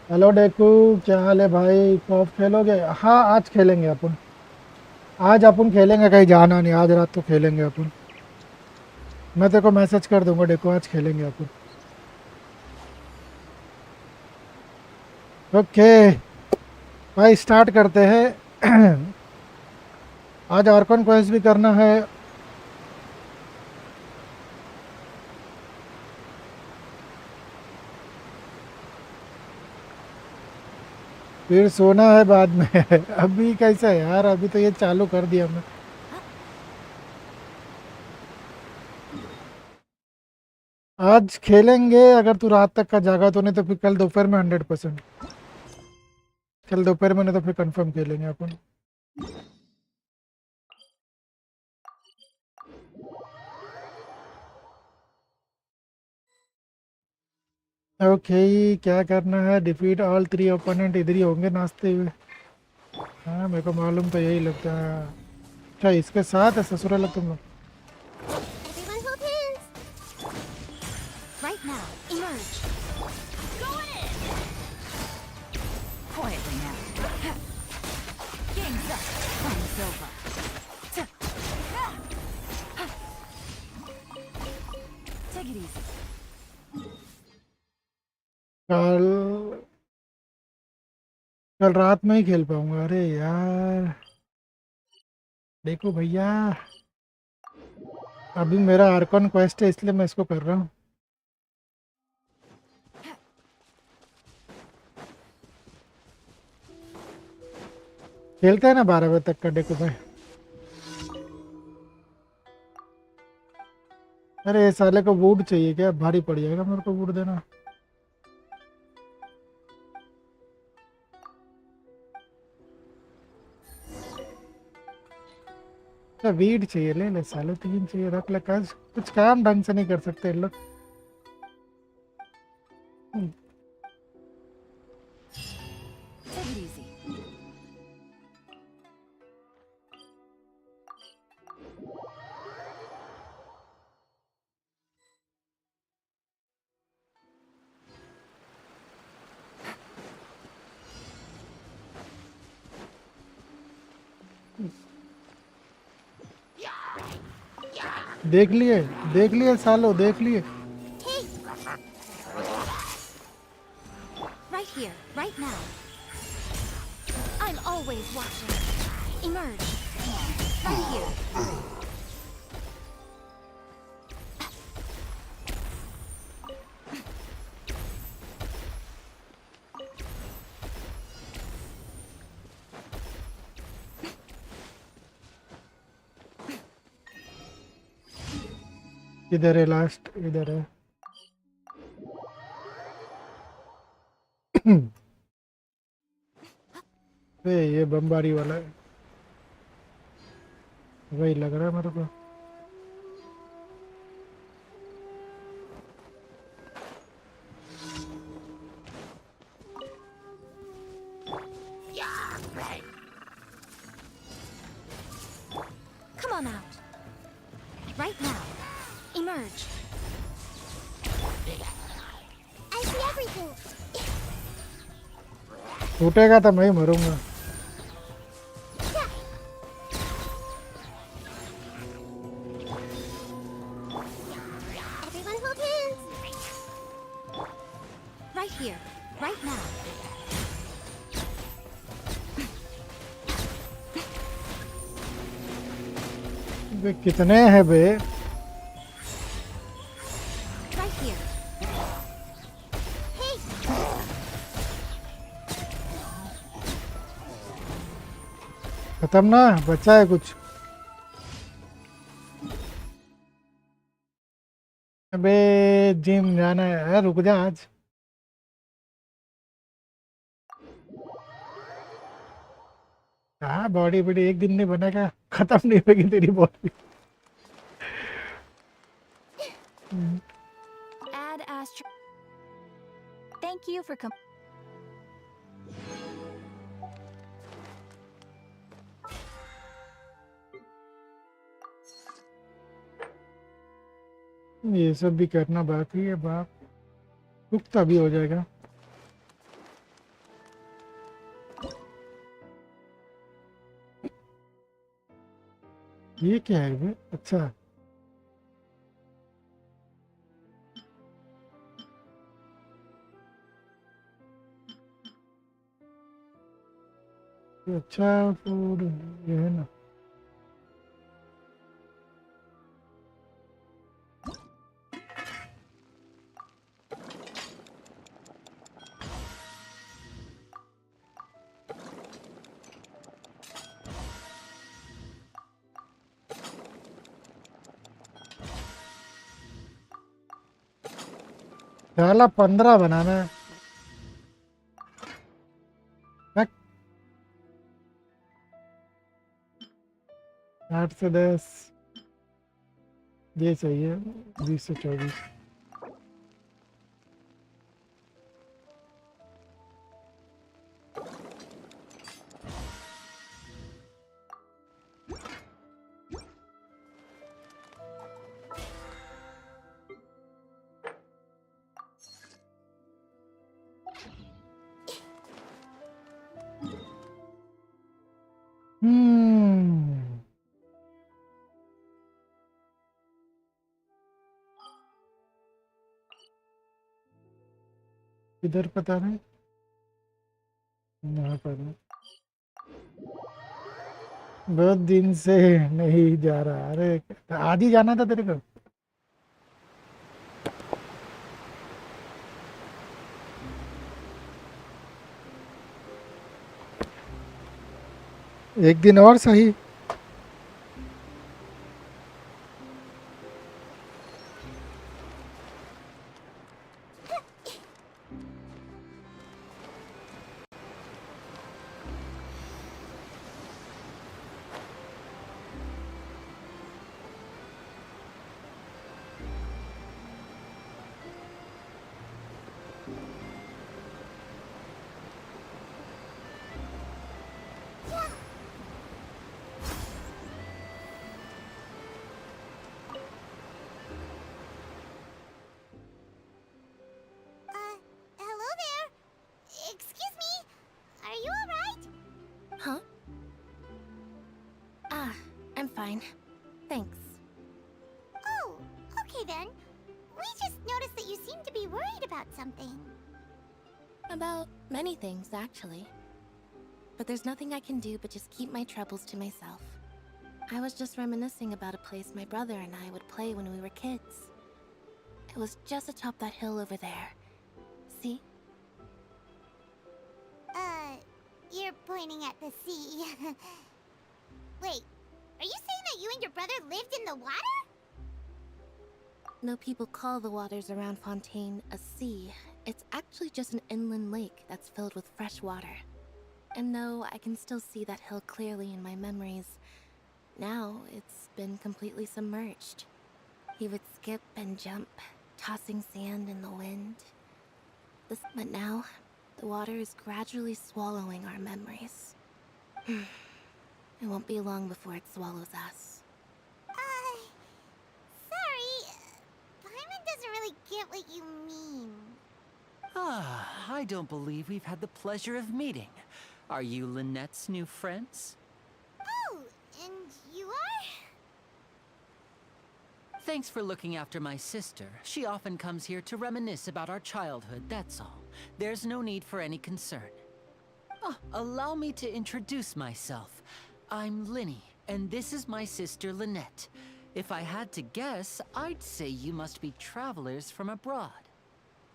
Hello डेकू, क्या हाल है भाई? कॉफ खेलोगे? हाँ, आज खेलेंगे अपन। आज अपन खेलेंगे, कहीं जाना नहीं, आज रात को खेलेंगे अपन। मैं तेरे को मैसेज कर दूंगा डेकू, आज खेलेंगे अपन। ओके भाई, स्टार्ट करते हैं। आज और कौन क्वेस्ट भी करना है। फिर सोना है बाद में। अभी कैसा है यार, अभी तो ये चालू कर दिया मैं। आज खेलेंगे, अगर तू रात तक का जागा तो, नहीं तो फिर कल दोपहर में 100%। कल दोपहर में, नहीं तो फिर कंफर्म खेलेंगे अपन। ओके, क्या करना है? डिफीट ऑल 3 ओपोनेंट, इधर ही होंगे नाचते हुए। हाँ, मेरे को मालूम तो यही लगता है। अच्छा, इसके साथ है ससुराल तुम लोग? Everyone hold hands. Right now, emerge. Going in. Quietly now. Game's up. Fun's over. Take it easy. कल कल रात में ही खेल पाऊंगा, अरे यार। देखो भैया, अभी मेरा आर्कॉन क्वेस्ट है, इसलिए मैं इसको कर रहा हूँ। खेलते हैं ना 12 बजे तक का डेको में। अरे ये साले को वुड चाहिए क्या? भारी पड़ जाएगा मेरे को वुड देना। अच्छा, वीड चाहिए, ले ले साले, 3 चाहिए, रख ले। कुछ काम ढंग से नहीं कर सकते इन लोग। Take it easy. देख लिए, देख लिए सालो, देख लिए। Right here, right now. I'm always watching. Emerge. Right here. इधर है, लास्ट इधर है। ये बमबारी वाला है, वही लग रहा है मेरे को। Come on out. Right now. Emerge. I see everything. टूटेगा तो मैं ही मरूंगा। Everyone hold hands. Right here, right now. बे कितने हैं बे? Right here. Hey, खत्म ना बचा है कुछ? अबे जिम जाना है यार, रुक जा आज। हाँ, बॉडी बॉडी एक दिन नहीं बनेगा, खत्म नहीं होगी तेरी body. add astro. Thank you for coming. ये सब भी करना बाकी है बाप। पुख्ता भी हो जाएगा। ये क्या है बे? अच्छा ये अच्छा फूड ये है ना। साला 15 बनाना है। मैं 8 से 10 ये सही है। 20 से 24 हम्म इधर पता नहीं यहाँ पर है। बहुत दिन से नहीं जा रहा। अरे आज ही जाना था तेरे को। एक दिन और सही। Hello there. Excuse me. Are you alright? Huh? Ah, I'm fine. Thanks. Oh, okay then. We just noticed that you seem to be worried about something. About many things, actually. But there's nothing I can do but just keep my troubles to myself. I was just reminiscing about a place my brother and I would play when we were kids. It was just atop that hill over there. See? You're pointing at the sea. Wait, are you saying that you and your brother lived in the water? No people call the waters around Fontaine a sea. It's actually just an inland lake that's filled with fresh water. And though I can still see that hill clearly in my memories, now it's been completely submerged. He would skip and jump, tossing sand in the wind. But now, the water is gradually swallowing our memories. It won't be long before it swallows us. Sorry. Paimon doesn't really get what you mean. Ah, I don't believe we've had the pleasure of meeting. Are you Lynette's new friends? Oh, and you are? Thanks for looking after my sister. She often comes here to reminisce about our childhood, that's all. There's no need for any concern. Ah, allow me to introduce myself. I'm Linny, and this is my sister Lynette. If I had to guess, I'd say you must be travelers from abroad.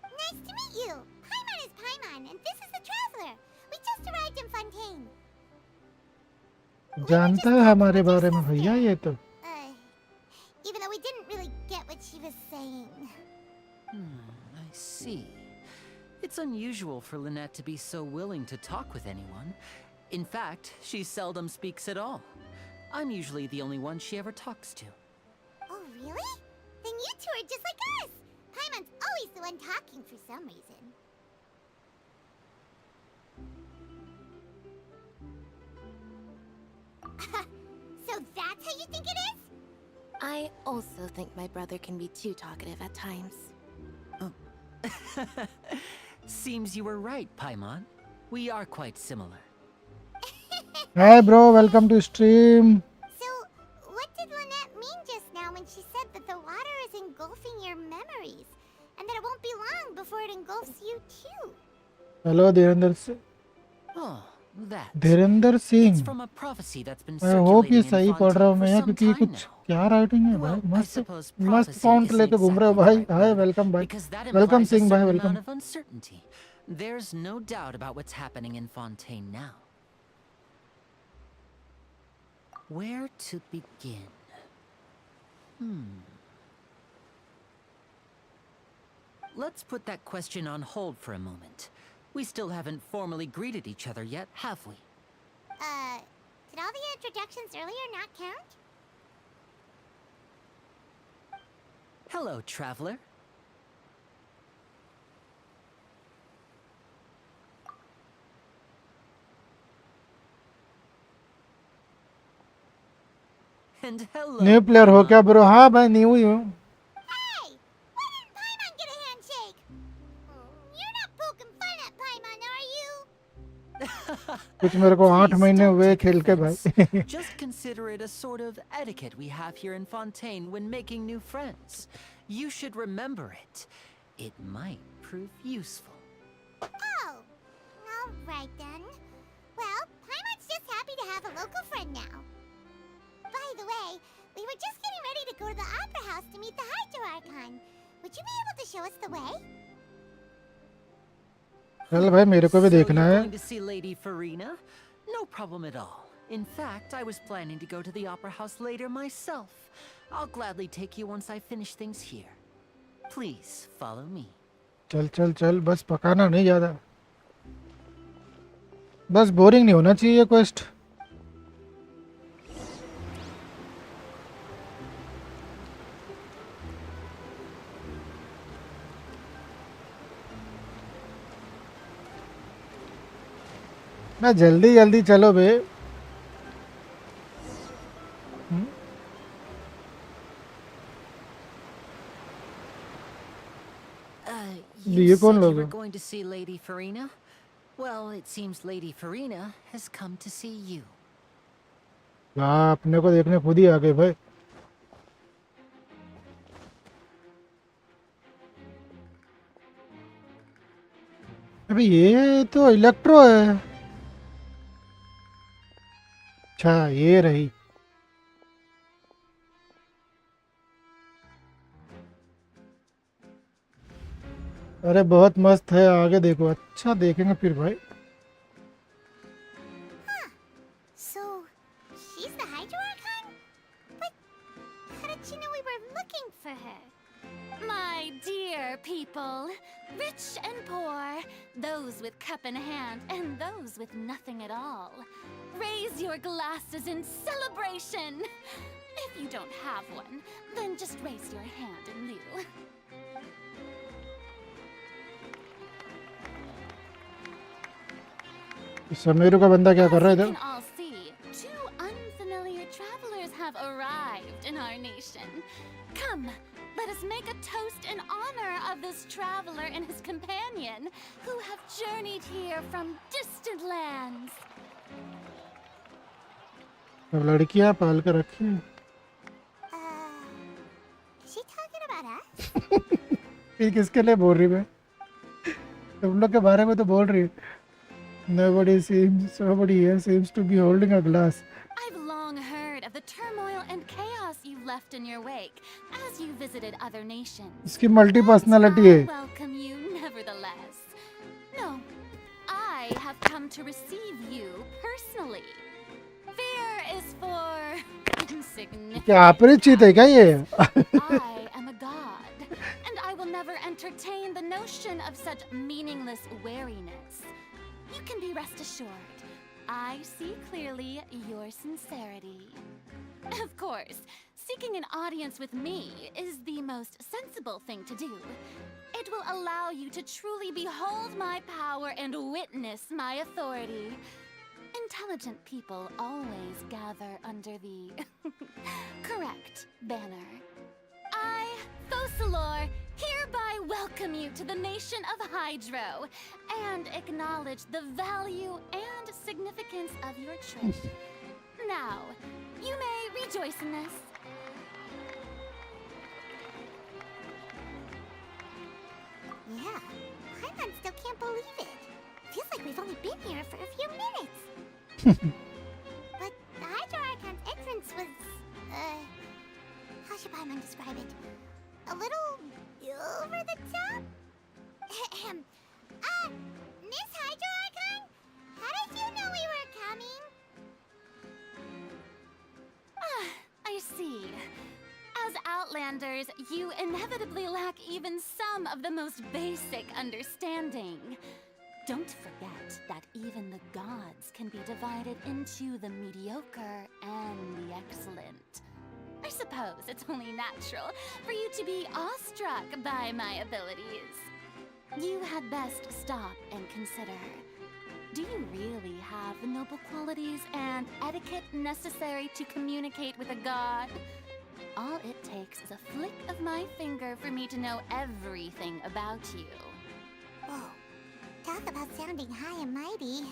Nice to meet you. Paimon is Paimon, and this is the Traveler. We just arrived in Fontaine. जानता है हमारे बारे में भैया ये तो। Even though we didn't really get what she was saying. I see. It's unusual for Lynette to be so willing to talk with anyone. In fact, she seldom speaks at all. I'm usually the only one she ever talks to. Oh, really? Then you two are just like us. Paimon's always the one talking for some reason. So that's how you think it is? I also think my brother can be too talkative at times. Seems you were right, Paimon. We are quite similar. Hi bro, welcome to stream. So, what word engulfs you too. Hello Dhirendra Singh. Oh, that. Dhirendra It's Singh. from a prophecy that's been I hope ये circulating in सही पढ़ रहा हूँ Fontaine मैं for यार, some क्योंकि ये time कुछ now. क्या राइटिंग है भाई। Well, I मस्त suppose मस्त prophecy फॉन्ट isn't लेके घूम रहे हो exactly भाई। the right hi word, welcome भाई। because that welcome implies a Singh भाई certain welcome. amount of uncertainty. There's no doubt about what's happening in Fontaine now. Where to begin? Let's put that question on hold for a moment. We still haven't formally greeted each other yet, have we? Did all the introductions earlier not count? Hello, traveler. And hello. New player हो Paimon. क्या bro? हाँ भाई new ही हूँ। Hey! Why didn't Paimon get a handshake? You're not poking fun at Paimon, are you? कुछ मेरे को 8 Please महीने don't हुए take खेल के offense. भाई। Just consider it a sort of etiquette we have here in Fontaine when making new friends. You should remember it. It might prove useful. Oh, alright then. Well, Paimon's just happy to have a local friend now. By the way, we were just getting ready to go to the Opera House to meet the Hydro Archon. Would you be able to show us the way? चल भाई मेरे को भी So देखना you're है। going to see Lady Farina? No problem at all. In fact, I was planning to go to the Opera House later myself. I'll gladly take you once I finish things here. Please follow me. चल चल चल, बस पकाना नहीं ज्यादा, बस boring नहीं होना चाहिए क्वेस्ट। मैं जल्दी जल्दी चलो बे। You ये कौन said you लोग were हैं? going to see Lady Farina? Well, it seems Lady Farina has come to see you. हाँ अपने को देखने खुद ही आ गए भाई। अबे ये तो इलेक्ट्रो है। अच्छा ये रही। अरे बहुत मस्त है, आगे देखो। अच्छा देखेंगे फिर भाई। So, she's the Hydro Archon? But how did she know we were looking for her? My dear people, rich and poor, those with cup in hand and those with nothing at all, raise your glasses in celebration. If you don't have one, then just raise your hand in lieu. Sameer का बंदा क्या कर रहा है As you इधर? can all see, two unfamiliar travelers have arrived in our nation. Come, let us make a toast in honor of this traveler and his companion who have journeyed here from distant lands. सब लड़कियां पाल कर रखी हैं। Is she talking about us? फिर किसके लिए बोल रही है? तुम लोग के बारे में तो बोल रही है। Nobody here seems to be holding a glass. I've long heard of the turmoil and chaos you left in your wake as you visited other nations. इसकी मल्टी पर्सनालिटी है। I welcome you nevertheless. No, I have come to receive you personally. Fear is for insignificant. क्या अपरिचित है क्या ये? I am a god, and I will never entertain the notion of such meaningless wariness. You can be rest assured. I see clearly your sincerity. Of course, seeking an audience with me is the most sensible thing to do. It will allow you to truly behold my power and witness my authority. Intelligent people always gather under the correct banner. I, Focalor, hereby welcome you to the nation of Hydro and acknowledge the value and significance of your trip. Now, you may rejoice in this. Yeah, been here for a few minutes. But the Hydro Archon's entrance was, how should Paimon describe it? A little over the top? Miss Hydro Archon? How did you know we were coming? I see. As Outlanders, you inevitably lack even some of the most basic understanding. Don't forget that even the gods can be divided into the mediocre and the excellent. I suppose it's only natural for you to be awestruck by my abilities. You had best stop and consider. Do you really have the noble qualities and etiquette necessary to communicate with a god? All it takes is a flick of my finger for me to know everything about you. Whoa. Talk about sounding high and mighty.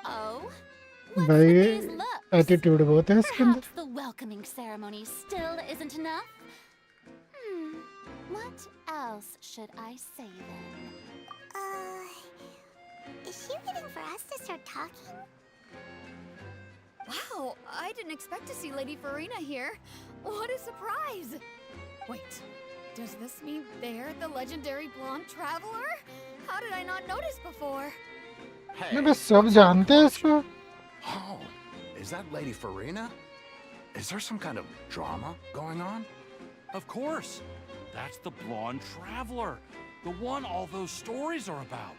Oh? What's भाई with these looks? Attitude बहुत है इसके अंदर. Perhaps the welcoming ceremony still isn't enough? What else should I say then? Is she waiting for us to start talking? Wow, I didn't expect to see Lady Farina here. What a surprise! Wait, does this mean they're the legendary blonde traveler? How did I not notice before? नहीं बस सब जानते हैं इसको. Oh, is that Lady Farina? Is there some kind of drama going on? Of course. That's the blonde traveler. The one all those stories are about.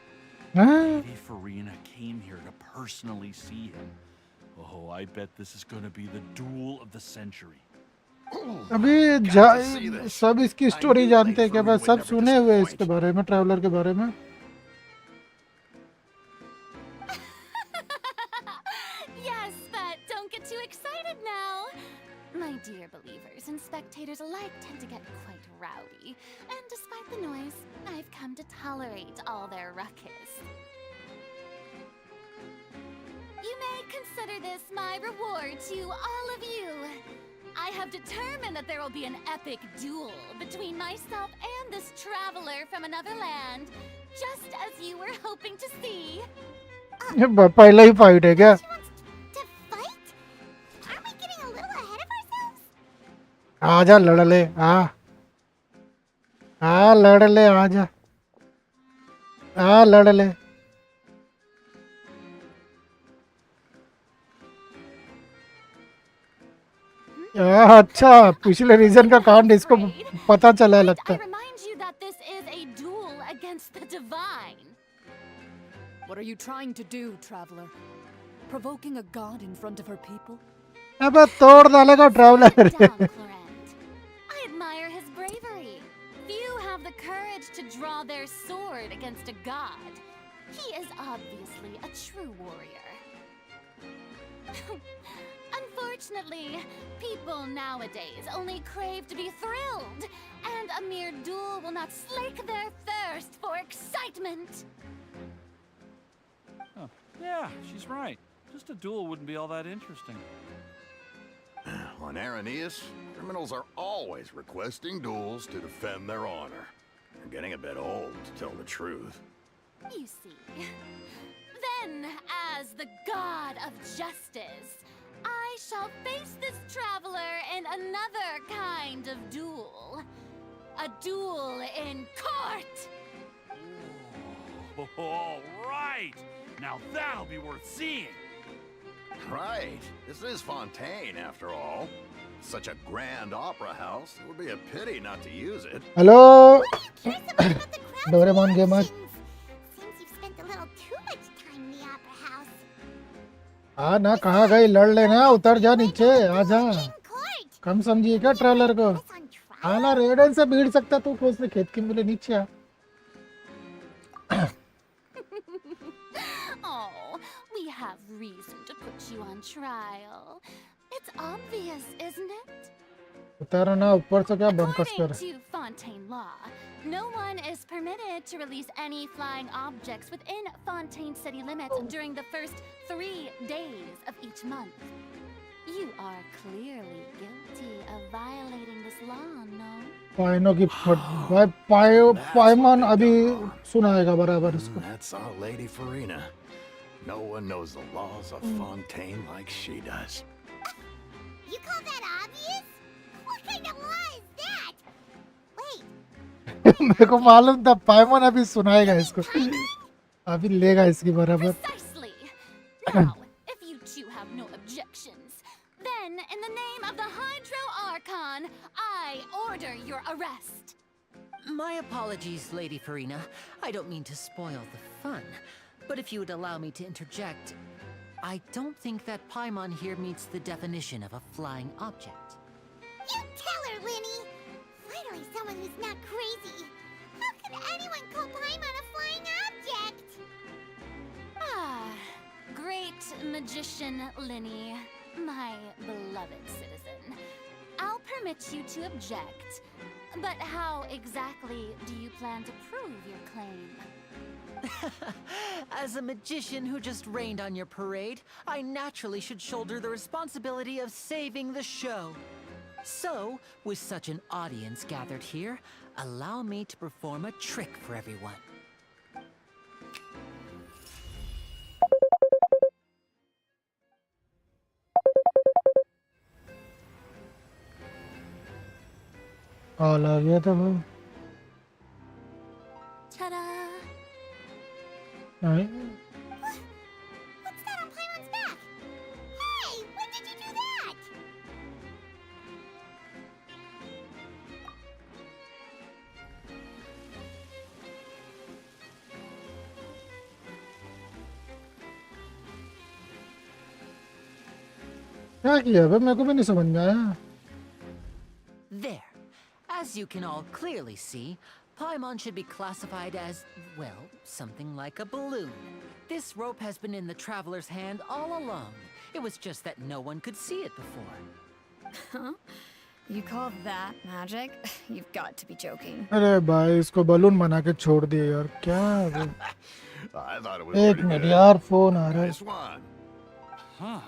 हाँ? Lady Farina came here to personally see him. Oh, I bet this is going to be the duel of the century. अभी सब इसकी story जानते हैं क्या? बस सब सुने हुए हैं इसके बारे में, ट्रैवलर के बारे में. Yes, but don't get too excited now. My dear believers and spectators alike tend to get quite rowdy, and despite the noise, I've come to tolerate all their ruckus. You may consider this my reward to all of you. I have determined that there will be an epic duel between myself and this traveler from another land, just as you were hoping to see. ये पहला ही fight है क्या? She wants to fight? Aren't we getting a little ahead of ourselves? आजा लड़ ले. लड़ ले आजा. लड़ ले. अच्छा, पिछले रीजन का कांड इसको पता चला है लगता I है. remind you that this is a duel against the divine. What are you trying to do, traveler? Provoking a god in front of her people? अबे तोड़ डालेगा traveller. Down, Clorent. I admire his bravery. Few have the courage to draw their sword against a god. He is obviously a true warrior. Unfortunately, people nowadays only crave to be thrilled, and a mere duel will not slake their thirst for excitement. Huh. Yeah, she's right. Just a duel wouldn't be all that interesting. On Araneus, criminals are always requesting duels to defend their honor. They're getting a bit old, to tell the truth. You see. Then, as the god of justice, I shall face this traveler in another kind of duel. A duel in court! All right! Now that'll be worth seeing! Right. This is Fontaine, after all. Such a grand opera house. It would be a pity not to use it. Hello Curious about the crowd's Doraemon gamer. reactions. Seems you've spent a little too much time in the opera house. ना कहाँ गई? लड़ लेना. उतर जा नीचे. आजा. In court. कम समझिए क्या ट्रैवलर को? What's on trial? ना रेडन से भीड़ सकता तू खोज ले खेत के मिले नीचे आ. Oh, we have reason to put you on trial. It's obvious, isn't it? उतारो ना ऊपर से क्या बंकस According कर. to Fontaine law, no one is permitted to release any flying objects within Fontaine city limits during the first 3 days of each month. You are clearly guilty of violating this law, no? पाइनों की फट भाई पाइमन अभी सुनाएगा बराबर इसको. That's our Lady Farina. No one knows the laws of Fontaine like she does. You call that obvious? What kind of law is that? Wait, मेरे को मालूम था पाइमन अभी सुनाएगा इसको. अभी लेगा इसकी बराबर. Precisely. Now, if you two have no objections, then in the name of the Hydro Archon, I order your arrest. My apologies, Lady Farina. I don't mean to spoil the fun. But if you would allow me to interject, I don't think that Paimon here meets the definition of a flying object. you tell her, Linny. Finally, someone who's not crazy. How could anyone call Paimon a flying object? Ah, great magician Linny, my beloved citizen. I'll permit you to object, but how exactly do you plan to prove your claim? As a magician who just rained on your parade, I naturally should shoulder the responsibility of saving the show. So, with such an audience gathered here, allow me to perform a trick for everyone. Call आ गया था भाई. Ta-da! नहीं. What's that on Paimon's back? Hey, when did you do that? क्या किया भाई मेरे को भी नहीं समझ में आया. There. As you can all clearly see, Paimon should be classified as, well, something like a balloon. This rope has been in the traveler's hand all along. It was just that no one could see it before. Huh? You call that magic? You've got to be joking. अरे भाई इसको balloon बना के छोड़ दिया यार. क्या है? I thought it was एक pretty मिनट good. यार फोन आ रहा है. Nice one. Huh.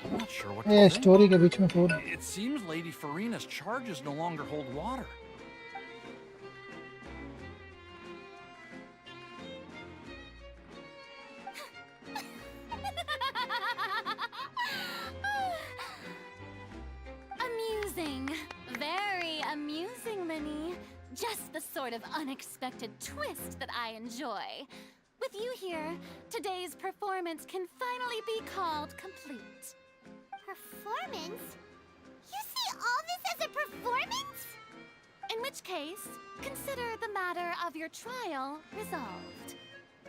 I'm not sure what to ये think. स्टोरी के बीच में phone. It seems Lady Farina's charges no longer hold water. Amusing. Very amusing, Linny. Just the sort of unexpected twist that I enjoy. With you here, today's performance can finally be called complete. Performance? You see all this as a performance? In which case, consider the matter of your trial resolved.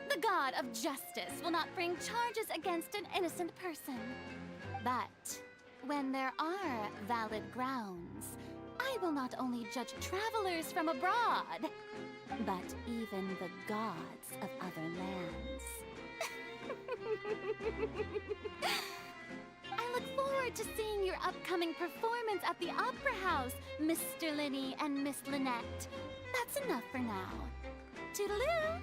The god of justice will not bring charges against an innocent person. But when there are valid grounds, I will not only judge travelers from abroad, but even the gods of other lands. I look forward to seeing your upcoming performance at the Opera House, Mr. Linny and Miss Lynette. That's enough for now. Toodaloo!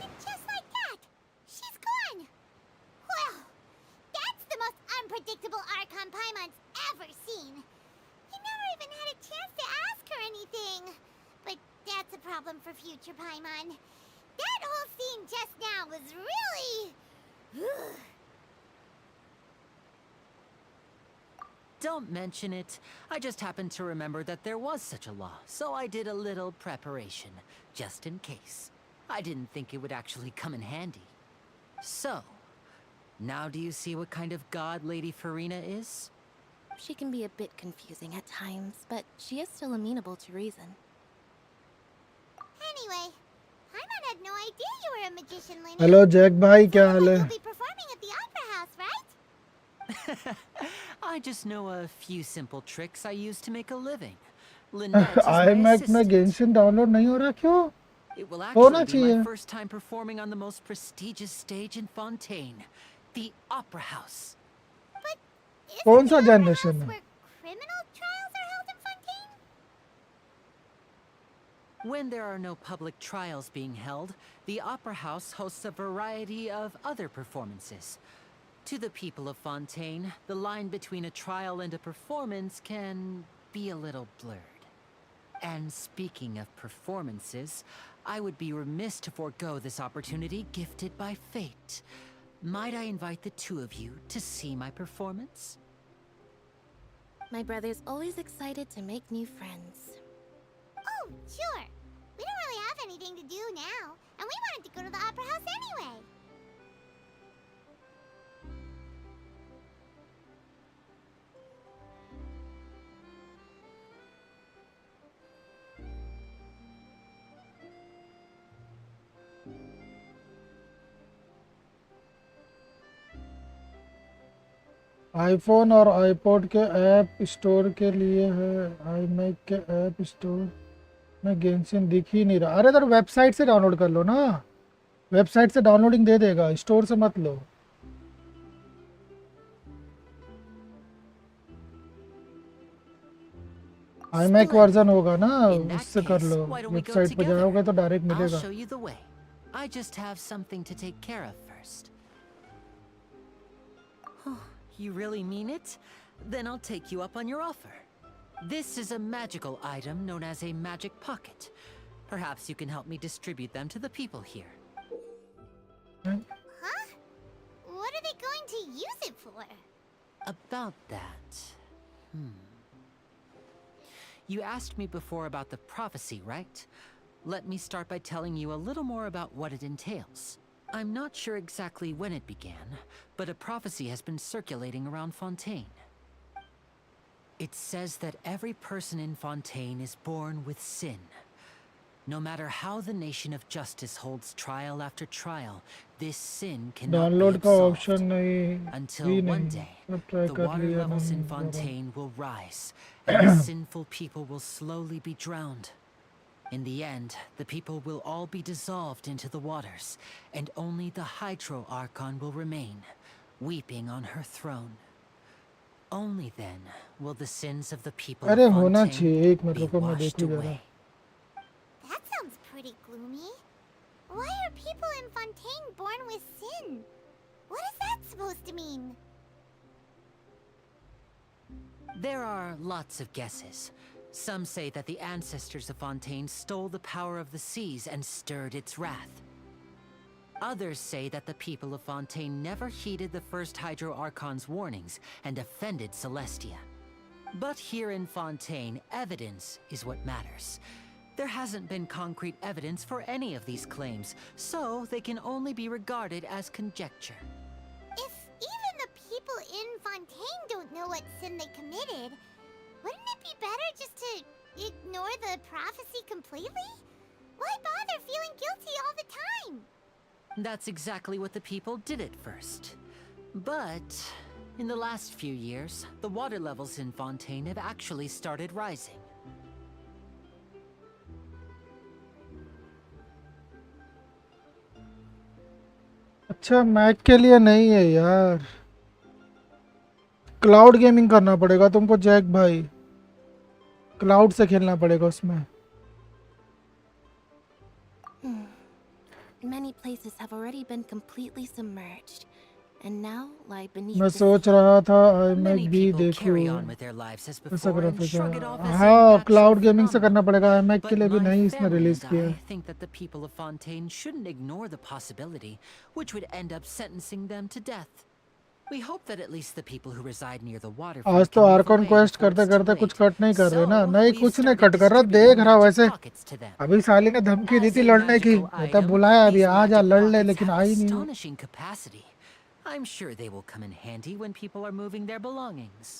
And just like that, she's gone. Well, that's the most unpredictable Archon Paimon's ever seen. He never even had a chance to ask her anything. But that's a problem for future Paimon. That whole scene just now was really... Don't mention it. I just happened to remember that there was such a law, so I did a little preparation, just in case. I didn't think it would actually come in handy. So, now do you see what kind of god Lady Farina is? She can be a bit confusing at times, but she is still amenable to reason. Anyway, Paimon had no idea you were a magician, Linny. Hello Jack भाई क्या हाल है? You'll be performing at the Opera House, right? I just know a few simple tricks I use to make a living. Lynette is my iMac में assistant. Genshin download नहीं हो रहा क्यों? It will होना actually be चाहिए. my first time performing on the most prestigious stage in Fontaine, the Opera House. But isn't कौन the सा Opera generation House है? where criminals When there are no public trials being held, the Opera House hosts a variety of other performances. To the people of Fontaine, the line between a trial and a performance can be a little blurred. And speaking of performances, I would be remiss to forego this opportunity gifted by fate. Might I invite the two of you to see my performance? My brother's always excited to make new friends. Oh, sure. We don't really have anything to do now, and we wanted to go to the Opera House anyway. IPhone और iPod के app store के लिए है, iMac के app store में Genshin दिख ही नहीं रहा। अरे तो वेबसाइट से डाउनलोड कर लो ना, वेबसाइट से डाउनलोडिंग दे देगा, स्टोर से मत लो। iMac वर्जन होगा ना, उससे कर लो। वेबसाइट पे जाओगे तो डायरेक्ट I'll मिलेगा। show you the way. I just have something to take care of first. You really mean it? Then I'll take you up on your offer. This is a magical item known as a magic pocket. Perhaps you can help me distribute them to the people here. Huh? What are they going to use it for? About that. You asked me before about the prophecy, right? Let me start by telling you a little more about what it entails. I'm not sure exactly when it began, but a prophecy has been circulating around Fontaine. It says that every person in Fontaine is born with sin. No matter how the nation of justice holds trial after trial, this sin cannot be download का absolved. Option नहीं Until भी one नहीं, day, सब try the कर water लिया levels in नहीं हो रहा। Fontaine will rise, and the sinful people will slowly be drowned. In the end, the people will all be dissolved into the waters, and only the Hydro Archon will remain, weeping on her throne. Only then will the sins of the people अरे of होना Fontaine चाहिए, एक minute be रुको, मैं washed देखूं जरा। away. That sounds pretty gloomy. Why are people in Fontaine born with sin? What is that supposed to mean? There are lots of guesses. Some say that the ancestors of Fontaine stole the power of the seas and stirred its wrath. Others say that the people of Fontaine never heeded the first Hydro Archon's warnings and offended Celestia. But here in Fontaine, evidence is what matters. There hasn't been concrete evidence for any of these claims, so they can only be regarded as conjecture. If even the people in Fontaine don't know what sin they committed, wouldn't it be better just to ignore the prophecy completely? Why bother feeling guilty all the time? That's exactly what the people did at first. But in the last few years, the water levels in Fontaine have actually started rising. अच्छा, Mac के लिए नहीं है यार, cloud gaming करना पड़ेगा तुमको Jack भाई, क्लाउड से खेलना पड़ेगा उसमें। Many places have already been completely submerged, and now lie beneath मैं the सोच sea. रहा था Many iMac भी people carry देखूं, on with their lives as ऐसा before and graphics shrug it off है। as a हाँ, natural क्लाउड गेमिंग से phenomenon. करना पड़ेगा, iMac के But लिए भी my नहीं इसने family रिलीज and किया। I think that the people of Fontaine shouldn't ignore the possibility, which would end up sentencing them to death. We hope that at least the people who reside near the waterfront आज तो can move Arcon away quest before करते it's too करते कुछ late. Cut नहीं कर रहे ना, So, नहीं we've कुछ नहीं started कट कर रहा, distributing देख रहा magic वैसे। pockets to them. अभी साली ने धमकी दी As थी a लड़ने की, magical मैं तब item, बुलाया अभी these आ जा magic लड़ ले, pockets लेकिन have आई नहीं वो। astonishing capacity. I'm sure they will come in handy when people are moving their belongings.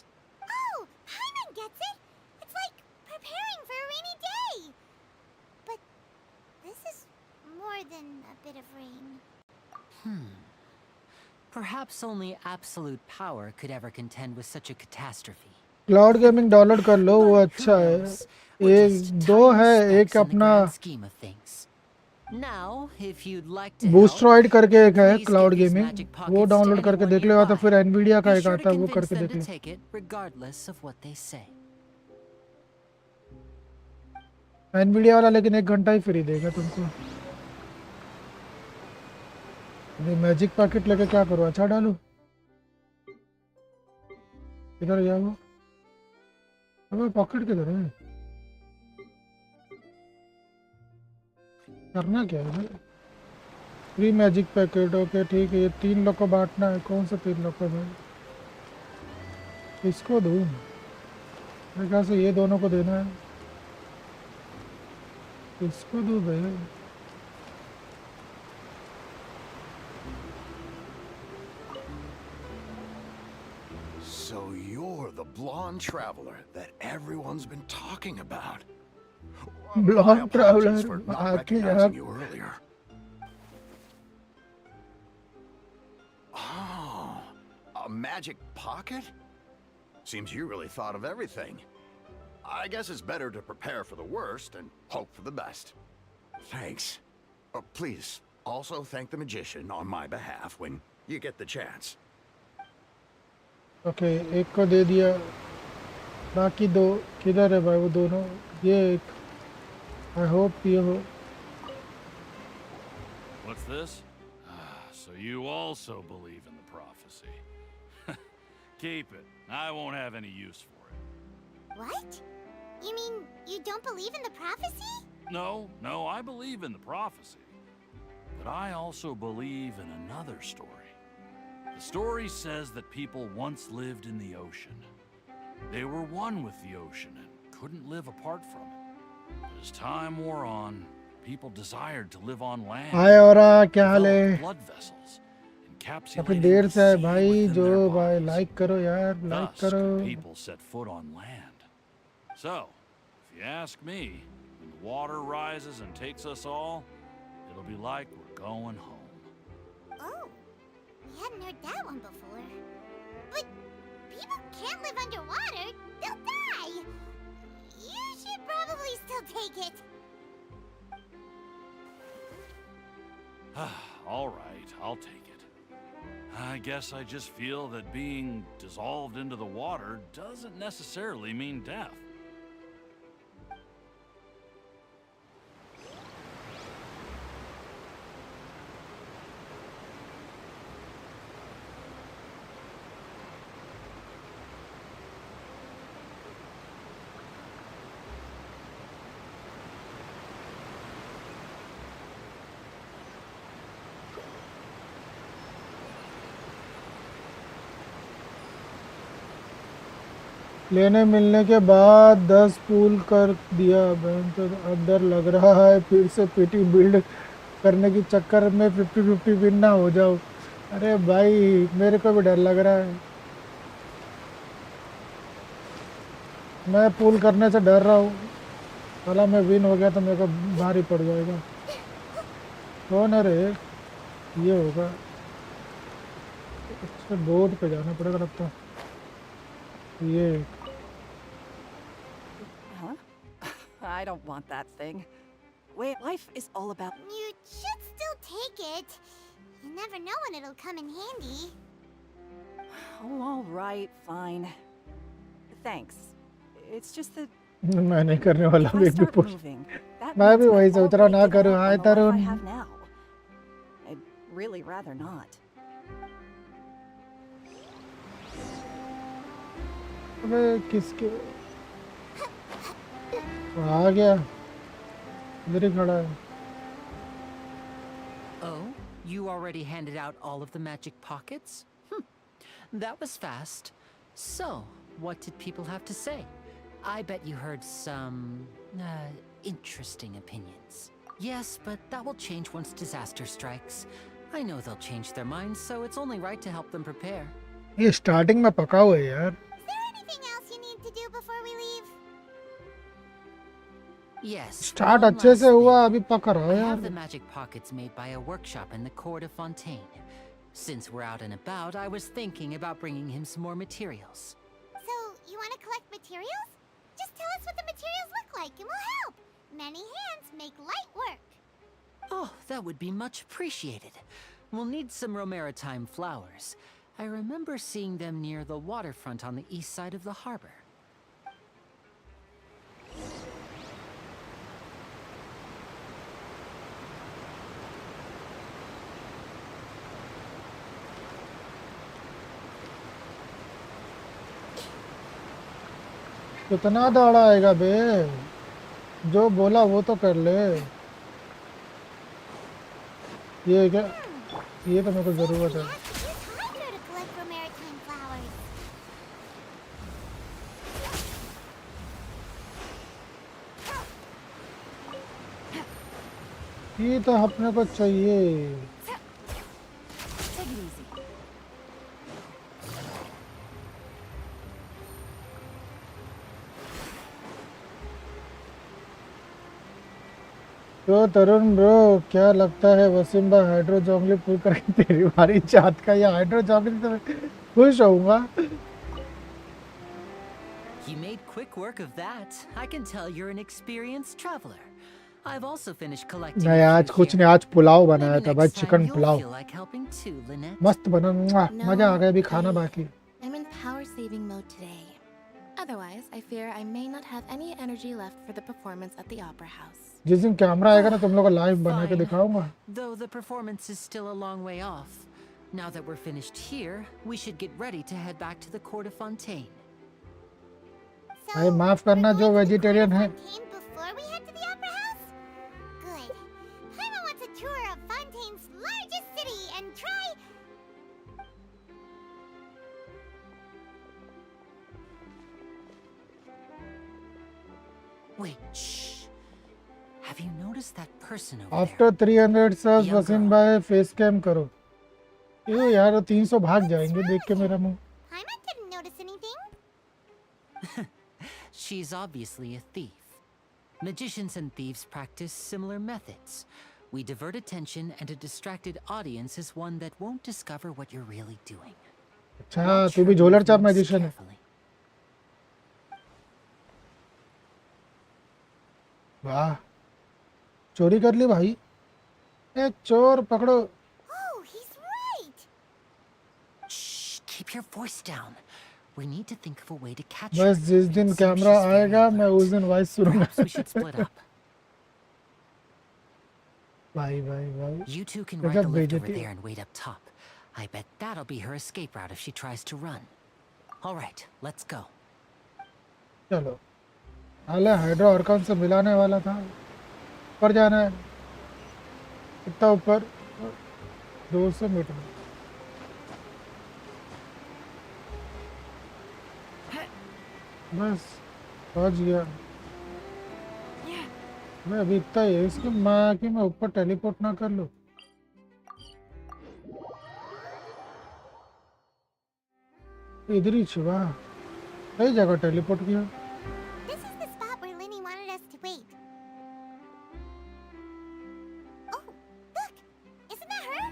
Oh, Paimon gets it! It's like preparing for a rainy day! But this is more than a bit of rain. Perhaps only absolute power could ever contend with such a catastrophe. Cloud gaming download कर लो, वो But who अच्छा है। knows? We're एक just दो tiny है, specks एक in the अपना grand scheme of things. Now, if you'd like to help, बूस्ट्रॉइड करके एक है please cloud give these gaming, magic वो pockets to डाउनलोड करके anyone देख लो, या तो nearby. फिर एनवीडिया का Be एक sure आता to है वो convince करके them देख to low. take it, regardless of what they say. Nvidia वाला लेकिन 1 घंटा ही फ्री देगा तुमको। अभी मैजिक पैकेट लेके क्या करूँ, अच्छा डालूं? किधर गया वो? अबे पॉकेट किधर है? करना क्या है भाई? फ्री मैजिक पैकेट, ओके ठीक है। ये 3 लोग को बांटना है। कौन सा 3 लोग को भाई? इसको दूँ? मेरे ख्याल से ये दोनों को देना है। इसको दूँ भाई? So you're the blonde traveler that everyone's been talking about. My Blonde apologies traveler, for not आके recognizing आप you earlier. Oh, a magic pocket? Seems you really thought of everything. I guess it's better to prepare for the worst and hope for the best. Thanks. Please, also thank the magician on my behalf when you get the chance. Okay, एक को दे दिया। बाकी 2 किधर है भाई? वो दोनों, ये एक। आई होप ये हो। What's this? So you also believe in the prophecy. Keep it. I won't have any use for it. What? You mean you don't believe in the prophecy? No, I believe in the prophecy. But I also believe in another story. The story says that people once lived in the ocean. They were one with the ocean and couldn't live apart from it. But as time wore on, people desired to live on land. हाय और क्या हाल है? Developed blood vessels, काफी encapsulating there the से है sea भाई। within जो their भाई bodies. Like करो यार, लाइक Thus करो। could people set foot on land. So, if you ask me, when the water rises and takes us all, it'll be like we're going home. Oh, I hadn't heard that one before. But people can't live underwater. They'll die. You should probably still take it. All right, I'll take it. I guess I just feel that being dissolved into the water doesn't necessarily mean death. लेने मिलने के बाद 10 pool कर दिया। तो अब डर लग रहा है फिर से पीटी बिल्ड करने की चक्कर में 50-50 विन ना हो जाओ। अरे भाई मेरे को भी डर लग रहा है। मैं पूल करने से डर रहा हूँ। साला मैं विन हो गया तो मेरे को भारी पड़ जाएगा। कौन है रे? ये होगा। अच्छा बोर्ड पे जाना पड़ेगा लगता है। ये Huh? I don't want that thing. Wait, life is all about... You should still take it. You never know when it'll come in handy. Oh, all right, fine. Thanks. It's just that मैं नहीं करने वाला if I भी start push. moving, that मैं भी means वही I've सोच रहा ना already given करूँ। up hi on the life I Tarun. have now. I'd really rather not. अबे किसके आ गया? इधर ही खड़ा है। Oh, you already handed out all of the magic pockets? That was fast. So, what did people have to say? I bet you heard some interesting opinions. Yes, but that will change once disaster strikes. I know they'll change their minds, so it's only right to help them prepare. ये starting में पका हुआ है यार। Is there anything else you need to do before we leave? Yes. Start one अच्छे last से हुआ, thing. अभी पक रहा I है have the यार। magic pockets made by a workshop in the court of Fontaine. Since we're out and about, I was thinking about bringing him some more materials. So, you want to collect materials? Just tell us what the materials look like and we'll help. Many hands make light work. Oh, that would be much appreciated. We'll need some Romaritime flowers. I remember seeing them near the waterfront on the east side of the harbor. कितना दाड़ा आएगा बे? जो बोला वो तो कर ले। ये क्या? ये तो मेरे को Seems जरूरत we है। have to use hydro to collect for maritime flowers. ये तो अपने को चाहिए। Take it easy. तो तरुण ब्रो, क्या लगता है वसीम भाई हाइड्रो जॉन्गली पुल करके तेरी बारी चाहत का? या हाइड्रो जॉन्गली तो मैं खुश होऊंगा। You made quick work of that. I can tell you're an experienced traveler. I've also finished collecting नहीं a आज few कुछ here. नहीं, आज पुलाव Maybe बनाया था भाई, next time chicken you'll pulao feel like helping too, Lynette. मस्त बना। मजा आ गया, अभी खाना I- बाकी। I'm in power saving mode today. Otherwise, I fear I may not have any energy left for the performance at the Opera House. जिस दिन camera आएगा ना तुम लोग को लाइव बना के Fine. दिखाऊंगा। Though the performance is still a long way off. Now that we're finished here, we should get ready to head back to the court of Fontaine. So, भाई माफ we're करना जो going to the vegetarian court है। of Fontaine before we head to the opera house? Good. Paimon wants a tour of Fontaine's largest city and try... Wait, shh. Have you noticed that person over after there? 300 subs Young Waseem girl. भाई face cam करो। ये यार 300 भाग जाएंगे देख के मेरा मुंह। Paimon didn't notice anything. She's obviously a thief. Magicians and thieves practice similar methods. We divert attention, and a distracted audience is one that won't discover what you're really doing. अच्छा Watch तू her भी झोलर चाप movements magician है। carefully. वाह, चोरी कर ली भाई। ए चोर पकड़ो। Oh, he's right. Shh, keep your voice down. We need to think of a way to catch her. बस जिस दिन It seems camera she's very आएगा मैं alert. उस दिन वॉइस सुनूंगा। Perhaps we should split up. भाई भाई भाई You two can गजब ride the lift over बेइज्जती there है। and wait up top. I bet that'll be her escape route if she tries to run. All right, let's go. चलो हाले hydro Arkan से मिलाने वाला था। ऊपर जाना है, कितना ऊपर? 200 मीटर। बस पहुंच गया मैं। अभी इतना ही है इसकी माँ की, मैं ऊपर टेलीपोर्ट ना कर लूँ। इधर ही छुआ, सही जगह टेलीपोर्ट किया। This is the spot where Linny wanted us to wait. Oh, look! Isn't that her?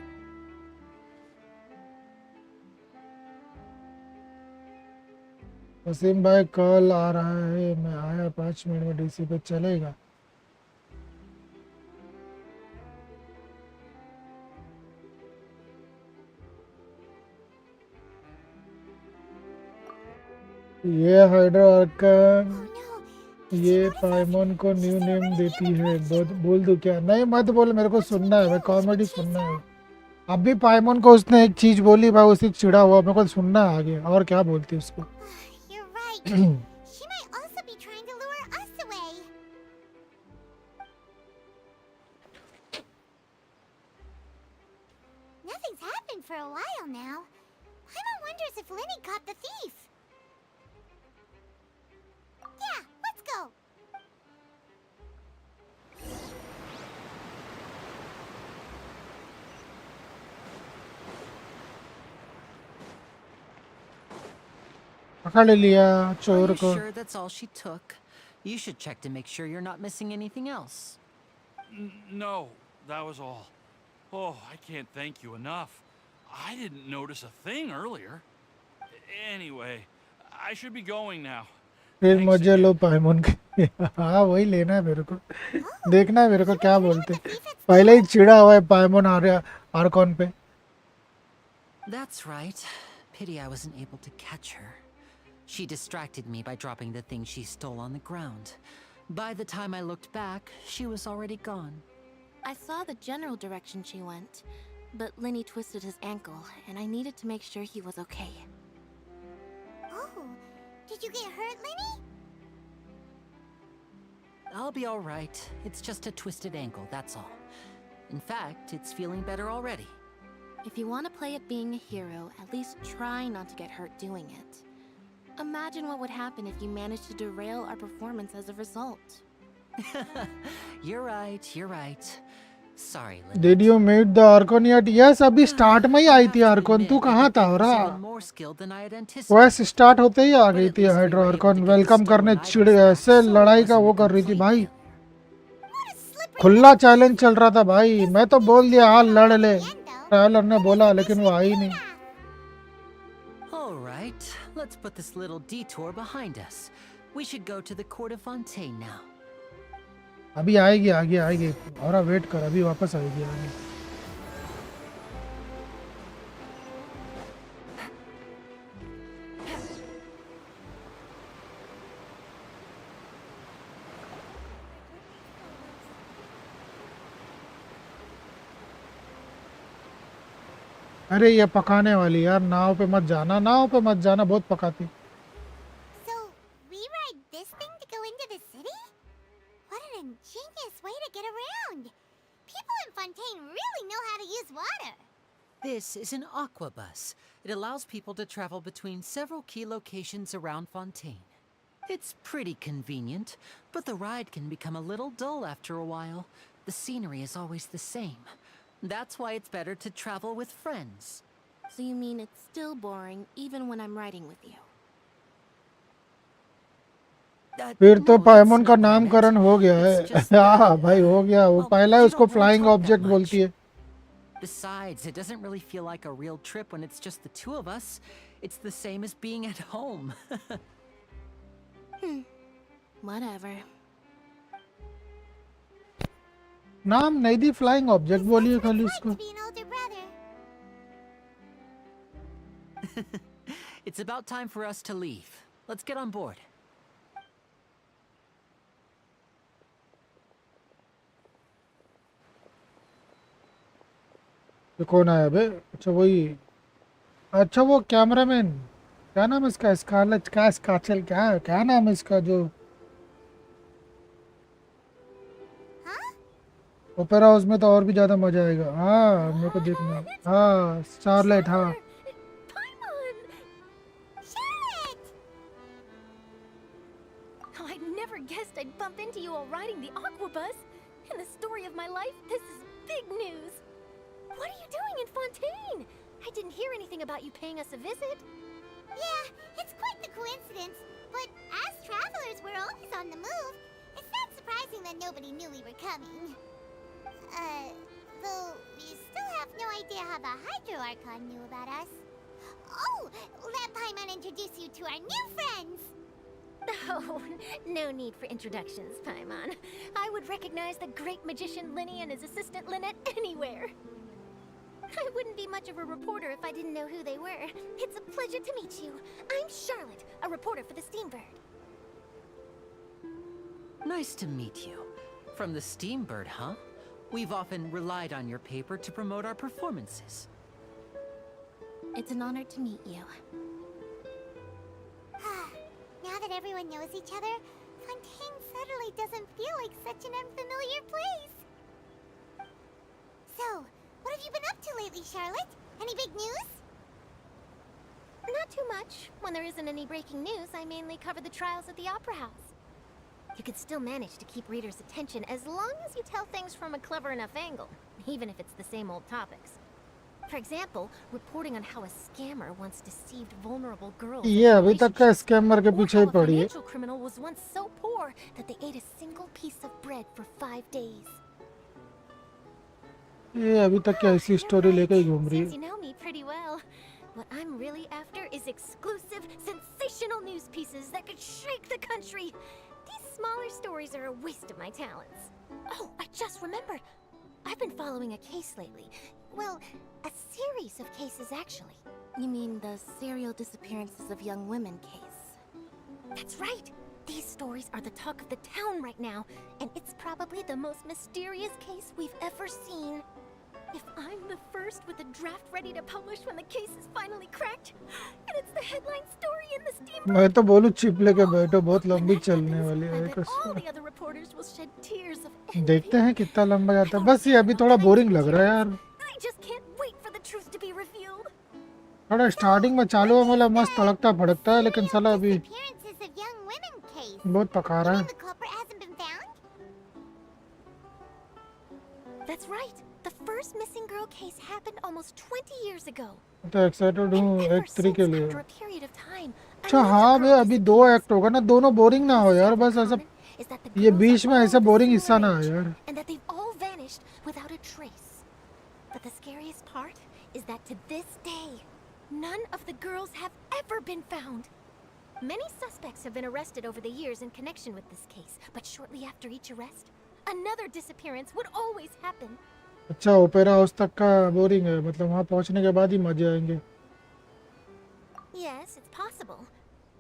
Wasim भाई कॉल आ रहा है, मैं आया 5 मिनट में डीसी पे चलेगा। ये hydro Arkan Oh no! Did ये you notice us? पाइमन को She new said name we're the देती है। unicorn बोल दूं क्या? नहीं मत बोल, मेरे को What should we सुनना है, do? मैं Should कॉमेडी we chase सुनना her? है। अभी पाइमन को उसने एक चीज बोली भाई, उसी चिड़ा हुआ, मेरे को सुनना है आगे और क्या बोलती उसको। You're right. She might also be trying to lure us away. Nothing's happened for a while now. Paimon wonders if Linny caught the thief. Yeah, let's go. पकड़ लिया Are चोर you को। sure that's all she took? You should check to make sure you're not missing anything else. No, that was all. Oh, I can't thank you enough. I didn't notice a thing earlier. Anyway, I should be going now. फिर Thanks मुझे again. लो पाइमन के। हाँ वही लेना है मेरे को, देखना है मेरे को क्या बोलते। पहले ही चिड़ा हुआ है पाइमन आ रहा आर्कॉन पे। That's right. Pity I wasn't able to catch her. She distracted me by dropping the thing she stole on the ground. By the time I looked back, she was already gone. I saw the general direction she went, but Linny twisted his ankle, and I needed to make sure he was okay. Oh, did you get hurt, Linny? I'll be all right. It's just a twisted ankle, that's all. In fact, it's feeling better already. If you want to play at being a hero, at least try not to get hurt doing it. Imagine what would happen if you managed to derail our performance as a result. You're right. Sorry, Lynn. Did you meet the Archon yet? Yes, अभी start में ही आई थी Archon. तू कहाँ था even और more skilled than I had anticipated. Quest start होते ही आ गई थी हाइड्रो आर्कॉन वेलकम करने ऐसे लड़ाई का वो कर रही थी भाई खुला चैलेंज चल रहा था भाई मैं तो बोल दिया हाँ लड़ ले ट्रैवलर ने बोला लेकिन वो आई नहीं All right, let's put this little detour behind us. We should go to the court of Fontaine now. अभी आएगी आएगी और वेट कर अभी वापस आएगी आगे अरे ये पकाने वाली यार नाव पे मत जाना बहुत पकाती So, we ride this thing to go into the city? What an ingenious way to get around! People in Fontaine really know how to use water! This is an aqua bus. It allows people to travel between several key locations around Fontaine. It's pretty convenient, but the ride can become a little dull after a while. The scenery is always the same. That's why it's better to travel with friends. So you mean it's still boring even when I'm riding with you? फिर तो No, that's पायमोन का not what I meant. नामकरण हो गया है It's just हाँ भाई हो गया वो Well, पहला you उसको don't really flying talk that object much. बोलती है Besides, it doesn't really feel like a real trip when it's just the two of us. It's the same as being at home. Whatever. नाम नहीं दी flying object बोलिए खाली Like इसको to be an older brother. It's about time for us to leave. Let's get on board. ये कौन आया बे अच्छा वही अच्छा वो कैमरामैन क्या नाम है इसका स्कारलेट क्या स्काचल क्या क्या नाम है इसका जो Huh? ओपेरा हाउस में तो और भी ज्यादा मजा आएगा हाँ मेरे को देखना है। हाँ स्टारलाइट हाँ Paimon! Charlotte! Oh, I never guessed I'd bump into you while riding the aqua bus. In the story of my life, this is big news. What are you doing in Fontaine? I didn't hear anything about you paying us a visit. Yeah, it's quite the coincidence. But as travelers, we're always on the move. It's not surprising that nobody knew we were coming. Though we still have no idea how the Hydro Archon knew about us. Oh, let Paimon introduce you to our new friends. Oh, no need for introductions, Paimon. I would recognize the great magician Linny and his assistant Lynette anywhere. I wouldn't be much of a reporter if I didn't know who they were. It's a pleasure to meet you. I'm Charlotte, a reporter for the Steambird. Nice to meet you. From the Steambird, huh? We've often relied on your paper to promote our performances. It's an honor to meet you. Now that everyone knows each other, Fontaine suddenly doesn't feel like such an unfamiliar place. So, what have you been up to lately, Charlotte? Any big news? Not too much. When there isn't any breaking news, I mainly cover the trials at the Opera House. You can still manage to keep readers' attention as long as you tell things from a clever enough angle, even if it's the same old topics. For example, reporting on how a scammer once deceived vulnerable girls. ये अभी तक का scammer के Or पीछे how he a पड़ी है financial criminal was once so poor that they ate a single piece of bread for 5 days. ये अभी तक क्या ऐसी स्टोरी लेके ही घूम रही Seems है you know me pretty well. What I'm really after is exclusive, sensational news pieces that could shake the country. These smaller stories are a waste of my talents. Oh, I just remembered. I've been following a case lately. Well, a series of cases, actually. You mean the serial disappearances of young women case? That's right. These stories are the talk of the town right now, and it's probably the most mysterious case we've ever seen. If I'm the first with a draft ready to publish when the case is finally cracked, and it's the headline story in the Steam. मैं तो बोलूं chip लेके बैठो, बहुत When लंबी that चलने happens, वाली I है bet all the other reporters will shed tears of envy. देखते हैं कितना लंबा जाता है। बस ये अभी थोड़ा बोरिंग लग रहा है यार। I just can't wait for the truth to be revealed. थोड़ा स्टार्टिंग में चालू है मतलब मस्त तड़कता फड़कता है, लेकिन साला अभी Disappearances of young women case. बहुत पका You रहा mean है। the culprit hasn't been found? That's right. The first missing girl case happened almost 20 years ago. तो एक्साइटेड हूँ And ever एक्ट 3 के since, लिए। after a period of time, अच्छा another हाँ girl भाई, अभी 2 एक्ट होगा ना, दोनों बोरिंग ना हो यार। बस ऐसा is that the ये girls बीच are में all ऐसा the बोरिंग हिस्सा similar ना है age, यार। and that they've all vanished without a trace. But the scariest part is that to this day, none of the girls have ever been found. Many suspects have been arrested over the years in connection with this case, but shortly after each arrest, another disappearance would always happen. अच्छा opera house तक का boring है, मतलब वहाँ पहुँचने के बाद ही मजे आएंगे। Yes, it's possible.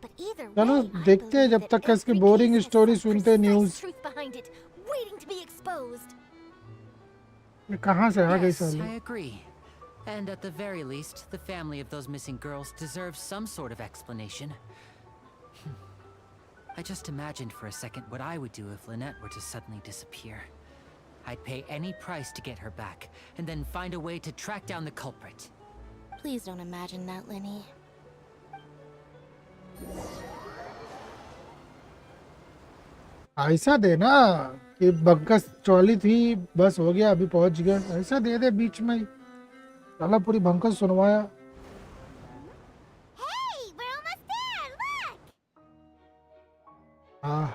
But either way, चलो I देखते हैं believe जब that तक इसकी every boring case has story some सुनते precise news. truth behind it, waiting to be exposed. ये कहाँ से आ गई Yes, साली? I agree. And at the very least, the family of those missing girls deserves some sort of explanation. I just imagined for a second what I would do if Lynette were to suddenly disappear. I'd pay any price to get her back, and then find a way to track down the culprit. Please don't imagine that, Lenny. ऐसा दे ना कि बग्गस trolley थी, बस हो गया, अभी पहुंच गया, ऐसा दे दे बीच में ही। साला पूरी भंकस सुनवाया। Hey, we're almost there. Look. हाँ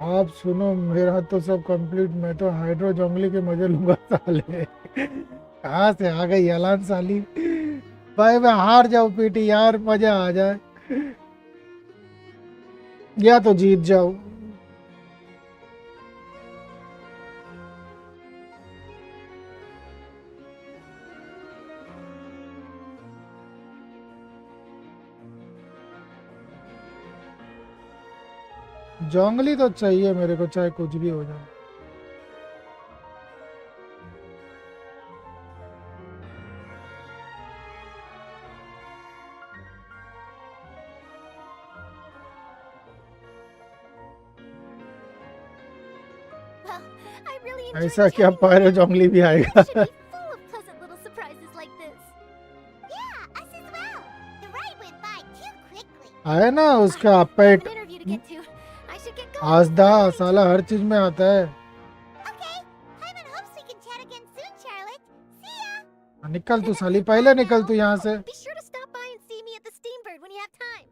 आप सुनो, मेरा तो सब कंप्लीट। मैं तो हाइड्रो जंगली के मजे लूंगा साले। कहाँ से आ गई अलान साली? भाई मैं हार जाऊं पीटी यार, मजा आ जाए, या तो जीत जाऊं। जंगली तो चाहिए मेरे को, चाहे कुछ भी हो जाए। Well, I really enjoyed ऐसा क्या chatting with पायरो you. जंगली भी Life आएगा? should be full of pleasant little surprises like this. Yeah, us as well. The ride went by too quickly. है ना उसका I have pet an interview to get to. I should get going. आजदा Bye. साला हर चीज में आता है। Okay, Hyman hopes we can chat again soon, Charlotte. See ya. निकल तू साली, पहले निकल तू यहाँ से। Be sure to stop by and see me at the Steambird when you have time.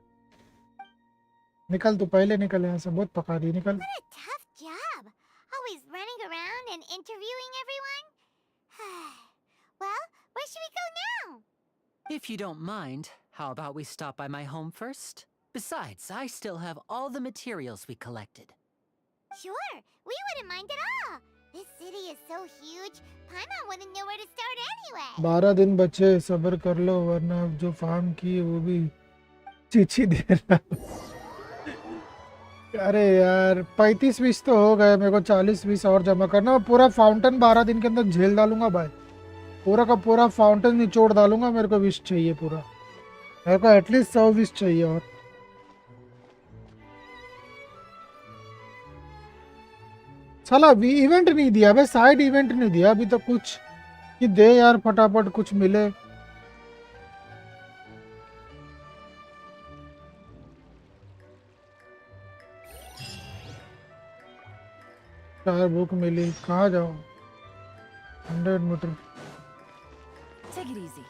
निकल तू, पहले निकल यहाँ से, बहुत पका दी, निकल। What a tough job. Always running around and interviewing everyone. Well, where should we go now? If you don't mind, how about we stop by my home first? Besides, I still have all the materials we collected. Sure, we wouldn't mind at all. This city is so huge, Paimon wouldn't know where to start anyway. 12 दिन बचे, सब्र कर लो, वरना अब जो farm की है वो भी चीची देना। अरे यार 35-20 तो हो गए, मेरे को 40-20 और जमा करना। और पूरा फाउंटेन 12 दिन के अंदर झेल डालूंगा भाई, पूरा का पूरा फाउंटेन निचोड़ डालूंगा। मेरे को विश चाहिए पूरा, मेरे को एटलीस्ट 100 विश चाहिए। और साला अभी इवेंट नहीं दिया भाई, साइड इवेंट नहीं दिया अभी तक कुछ, कि दे यार फटाफट कुछ मिले। चार बुक मिली, कहाँ जाऊँ? 100 metre. Take it easy.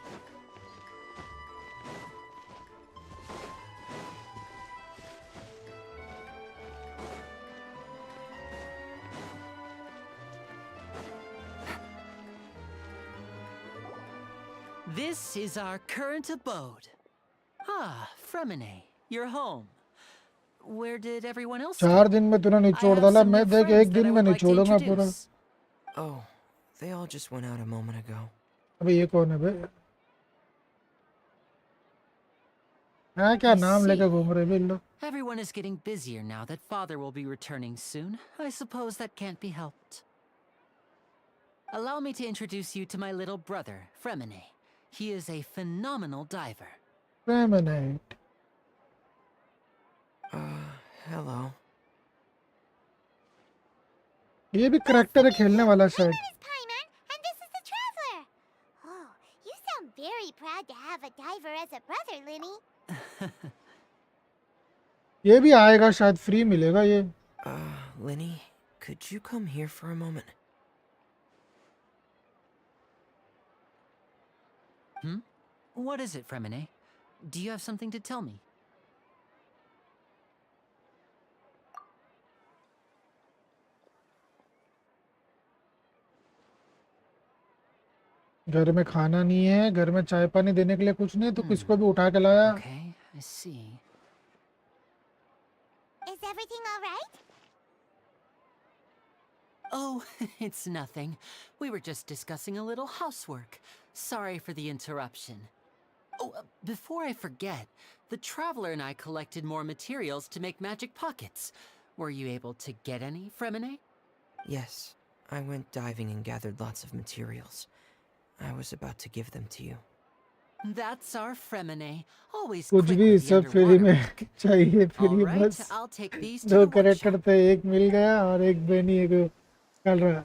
This is our current abode. Ah, Fremine, you're home. Where did everyone else 4 go? दिन में तूने I निचोड़ have डाला, some मैं new देख friends 1 that दिन I में would like to निचोड़ूंगा पूरा। introduce. Oh, they all just went out a moment ago. अबे ये कौन है बे? हाँ क्या I नाम लेके see. घूम रहे हैं लोग. Everyone is getting busier now that Father will be returning soon. I suppose that can't be helped. Allow me to introduce you to my little brother, Fremine. He is a phenomenal diver. Permanent. Hello. ये भी character है खेलने वाला My शायद. name is Paimon, and this is the Traveler. Oh, you sound very proud to have a diver as a brother, Linny. ये भी आएगा शायद फ्री मिलेगा ये. Linny, could you come here for a moment? What is it, Fremine? Do you have something to tell me? घर में खाना नहीं है, घर में चाय पानी देने के लिए कुछ नहीं, तो किसको भी उठा के लाया. Okay, I see. Is everything all right? Oh, it's nothing. We were just discussing a little housework. Sorry for the interruption. Oh, before I forget, the Traveler and I collected more materials to make magic pockets. Were you able to get any, Fremine? Yes, I went diving and gathered lots of materials. I was about to give them to you. That's our Fremine. Always कुछ quick भी with the सब free underwater में work. चाहिए, All free right, बस. I'll take these to दो the character workshop. थे, एक मिल गया और एक बेनी एक चल रहा.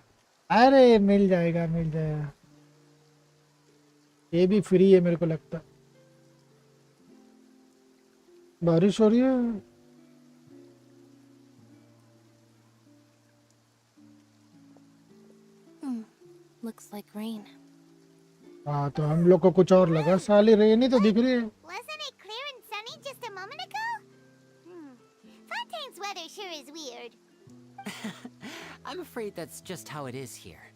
अरे मिल जाएगा, मिल जाएगा. ये भी फ्री है मेरे को लगता. बारिश हो रही है. Looks like rain. हाँ तो हम लोग को कुछ और लगा. साली रेन ही तो दिख रही है. Wasn't it clear and sunny just a moment ago? Fontaine's weather sure is weird. I'm afraid that's just how it is here.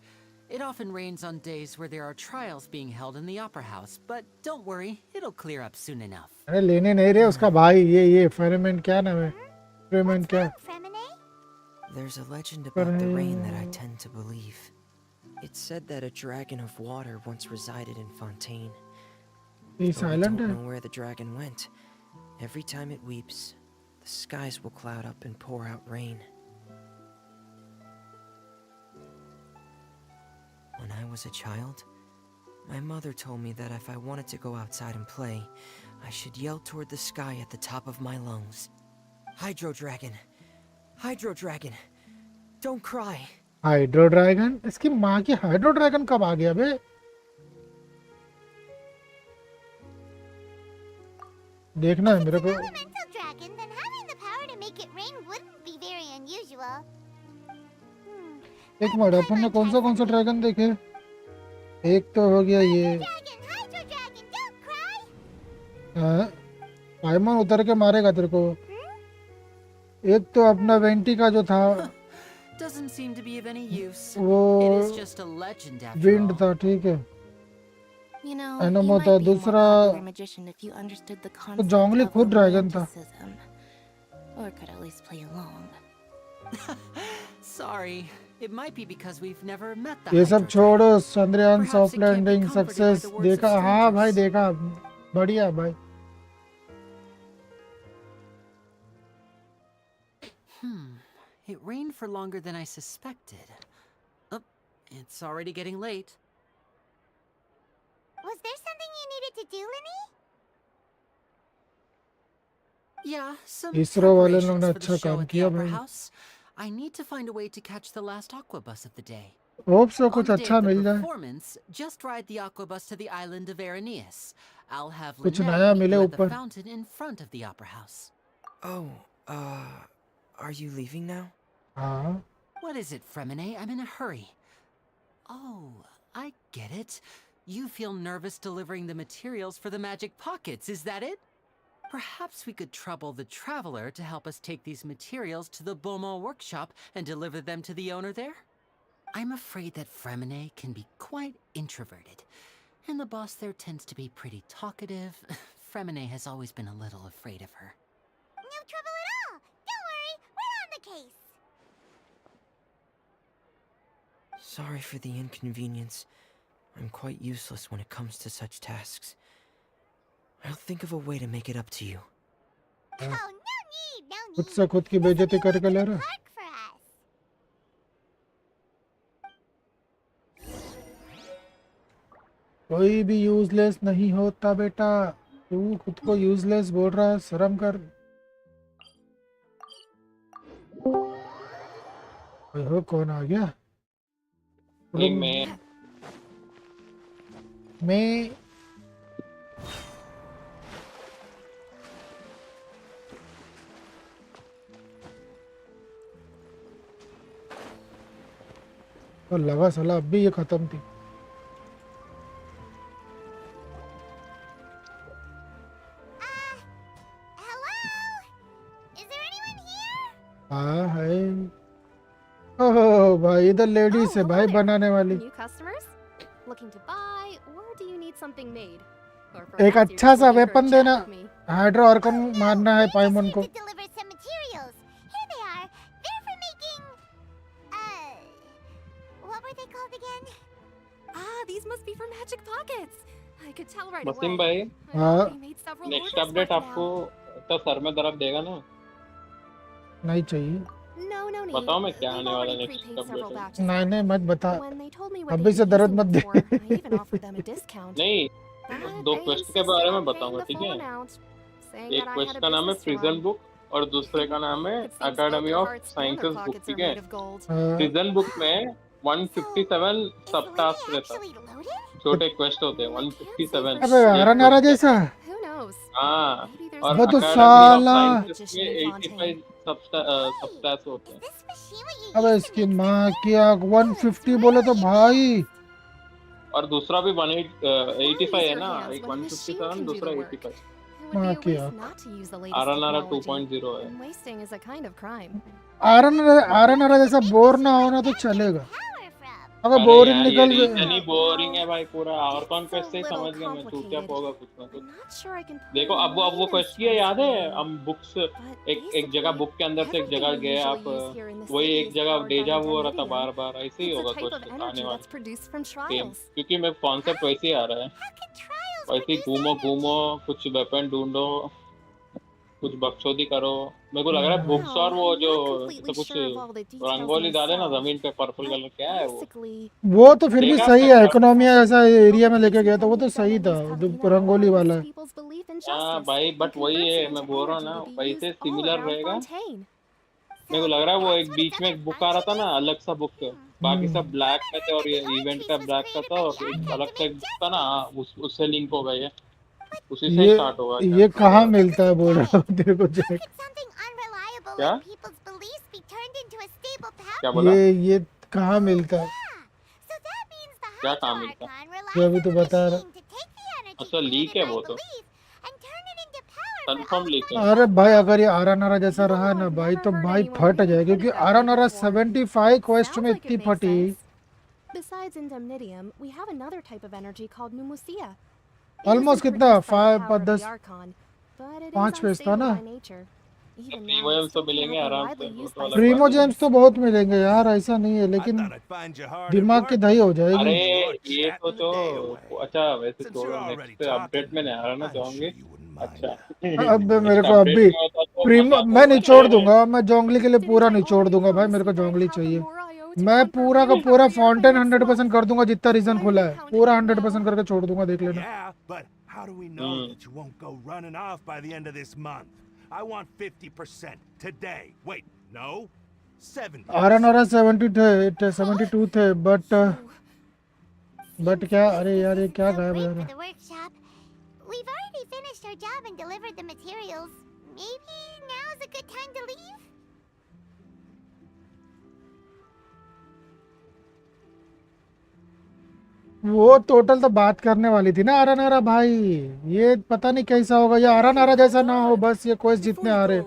It often rains on days where there are trials being held in the Opera House, but don't worry, it'll clear up soon enough. अरे लेने नहीं रहे उसका भाई. ये फेरेमेंट क्या नाम है? फेरेमेंट क्या? Fremine? There's a legend about the rain that I tend to believe. It's said that a dragon of water once resided in Fontaine. ये Though I साइलेंट don't है. know where the dragon went. Every time it weeps, the skies will cloud up and pour out rain. When I was a child, my mother told me that if I wanted to go outside and play, I should yell toward the sky at the top of my lungs. Hydro Dragon! Hydro Dragon! Don't cry! Hydro dragon. इसकी माँ की hydro dragon कब आ गया बे? देखना है मेरे को. Elemental dragon, then having the power to make it rain wouldn't be very unusual. एक मिनट, अपन ने कौन सा ड्रैगन देखे? एक तो हो गया ये. Hydro dragon, don't cry. हाँ, पाइमन उतर के मारेगा तेरे को. एक तो अपना वेंटी का जो था Doesn't seem to be of any use. वो It is just a legend after wind all. था. ठीक है. You know, एनोमो you था. might be a more दूसरा popular magician if you understood the तो concept जोंगली of खुद ड्रैगन था. romanticism. Or could at least play along. Sorry, it might be because we've never met the ये Hydro सब छोड़ो. Dragon. Chandrayaan Perhaps soft it can't be landing comforted by success the words of देखा. हाँ भाई strangers. देखा. बढ़िया भाई. It rained for longer than I suspected. Oh, it's already getting late. Was there something you needed to do, Linny? Yeah, some ISRO वाले लोग preparations ने for the अच्छा show काम at the किया Opera भाई. House. I need to find a way to catch the last aqua bus of the day. Hope so On कुछ the day अच्छा of the मिल जाए. performance, just ride the aqua bus to the island of Aeneas. I'll have कुछ Lynette नया meet मिले you at the ऊपर. fountain in front of the Opera House. Oh, are you leaving now? हाँ. What is it, Fremine? I'm in a hurry. Oh, I get it. You feel nervous delivering the materials for the magic pockets, is that it? Perhaps we could trouble the Traveler to help us take these materials to the Beaumont workshop and deliver them to the owner there? I'm afraid that Fremine can be quite introverted, and the boss there tends to be pretty talkative. Fremine has always been a little afraid of her. No trouble at all. Don't worry, we're on the case. Sorry for the inconvenience. I'm quite useless when it comes to such tasks. I'll think of a way to make it up to you. Oh, no need, no need. खुद से खुद की बेइज्जती करके ले रहा। Park for us. कोई भी यूजलेस नहीं होता बेटा। तू खुद को यूजलेस बोल रहा है, शर्म कर। ओहो, कौन आ गया? मैं तो लगा साला अब भी ये खत्म थी। Hello? Is there anyone here? हाँ है। ओह भाई, इधर लेडीज है भाई, बनाने वाली। New customers? Looking to buy, or do you need something made? Or एक perhaps you're अच्छा just सा looking for a weapon chat देना। with me? हाइड्रो ऑर्कन मारना है पाइमन को। To deliver some materials. Here they are. They're for making... What were they called again? Ah, these must be for magic pockets. I could tell right Wasim away. भाई, I've हाँ। already made several next orders update for आपको now. तो sir में दर्द देगा ना? नहीं चाहिए। No, no need. बताओ मैं क्या We've आने वाला already next prepaid several update? batches. नहीं नहीं मत बता। When they told me what अभी they'd से be दर्द using मत them they. for, I even offered them a discount. नहीं, But दो they क्वेस्ट के insisted बारे में on paying बताऊंगा, the ठीक full है? amount, saying एक that I quest had a का नाम है business to prison run. Book और दूसरे का नाम है It seems both academy their of hearts and their sciences book, pockets are ठीक है? made of gold. Prison book में 157 Is सब टास्क Lydia रहता है, actually loaded? छोटे क्वेस्ट होते हैं 157 अबे एक हरा नारा क्वेस्ट जैसा। Who knows? हाँ, Maybe there's और अबे तो एकेडमी ऑफ साला। साइंसेस में magician in 85 Fontaine. सब टास्क होते Is हैं। this machine what you अबे used to इसकी make माँ stuff की आँख 150 बोले तो भाई। और दूसरा भी 85 है Use your ना, hands एक when a machine 157 can do दूसरा the work. 85। It would be a Mark, yeah. waste not to use the latest आरा नारा technology. 2.0 है। And wasting is a kind of crime. आरा नारा जैसा बोर ना होना तो चलेगा। power from? अगर अरे बोरिंग यार ये निकल रीजन गए। ही बोरिंग है भाई पूरा, और It's कौन a क्वेस्ट से little समझ गया मैं, चूतिया complicated. होगा कुछ ना कुछ। I'm not sure I can देखो pull अब वो latest क्वेस्ट किया ones याद for है, you. हम बुक्स But एक जगह बुक के अंदर से एक everything जगह we गए, usually आप use here in the वही city एक is जगह powered by डेजा वो हो रहा था Indemnium. बार बार, ऐसे ही It's a होगा type of क्वेस्ट energy आने that's वाला produced from सेम, trials. क्योंकि मैं कॉन्सेप्ट वैसे ही आ रहा है, How could trials वैसे ही produce energy? घूमो कुछ वेपन ढूंढो, कुछ बकचोदी करो। मेरे को लग रहा है बुक्स और वो Well, जो I'm not completely कुछ sure of all the details rangoli डाले ना myself, जमीन पे पर्पल but कलर, क्या है वो? basically, वो तो फिर भी देखा सही आपने? है। इकोनॉमिया ऐसा एरिया में लेके गया तो वो तो Indemnium सही था, from जो Cantina रंगोली वाला harness है। people's belief in हाँ justice भाई, and बट वही converts है, it मैं into बोल रहा हूँ energy ना, to be वैसे used all सिमिलर around रहेगा। Fontaine. मेरे को लग रहा है वो एक बीच में एक बुक आ रहा था ना, अलग सा बुक, बाकी सब ब्लैक में थे और ये इवेंट का ब्लैक का था, और एक अलग सा एक बुक था ना, उससे लिंक होगा ये, उसी से स्टार्ट होगा ये शायद। कहाँ मिलता है बोल रहा हूँ तेरे को How Jack. could something unreliable क्या? like people's beliefs be turned into a stable power? क्या बोला? ये कहाँ मिलता है? So that means the क्या Hydro काम मिलता? Archon जो relies अभी on तो the बता रहा। machine to take the energy अच्छा, लीक created है by वो तो, belief and turn it into power for confirm other leak है। अरे भाई अगर ये आरा नारा जैसा रहा ना भाई तो भाई फट जाए, क्योंकि आरा नारा 75 क्वेस्ट Sounds में like इतनी it makes फटी। sense. Besides Indemnium, we have another type of energy called Pneumosia. It Almost isn't कितना? produced by the 5 power of the 10 Archon, but it is 5 page था unstable ना। by nature. Even free now, it तो still मिलेंगे cannot be आराम widely से, वो used तो by अलग प्रीमो बात है। जेम्स तो बहुत मिलेंगे यार, ऐसा नहीं है, लेकिन दिमाग की दही हो जाएगी। अरे ये तो अच्छा, वैसे छोड़ो, नेक्स्ट अपडेट में नहीं आ रहा ना, जाऊंगी। अच्छा अब मेरे नेक्स्ट को अपडेट अभी में होता तो प्रीमो मजा मैं आता। निचोड़ दूंगा, मैं जोंगली के लिए पूरा निचोड़ दूंगा भाई, मेरे को जोंगली चाहिए। मैं पूरा का पूरा फाउंटेन 100% कर दूंगा, जितना रीजन खुला है पूरा 100% करके छोड़ दूंगा, देख लेना। Yeah, but how do we know that you won't go running off by the end of this month? I want 50% today. Wait, no? 70. आरा नारा 70 थे, 72 थे, बट क्या, अरे यार ये क्या गायब Late यार। for the workshop. We've already finished our job and delivered the materials. Maybe now's a good time to leave? वो टोटल तो बात करने वाली थी ना आरा नारा भाई, ये पता नहीं कैसा होगा, ये आरा नारा जैसा ना हो, बस ये क्वेस्ट जितने आ रहे।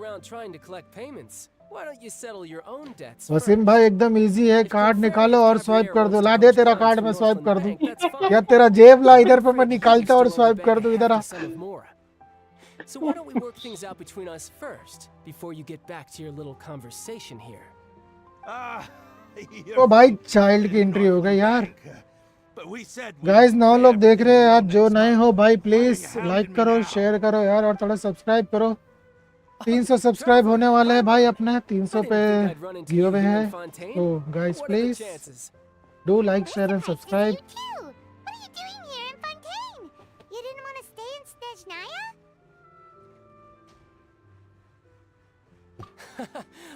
वसीम भाई एकदम इजी है, कार्ड निकालो और स्वाइप कर दो। ला दे तेरा कार्ड, मैं स्वाइप कर दूं। या तेरा जेब ला इधर पे, मैं निकालता और स्वाइप कर दूं, इधर आ। So why don't we work things out between us first before you get back to your little conversation here? ओ भाई चाइल्ड की एंट्री हो गई यार। But we said गाइस 9 लोग देख रहे हैं आज, जो नए हो भाई Why please are you like hounding me करो, now? शेयर करो यार, और थोड़ा सब्सक्राइब करो। 300 सब्सक्राइब होने वाले हैं भाई अपने, I 300 didn't पे think I'd run into give you away here है। in Fontaine. तो guys What are the please chances? Do like We're share and surprised to see subscribe. you too. What are you doing here in Fontaine? You didn't want to stay in Snezhnaya?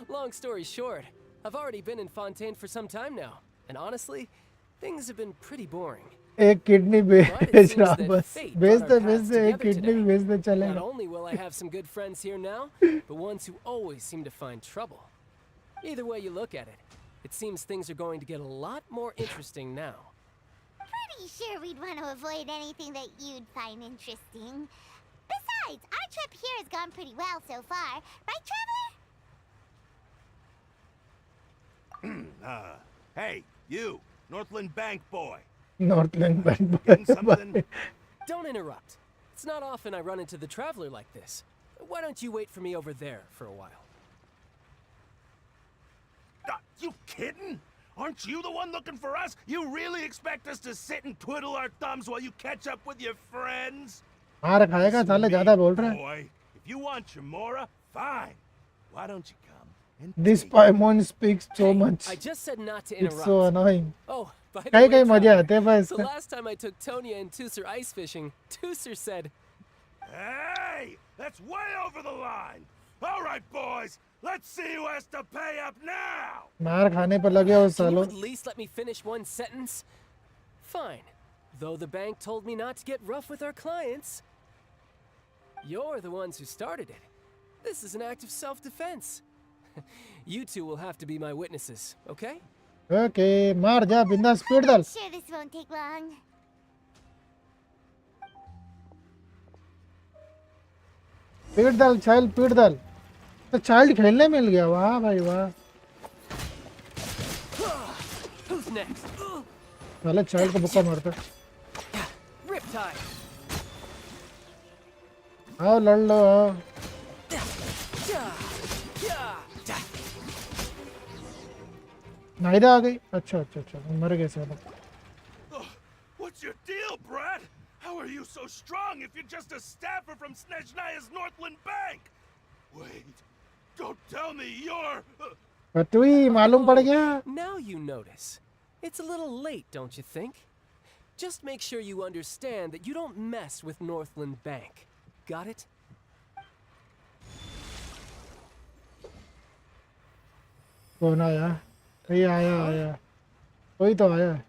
Long story short, I've already been in Fontaine for some time now, and honestly, things have been pretty boring. एक kidney But it बेच seems रहा that बस, fate बेच brought our they paths एक together kidney भी today. बेच दे Not चलेगा। only will I have some good friends here now, but ones who always seem to find trouble. Either way you look at it, it seems things are going to get a lot more interesting now. Pretty sure we'd want to avoid anything that you'd find interesting. Besides, our trip here has gone pretty well so far. Right, Traveler? Hey, you, Northland Bank boy. Northland bank Getting something? Don't interrupt. It's not often I run into the Traveler like this. Why don't you wait for me over there for a while? You kidding? Aren't you the one looking for us? You really expect us to sit and twiddle our thumbs while you catch up with your friends? मार खाएगा साले, ज्यादा बोल रहा है। Boy, if you want Chamora, fine. Why don't you come and This take Paimon speaks so much. I just said not to It's interrupt. so annoying. Oh, by the कई way, कई मजे Traveler, आते हैं भाई so इसमें। last time I took Tonya and Tusser ice fishing, Tusser said, Hey! That's way over the line! All right, boys! Let's see who has to pay up now! मार खाने पर लगे हो "Can you सालों। at least let me finish one sentence?" Fine. Though the bank told me not to get rough with our clients. You're the ones who started it. This is an act of self-defense. You two will have to be my witnesses, okay? Okay मार जा, बिंदास speed डाल। Sure this won't take long. Speed डाल child, speed डाल। तो child खेलने मिल गया, वाह भाई वाह। Who's next? साले चाइल्ड को बुक्का मारता। Riptide. आओ लड़ लो आओ। नायरा आ गई। अच्छा अच्छा अच्छा, मर गए साले। What's your deal, Brad? How are you so strong if you're just a staffer from Snezhnaya's Northland Bank? Wait, don't tell me you're... पटुई मालूम पड़ गया। Now you notice. It's a little late, don't you think? Just make sure you understand that you don't mess with Northland Bank. Got it? कौन आया? ये आया आया, कोई तो आया।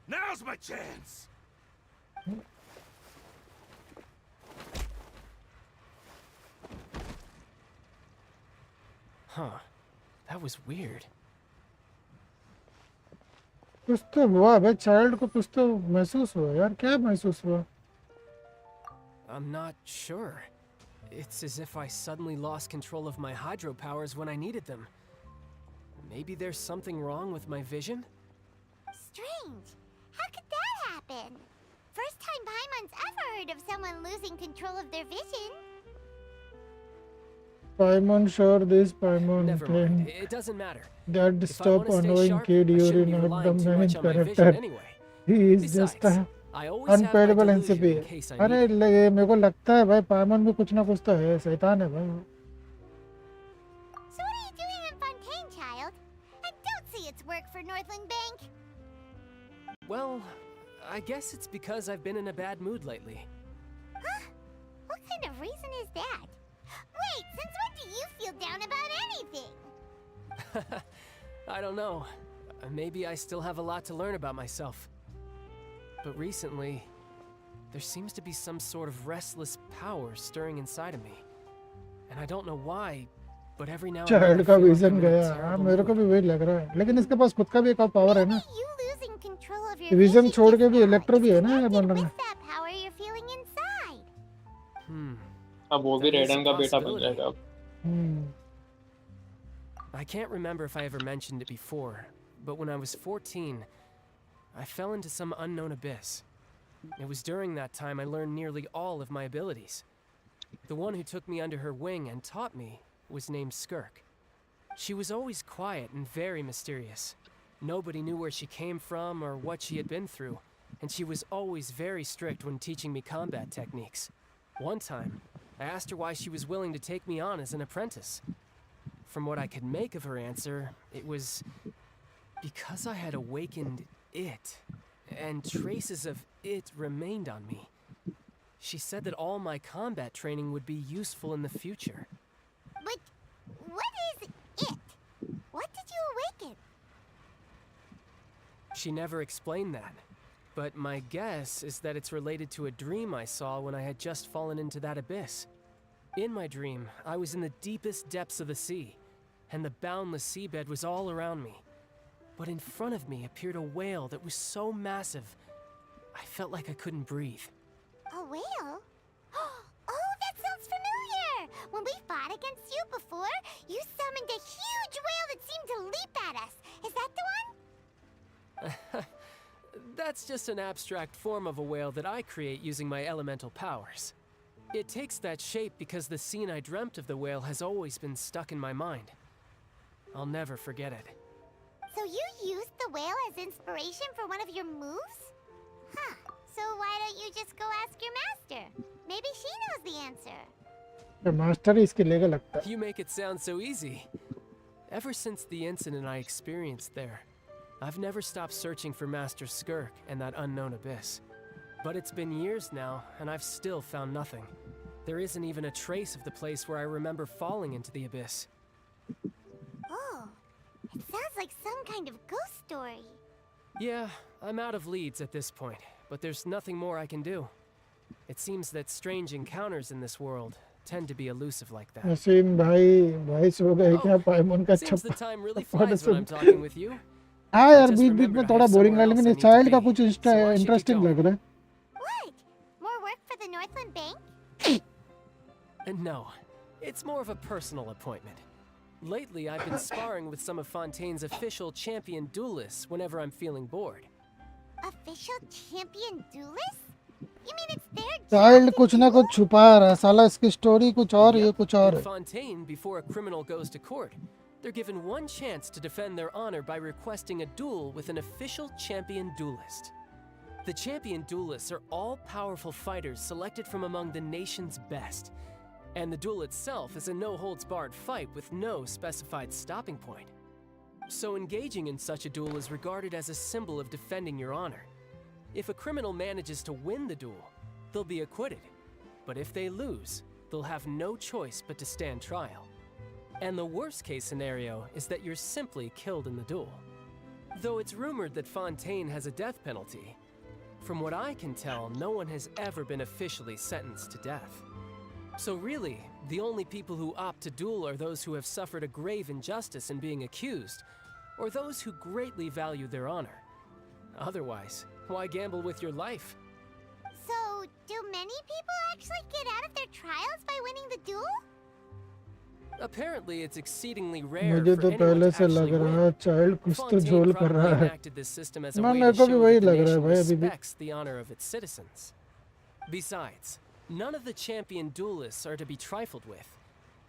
Now's my chance! Huh. That was weird. कुछ तो हुआ भाई, चाइल्ड को कुछ तो महसूस हुआ यार, क्या महसूस हुआ? I'm not sure. It's as if I suddenly lost control of my hydro powers when I needed them. Maybe there's something wrong with my vision? Strange. How could that happen? First time Paimon's ever heard of someone losing control of their vision. Paimon sure this Paimon Never thing mind. It doesn't matter. that If I stop want to stay annoying sharp, kid, I you're shouldn't be not the relying too main much on my vision character. anyway. He is just Besides, a I always have my unpayable delusion NCP. in case I अरे need it. लगे मेरे को लगता है भाई पाइमन में कुछ ना कुछ तो है, शैतान है भाई। So what are you doing in Fontaine, child? I don't see it's work for Northland Bank. Well, I guess it's because I've been in a bad mood lately. Huh? What kind of reason is that? Wait, since when do you feel down about anything? I don't know. Maybe I still have a lot to learn about myself. But recently, there seems to be some sort of restless power stirring inside of me. And I don't know why, but every now and then I child का feel like vision I'm in गया। a हाँ terrible मेरे को mood. भी वही लग रहा है, लेकिन इसके पास खुद का भी एक और पावर है ना। Maybe you losing control of your vision vision छोड़ just के भी now इलेक्ट्रो भी is है ना ये connected बंदा में। with that power you're feeling inside. अब वो भी That is a रेडन का बेटा बन possibility. जाएगा अब। I can't remember if I ever mentioned it before, but when I was 14, I fell into some unknown abyss. It was during that time I learned nearly all of my abilities. The one who took me under her wing and taught me was named Skirk. She was always quiet and very mysterious. Nobody knew where she came from or what she had been through, and she was always very strict when teaching me combat techniques. One time, I asked her why she was willing to take me on as an apprentice. From what I could make of her answer, it was because I had awakened it, and traces of it remained on me. She said that all my combat training would be useful in the future. But what is it? What did you awaken? She never explained that, but my guess is that it's related to a dream I saw when I had just fallen into that abyss. In my dream, I was in the deepest depths of the sea, and the boundless seabed was all around me. But in front of me appeared a whale that was so massive, I felt like I couldn't breathe. A whale? Oh, that sounds familiar! When we fought against you before, you summoned a huge whale that seemed to leap at us. Is that the one? That's just an abstract form of a whale that I create using my elemental powers. It takes that shape because the scene I dreamt of the whale has always been stuck in my mind. I'll never forget it. So you used the whale as inspiration for one of your moves? Huh. So why don't you just go ask your master? Maybe she knows the answer. The master इसके लेगा लगता है. You make it sound so easy. Ever since the incident I experienced there, I've never stopped searching for Master Skirk and that unknown abyss. But it's been years now, and I've still found nothing. There isn't even a trace of the place where I remember falling into the abyss. Oh, it sounds like some kind of ghost story. Yeah, I'm out of leads at this point, but there's nothing more I can do. It seems that strange encounters in this world tend to be elusive like that. Naseem भाई सो गए क्या पायमोन का Seems the छप्पा time really flies when I'm talking with you. हाँ यार Just बीच बीच remember में I थोड़ा have boring somewhere लगा else I लेकिन need to चाइल्ड का be, कुछ so I should get interesting going. लग रहा है. What? More work for the Northland Bank? And no, it's more of a personal appointment. Lately, I've been sparring with some of Fontaine's official champion duelists whenever I'm feeling bored. Official champion duelist? You mean it's their child job to कुछ ना duel? कुछ छुपा रहा है साला. इसकी story कुछ और ये कुछ और In है. Fontaine, before a criminal goes to court, they're given one chance to defend their honor by requesting a duel with an official champion duelist. The champion duelists are all-powerful fighters selected from among the nation's best. And the duel itself is a no-holds-barred fight with no specified stopping point. So engaging in such a duel is regarded as a symbol of defending your honor. If a criminal manages to win the duel, they'll be acquitted. But if they lose, they'll have no choice but to stand trial. And the worst-case scenario is that you're simply killed in the duel. Though it's rumored that Fontaine has a death penalty, from what I can tell, no one has ever been officially sentenced to death. So really, the only people who opt to duel are those who have suffered a grave injustice in being accused, or those who greatly value their honor. Otherwise, why gamble with your life? So, do many people actually get out of their trials by winning the duel? Apparently, it's exceedingly rare मुझे for तो anyone पहले to से लग actually रहा है win. Child कुछ तो Fontaine झोल कर probably रहा है. enacted this system as a ना way मेरे to को भी show वही that the लग रहा है nation भाई अभी भी. respects the honor of its citizens. Besides, none of the champion duelists are to be trifled with,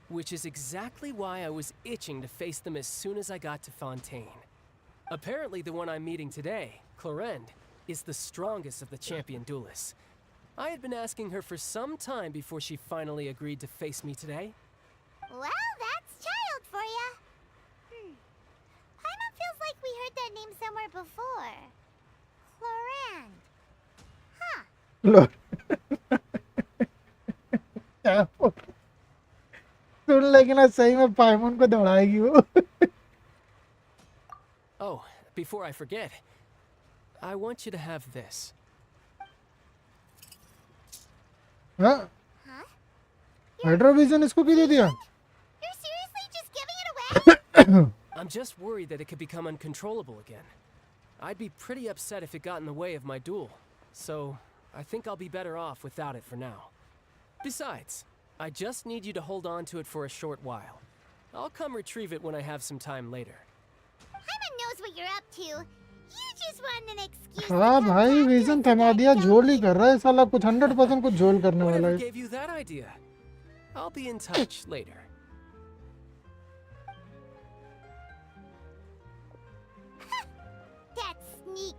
which is exactly why I was itching to face them as soon as I got to Fontaine. Apparently, the one I'm meeting today, Clorinde, is the strongest of the champion duelists. I had been asking her for some time before she finally agreed to face me today. Well, that's child for ya. Paimon feels like we heard that name somewhere before. Clorinde. Huh. लो क्या हो? सुन लेकिन ना सही में पायमोन को दौड़ाएगी वो. Oh, before I forget, I want you to have this. हाँ Huh? हाइड्रोविजन इसको क्यों दे दिया? You're seriously just giving it away? I'm just worried that it could become uncontrollable again. I'd be pretty upset if it got in the way of my duel, so I think I'll be better off without it for now. Besides, I just need you to hold on to it for a short while. I'll come retrieve it when I have some time later. Paimon knows what you're up to. You just want an excuse हाँ to come भाई talk to vision us थमा about दिया. झोल ही Genshin. कर रहा है साला. कुछ 100% कुछ झोल करने वाला Whatever है. gave you that idea? I'll be in touch later.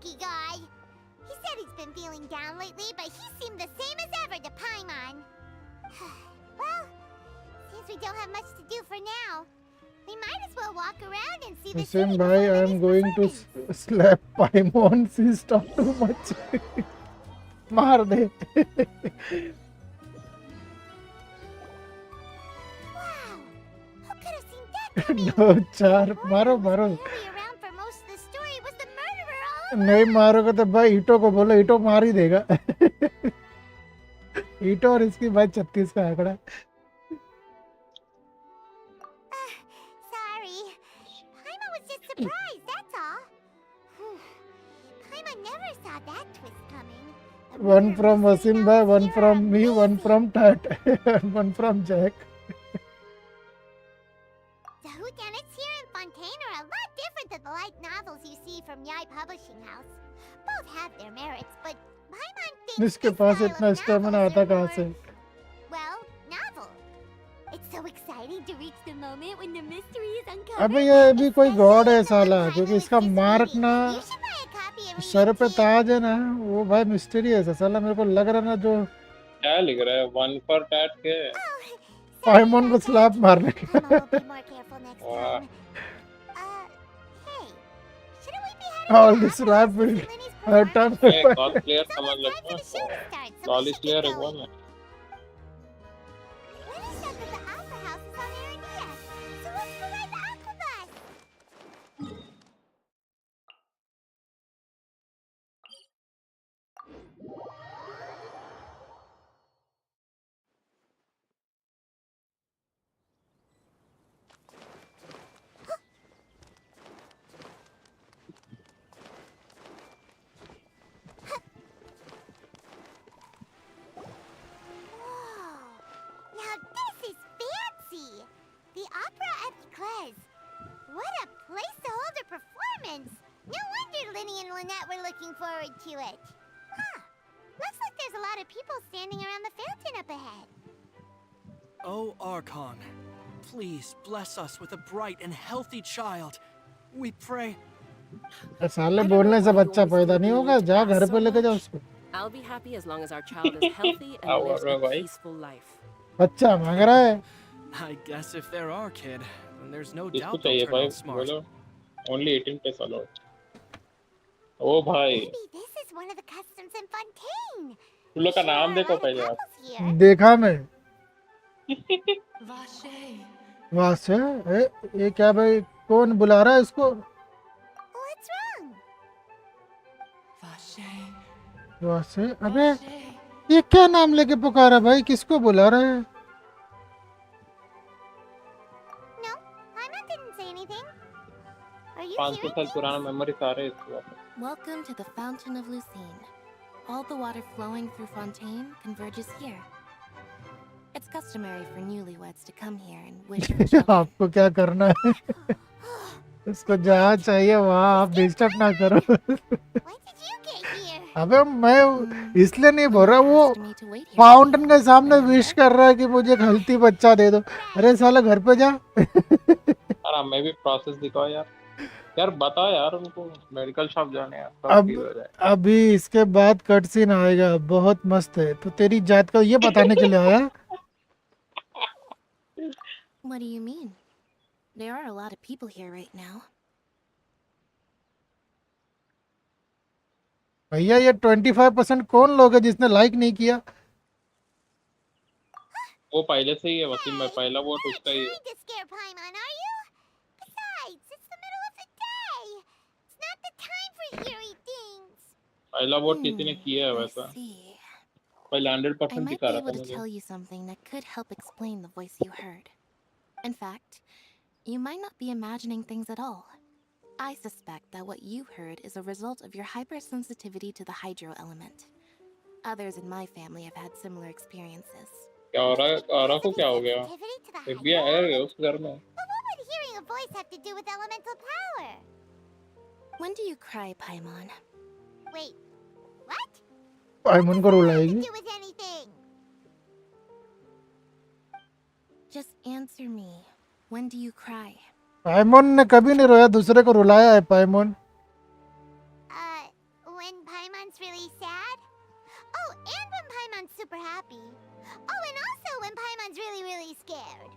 sneaky guy. He said he's been feeling down lately, but he seemed the same as ever to Paimon. Well, since we don't have much to do for now, we might as well walk around and see the city Wasim before bhai, I Minnie's am going to performance. slap Paimon. She's talk too much. मार दे. Wow! Who could have seen that coming? दो चार मारो मारो. Clearly around for most of the story was the murderer all नहीं मारोगे तो भाई ईटो को बोलो, ईटो मार ही देगा. ईटो और इसकी भाई 36 का आंकड़ा. Sorry. Paimon was just surprised, that's all. Paimon never saw that twist coming. The One murderer from was sitting Wasim out bhai, there one from me, one amazing. from Tat, and one from Jack. The whodunits here in Fontaine are a lot different than the light novels you see from Yai Publishing House. Both have their merits, but Paimon thinks इसके this pass style इतना of stamina novels आता are कहाँ more, से? well, novel. It's so exciting to reach the moment when the mystery is uncovered. अबे ये भी कोई God है Especially साला, if the क्योंकि title is इसका मार्क misleading. ना You should buy a copy and read sir it पे too. ताज है ना, वो भाई मिस्टीरियस है साला. मेरे को लग रहा ना जो क्या लिख रहा है? 1 for tat के? पाइमोन को स्लैप मारने का. Paimon will be more careful next वाह. time. Hey, shouldn't we be heading All to the this opera rap house to will see Minnie's hurt performance? on ये cosplayer It's समझ almost time लेते for the show हैं. to start, so we Lolly should Slayer get है कौन going. है? Minnie said that the opera house is on Aranea, so let's go ride the aqua bus. Whoa! Now this is fancy! The opera at Claire's. What a place to hold a performance! No wonder Linny and Lynette were looking forward to it. Huh. Looks like there's a lot of people standing around the fountain up ahead. Oh, Archon, please bless us with a bright and healthy child. We pray. साले बोलने से बच्चा पैदा नहीं होगा. जा घर पे लेके जा उसको. I'll be happy as long as our child is healthy and How lives are a you, bhai? peaceful life. बच्चा मांग रहा है. I guess if they're our kid, then there's no किसको doubt they'll चाहिए turn भाई? out smart. बोलो. Only 18 plus allowed. ओ भाई. Maybe this is one of the customs in Fontaine. तुम लोग का Sure नाम are a देखो lot of पहले आप. couples here. देखा मैं. Vache. वहाँ से ये क्या भाई, कौन बुला रहा है इसको? What's wrong? Vache. वहाँ से अबे ये क्या नाम लेके पुकारा भाई? किसको बुला रहा है? No, Paimon didn't say anything. Are you 500 hearing साल things? पुराना मेमोरी सारे इसके वापस. Welcome to the Fountain of Lucine. All the water flowing through Fontaine converges here. It's customary for newlyweds to come here and wish for children. आपको क्या करना है? उसको जहाँ चाहिए वहाँ आप डिस्टर्ब ना करो. When did you get here? अबे मैं इसलिए नहीं बोल रहा, वो Asked me to wait here. Fountain के सामने विश कर रहा है कि मुझे एक हेल्थी बच्चा दे दो. अरे साला घर पे जा. यार मैं भी प्रोसेस दिखाओ यार. यार बताओ यार उनको मेडिकल शॉप जाने हैं. सब ठीक हो जाए. अभी इसके बाद कट सीन आएगा, बहुत मस्त है. तो तेरी जात का ये बताने के लिए आया. What do you mean? There are a lot of people here right now. भैया ये 25% कौन लोग है जिसने लाइक नहीं किया? वो पहले से ही है वसीम भाई. पहला वोट You're उसका ही है. not trying to scare Paimon, are you? Besides, it's the middle of the day. It's not the time for eerie things. पहला वोट किसी ने किया है I वैसा. see. पहले I 100% might दिखा be रहा able था to मुझे. tell you something that could help explain the voice you heard. In fact, you might not be imagining things at all. I suspect that what you heard is a result of your hypersensitivity to the hydro element. Others in my family have had similar experiences. क्या हो रहा है? आरा को क्या हो गया? Sensitivity to the एक भी hydro आया है element? उस घर में. But what would hearing a voice have to do with elemental power? When do you cry, Paimon? Wait, what? पाइमोन को What रुलाएगी. does that have to do with anything? Just answer me. When do you cry? पाइमोन ने कभी नहीं रोया, दूसरे को रुलाया है पाइमोन. super happy. Oh, and also when Paimon's really, really scared.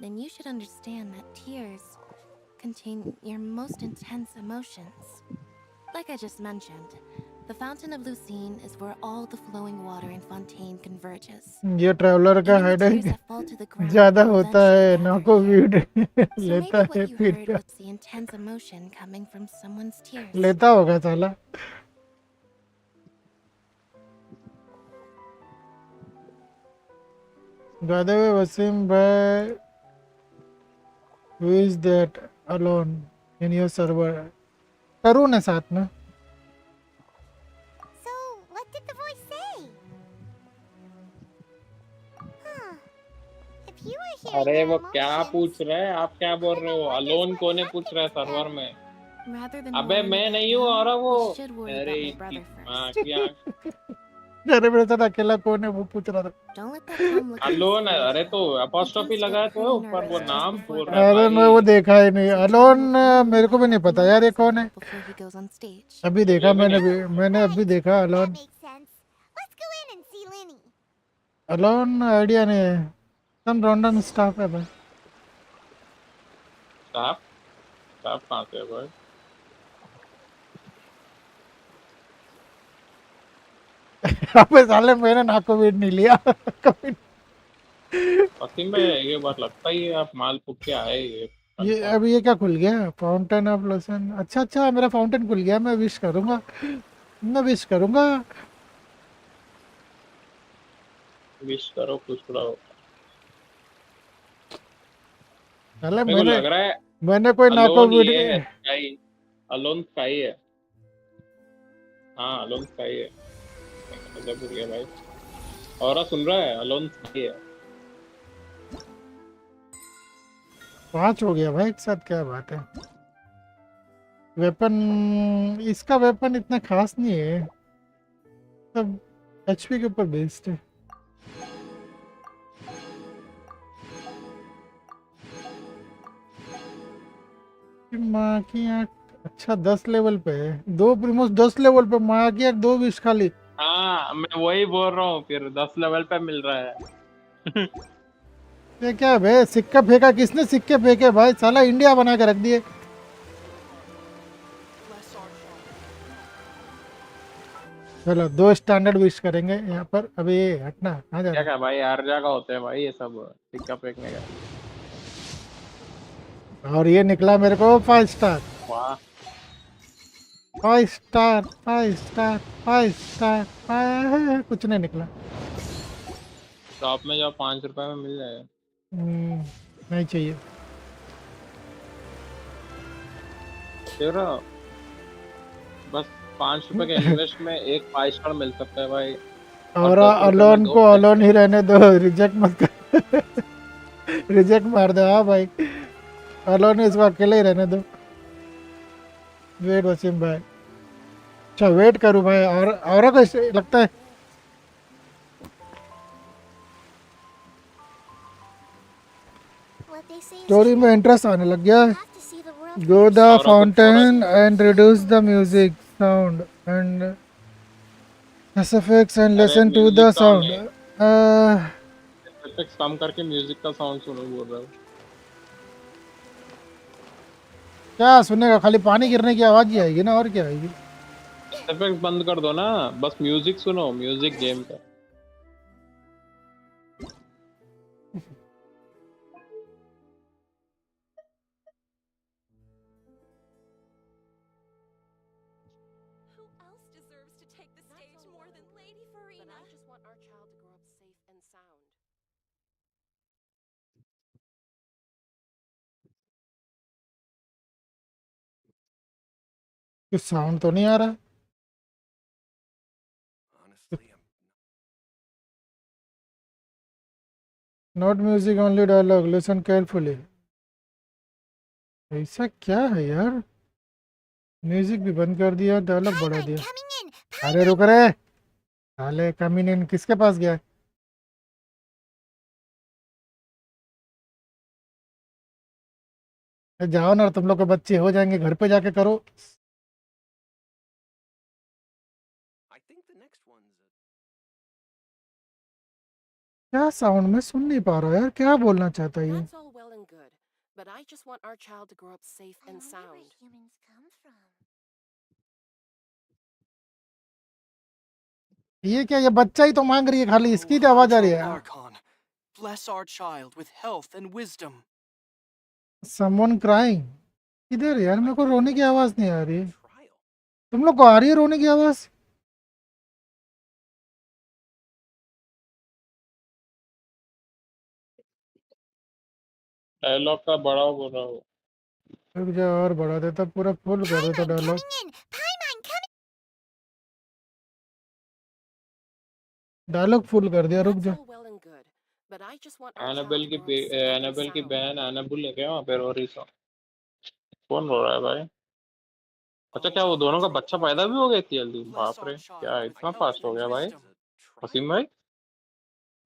Then you should understand that tears contain your most intense emotions. Like I just mentioned, the Fountain of Lucine is where all the flowing water in Fontaine converges. ये traveller का Even the tears headache that fall to the ground ज्यादा will होता है, eventually gather Nako here. Weed So लेता maybe है what you फिर heard क्या was the intense emotion coming from someone's tears. लेता होगा साला। By the way, Wasim bhai, who is that alone in your server? तरुण है साथ में। So, what did the voice say? Huh. If you were hearing अरे their वो क्या emotions, पूछ रहे हैं, आप क्या बोल रहे हो? अलोन कोने पूछ रहा है सर्वर में? Rather than अबे worrying मैं about नहीं हूँ और them, वो we should worry अरे about my इसकी brother माँ first. की आँख। अरे मेरे साथ अकेला कौन है वो पूछ रहा था। Don't let that come looking alone है, अरे serious. तो He अपॉस्ट्रोफी tends to लगाया get तो है pretty ऊपर, वो nervous just नाम before बोल रहा है अरे मैं भाई। वो देखा ही नहीं। So tell alone him a few मेरे को भी नहीं more पता यार ये relaxing कौन है। before he goes on stage. अभी देखा मुझे भी मैंने नहीं। भी, मैंने अभी देखा that alone. makes sense. Let's go in and see Linny. Alone idea नहीं है। सम रैंडम स्टाफ है भाई। स्टाफ स्टाफ कहाँ से है भाई? अबे साले मैंने नाको वीड नहीं लिया कभी। वसीम भाई ये बात लगता ही है, आप माल फूक के आए ये ये कंफर्म। अभी ये क्या खुल गया? फाउंटेन ऑफ लसन। अच्छा अच्छा, मेरा फाउंटेन खुल गया। मैं विश करूंगा, मैं विश करूंगा। विश करो, खुश रहो। साले मेरे को लग रहा है मैंने कोई नाको अलोन वीड ये है, स्काई। अलोन स्काई है। हाँ अलोन स्काई है। मतलब भूल गया भाई। और सुन रहा है, अलोन स्काई है। 5 हो गया भाई एक साथ, क्या बात है। वेपन, इसका वेपन इतना खास नहीं है, सब एचपी के ऊपर बेस्ड है। माँ की आँख। अच्छा 10 लेवल पे है, 2 प्रीमोस 10 लेवल पे। माँ की आँख 2 विश खाली। हाँ मैं वही बोल रहा हूँ, फिर 10 लेवल पे मिल रहा है। ये क्या है बे? सिक्का फेंका किसने? सिक्के फेंके भाई, साला इंडिया बना के रख दिए। चलो 2 स्टैंडर्ड विश करेंगे यहाँ पर। अभी हटना, आ जा। क्या भाई, हर जगह होते हैं भाई ये सब सिक्का फेंकने का। और ये निकला मेरे को 5 स्टार। वाह 5 स्टार 5 स्टार 5 स्टार। कुछ नहीं निकला। शॉप में जाओ, 5 रुपए में मिल जाएगा। नहीं चाहिए। फिर बस 5 रुपए के इन्वेस्ट में एक 5 स्टार मिल सकता है भाई। और 10 रुपए में अलोन 2 को अलोन ही रहने दो, रिजेक्ट मत कर। रिजेक्ट मार दो। हाँ भाई, अलोन इसको अकेले ही रहने दो। वेट वसीम भाई। अच्छा वेट करूँ भाई। और को लगता है What they say is story में इंटरेस्ट आने लग गया। have to see the world go the और fountain and reduce the music sound and effects and अरे listen to the music sound. Effects कम करके म्यूजिक का साउंड सुनो बोल रहा हूँ। क्या सुनेगा? खाली पानी गिरने की आवाज ही आएगी ना, और क्या आएगी? इफेक्ट्स बंद कर दो ना, बस म्यूजिक सुनो, म्यूजिक गेम का। Who else deserves to take the stage more than Lady Farina? But I just want our child to grow up safe and sound. कुछ साउंड तो नहीं आ रहा। Not music only dialogue, listen carefully. ऐसा क्या है यार? म्यूजिक भी बंद कर दिया, डायलॉग बढ़ा Paimon दिया। coming in. अरे रुक रे साले, कमीने इन किसके पास गया? जाओ ना, तुम लोग के बच्चे हो जाएंगे, घर पे जाके करो। क्या साउंड में सुन नहीं पा रहा यार, क्या बोलना चाहता है ये? That's all well and good, but I just want our child to grow up safe I and wonder where sound. humans come from. ये क्या, ये बच्चा ही तो मांग रही है खाली, Oh, इसकी तो आवाज आ रही Hydro है। Archon, bless our child with health and wisdom. Someone crying. किधर यार, मेरे को रोने की आवाज नहीं आ रही है। Trial. तुम लोग को आ रही है रोने की आवाज? डायलॉग का बड़ा बोल रहा हूँ। रुक जा, और बढ़ा देता, पूरा फुल कर देता Paimon dialogue. coming in! Paimon coming! Dialogue full कर दिया, रुक That's जा। all well and good, but I just want our child Annabelle to की grow up safe and Annabelle की sound. बहन एनाबुल है क्या वहाँ पे रो रही सा? कौन रो रहा है भाई? अच्छा, क्या वो दोनों का बच्चा पैदा भी हो गया इतनी जल्दी? Bless बाप our रे, क्या child with इतना health फास्ट हो and गया भाई? wisdom. वसीम भाई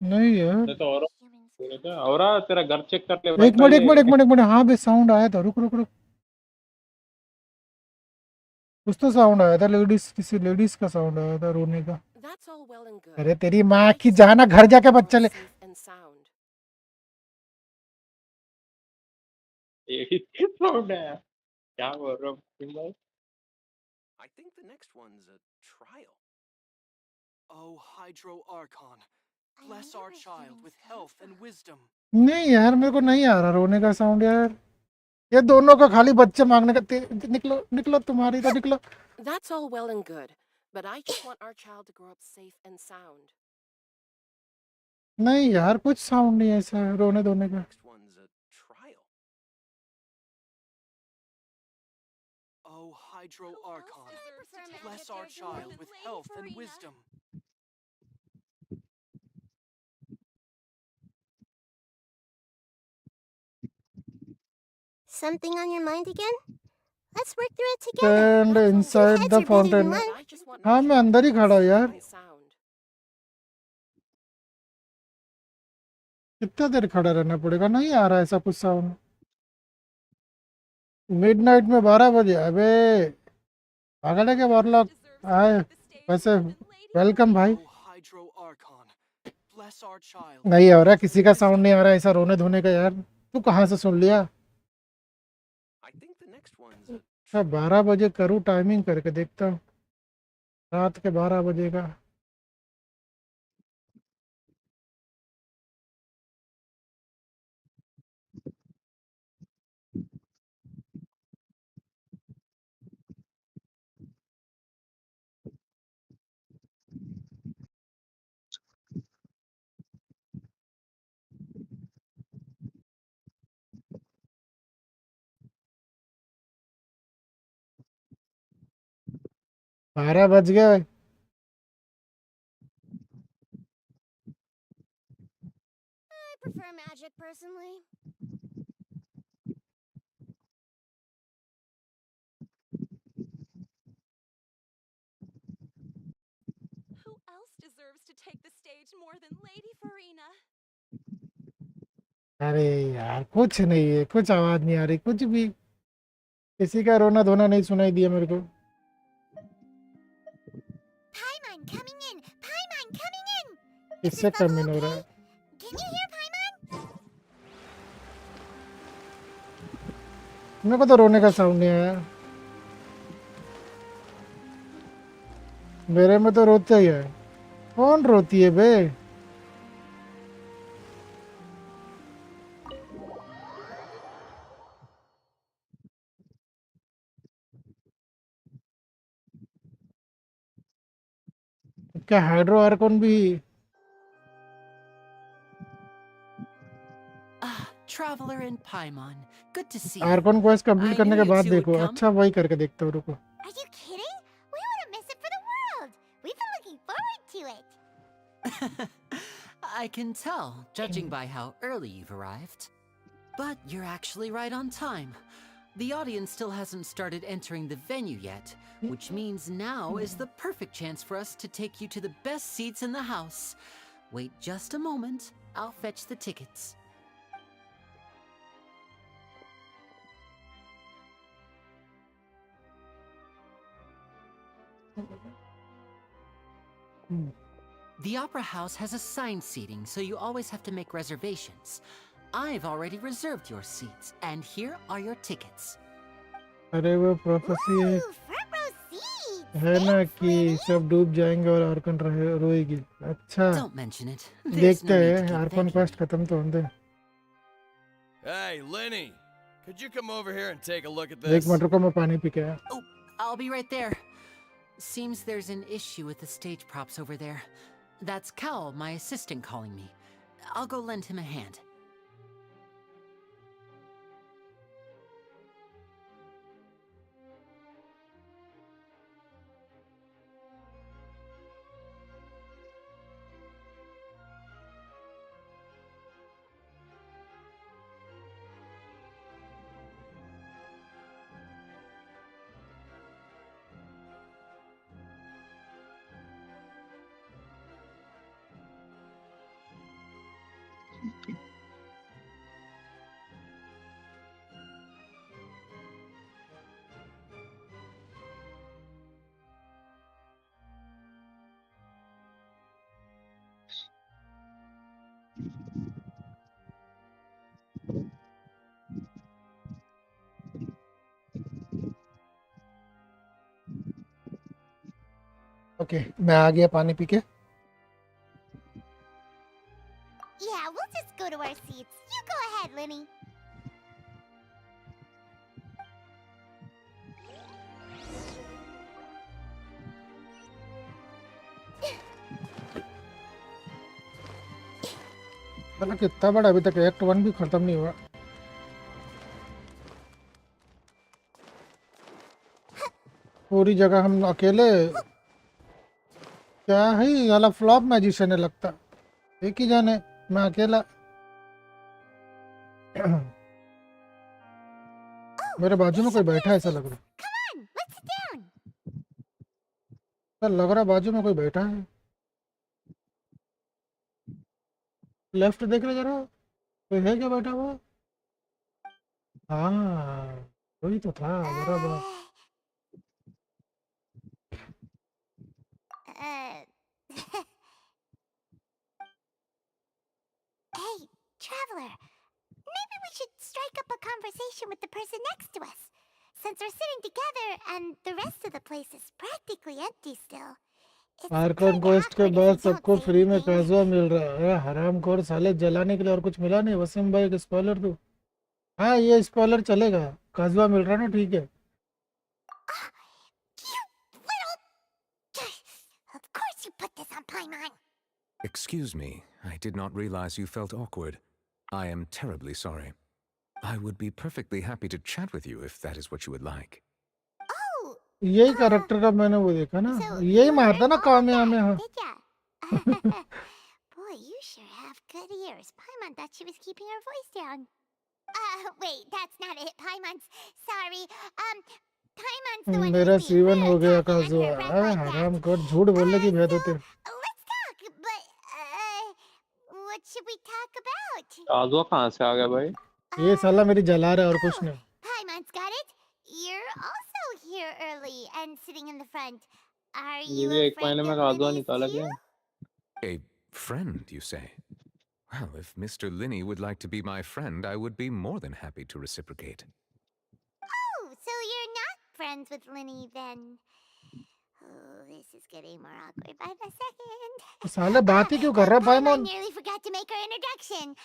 नहीं यार, नहीं तो और Humans बोले come क्या? from. और तेरा घर चेक कर ले भाई एक मिनट एक मिनट एक पहले। मिनट एक मिनट, हाँ बे साउंड आया था, रुक रुक रुक। कुछ तो साउंड आया था, लेडीज, किसी लेडीज का साउंड आया था रोने का। That's all well and good. अरे तेरी but माँ I की, just want जाना our घर child जाके to grow बच्चा up ले। safe and sound. यही साउंड है, क्या बोल रहा हूँ वसीम भाई? I think the next one's a trial. Oh, Hydro Archon, I bless wonder our where child humans with come health from. and wisdom. नहीं यार, मेरे को नहीं आ रहा रोने का साउंड यार। ये दोनों का खाली बच्चे मांगने का निकलो निकलो, तुम्हारी तो निकलो। That's all well and good, but I just want our child to grow up safe and sound. नहीं यार, कुछ साउंड नहीं है ऐसा रोने धोने का। Next one's a trial. Oh, Hydro Archon, bless our child with health and wisdom. Something on your mind again? Let's work through it together. Stand That's all Two inside heads the are better than fountain. one. but I just want our हाँ, मैं child अंदर to he grow up खड़ा हूँ safe यार। and sound. कितना देर खड़ा रहना पड़ेगा? नहीं आ रहा ऐसा कुछ साउंड। मिडनाइट में 12 बजे? अबे पागल है क्या वॉरलॉक? आए वैसे, वेलकम भाई। Oh, Hydro Archon, bless our child with नहीं आ रहा, health किसी and का साउंड wisdom. नहीं आ रहा ऐसा रोने धोने का यार। तू कहाँ से सुन लिया? I think the next one's a अच्छा, 12 बजे करूँ, टाइमिंग करके देखता हूँ। रात के 12 बजे का। बारह बज गए। I prefer magic personally. Who else deserves to take the stage more than Lady Farina? अरे यार, कुछ नहीं है, कुछ आवाज नहीं आ रही, कुछ भी। किसी का रोना धोना नहीं सुनाई दिया मेरे को। Paimon coming in! Paimon coming in! Is किससे this bubble कम इन हो रहा okay? है? Can you hear Paimon? मेरे को तो रोने का साउंड नहीं आया। मेरे में तो रोते ही है। कौन रोती है बे? क्या हाइड्रो आर्कन भी? Ah, traveler in Paimon. Good to see you. Arkan quest complete I करने knew के you बाद two would देखो। come. अच्छा, वही करके देखता हूँ, रुको। Are you kidding? We wouldn't miss it for the world. We've been looking forward to it. I can tell, judging by how early you've arrived. But you're actually right on time. The audience still hasn't started entering the venue yet, which means now is the perfect chance for us to take you to the best seats in the house. Wait just a moment, I'll fetch the tickets. The Opera House has assigned seating, so you always have to make reservations. I've already reserved your seats, and here are your tickets. अरे वो prophecy Ooh, front row seats. है ना Thanks, कि Lenny. सब डूब जाएंगे और Arkan रोएगी. अच्छा Don't mention it. There's देखते no need to हैं keep Arkan thanking quest me. खत्म तो होने दे. Hey, Lenny, could you come over here and take a look at एक this? मिनट रुको मैं पानी पी के आया. Oh, I'll be right there. Seems there's an issue with the stage props over there. That's Cal, my assistant, calling me. I'll go lend him a hand. Okay मैं आ गया पानी P के. Yeah, we'll just go to our seats. You go ahead, Lenny. मतलब कितना बड़ा अभी तक act 1 भी खत्म नहीं हुआ. पूरी जगह हम अकेले. क्या है ये वाला फ्लॉप मैजिशियन है लगता. एक ही जाने मैं अकेला. मेरे बाजू में कोई बैठा है ऐसा लग रहा. Come on, let's sit down. Sir लग रहा बाजू में कोई बैठा है. लेफ्ट देख रहे जरा. कोई है क्या बैठा हुआ. हाँ वही तो था बराबर. Hey, traveler. Maybe we should strike up a conversation with the person next to us. Since we're sitting together and the rest of the place is practically empty still. Arkan quest के बाद सबको free में काजुआ मिल रहा है. हरामखोर साले जलाने के लिए और कुछ मिला नहीं. वसीम भाई एक स्पॉइलर दो. हाँ ये स्पॉइलर चलेगा. काजुआ मिल रहा ना ठीक है. Of course you put this on Paimon. Excuse me, I did not realize you felt awkward. I am terribly sorry. I would be perfectly happy to chat with you if that is what you would like. यही character का मैंने वो देखा ना. यही मारता ना काम में. हाँ Boy, you sure have good ears. Paimon thought she was keeping her voice down. Wait, that's not it. Paimon's sorry. Paimon's the one मेरा who's being सीवन हो rude, गया talking under काजुआ. her breath अरे like that. हरामखोर झूठ बोलने की भेद होते. Let's talk, but what should we talk about? काजुआ कहाँ से आ गया भाई? ये साला मेरी जला रहा है और कुछ नहीं. Paimon's got it. You're also here early and sitting in the front. Are ये you भी a एक महीने friend में of काजुआ Lenny's निकाला too? गया. A friend, you say? Well, if Mr. Linney would like to be my friend, I would be more than happy to reciprocate. Oh, so you're not friends with Lenny then? Oh, this is getting more awkward by the second. साले बात ही क्यों कर रहा है Paimon पाइमोन. nearly forgot to make her introduction.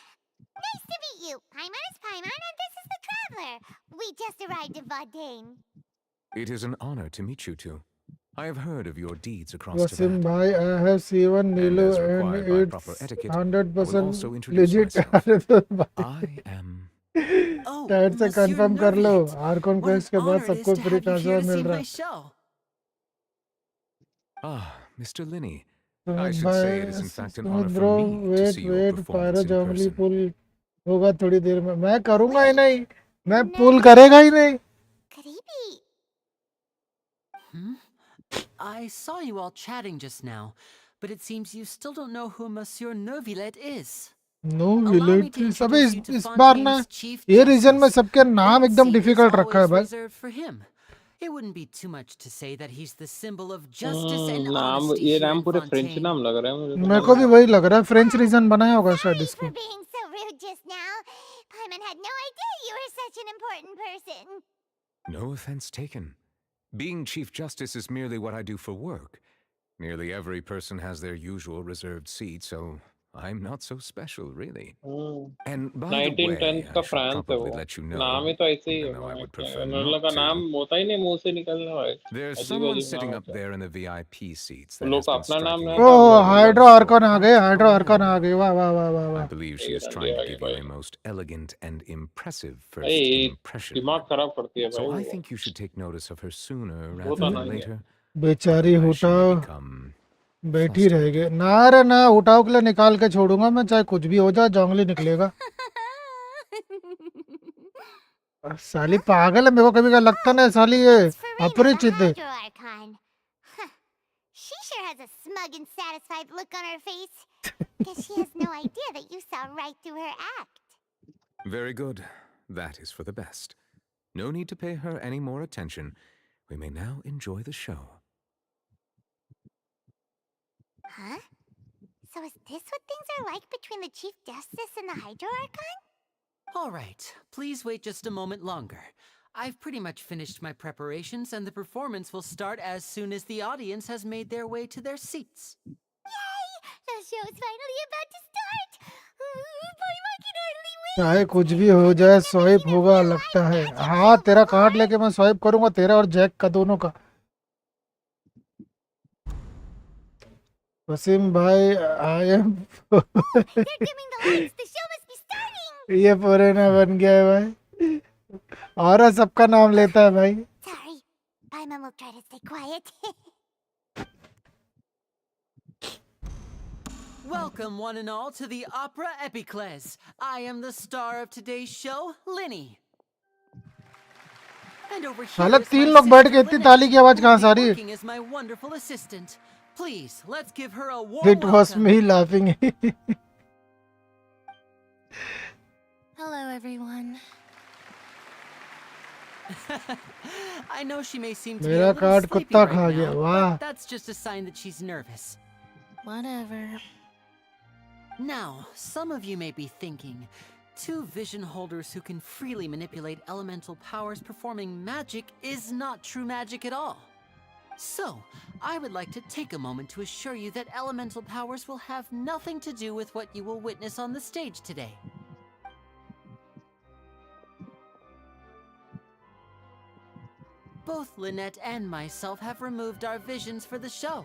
Nice to meet you. Paimon is Paimon and this is the Traveler. We just arrived in Fontaine. It is an honor to meet you two. I have heard of your deeds across Wasim Tibet. भाई I have seen And Nilo as and required by proper it's etiquette, I will also 100% introduce legit. myself. अरे तो भाई I am... tight से Monsieur confirm कर लो. Nerviet. Archon What an quest के बाद honor it is सबको to free have you काजुआ here to मिल see रहा my है. show. Ah, Mr. Linney. I Sumit should say it is in भाई fact an Sumit honor bro for me to see your wait performance Pyro in जंगली person. Pull होगा थोड़ी देर में. मैं करूंगा ही नहीं. मैं पुल करेगा ही नहीं. Karibi. I saw you all chatting just now, but it seems you still don't know who Monsieur Nervilet is. No Allow me विलेट to सभी introduce you to इस बार ना Fontaine's Chief ये रीजन में Justice. सबके नाम That एकदम seat is difficult रखा है always भाई. reserved for him. It wouldn't be too much to say that he's the symbol of justice and नाम honesty ये here नाम in पूरे फ्रेंच Fontaine. नाम लग रहा है मुझे तो मेरे नाम को भी वही लग रहा है, फ्रेंच रीजन बनाया होगा शायद Sorry इसको. for being so rude just now. Paimon had no idea you were such an important person. No offense taken. Being Chief Justice is merely what I do for work. Nearly every person has their usual reserved seat, so I'm not so special, really. And by the way, 1910 I का should France है probably वो. let you know, नाम ही तो ऐसे ही है even though I भाई. would prefer मतलब not का to. नाम होता ही नहीं मुंह से निकलना भाई. There's अजीब someone अजीब नाम sitting up होता है. there in the VIP seats वो that लोग has का been अपना नाम striking नहीं me होता ओह मतलब. हाइड्रो आर्कन आ गए, quite hydro a Arkan while. आ गए. वाह वाह वाह वाह I वाह. believe she is ये trying to आगे give you भाई. a most elegant and impressive first भाई impression. दिमाग खराब करती है So भाई I वो. think you should take notice of her sooner वो rather तो than नहीं है. later. बेचारी Otherwise she may उठाओ, become बैठी flustered. रहेगी. ना रे ना, उठाओ के लिए निकाल के छोड़ूंगा मैं, चाहे कुछ भी हो जाए, जंगली निकलेगा. साली पागल है, मेरे को कभी का लगता नहीं साली ये It's Farina, the अपरिचित है. Hydro Archon. Huh. She sure has a smug and satisfied look on her face. Guess she has no idea that you saw right through her act. Very good. That is for the best. No need to pay her any more attention. We may now enjoy the show. Huh? So is this what things are like between the Chief Justice and the Hydro Archon? All right, please wait just a moment longer. I've pretty much finished my preparations, and the performance will start as soon as the audience has made their way to their seats. Yay! The show is finally about to start! Paimon can hardly wait! चाहे कुछ भी हो जाए, swipe होगा लगता है. हाँ, तेरा कार्ड लेके मैं स्वाइप करूंगा, तेरा और जैक का दोनों का. वसीम भाई, I am They're dimming the lights! The show must be starting! ये पूरे ना बन गया है भाई. और सबका नाम लेता है भाई. Sorry. Paimon will try to stay quiet. Welcome, one and all, to the Opera Epiclese. I am the star of today's show, Linny. And over here साले is तीन my लोग बैठ sister के इतनी Lynette, ताली की आवाज who कहाँ will से आ be रही है? working as my wonderful assistant. Please, let's give her a warm It was welcome. me laughing. Hello, everyone. I know she may seem to be a मेरा little कार्ड sleepy कुत्ता right खा गया. now, वाह. but that's just a sign that she's nervous. Whatever. Now, some of you may be thinking, two vision holders who can freely manipulate elemental powers performing magic is not true magic at all. So, I would like to take a moment to assure you that elemental powers will have nothing to do with what you will witness on the stage today. Both Lynette and myself have removed our visions for the show.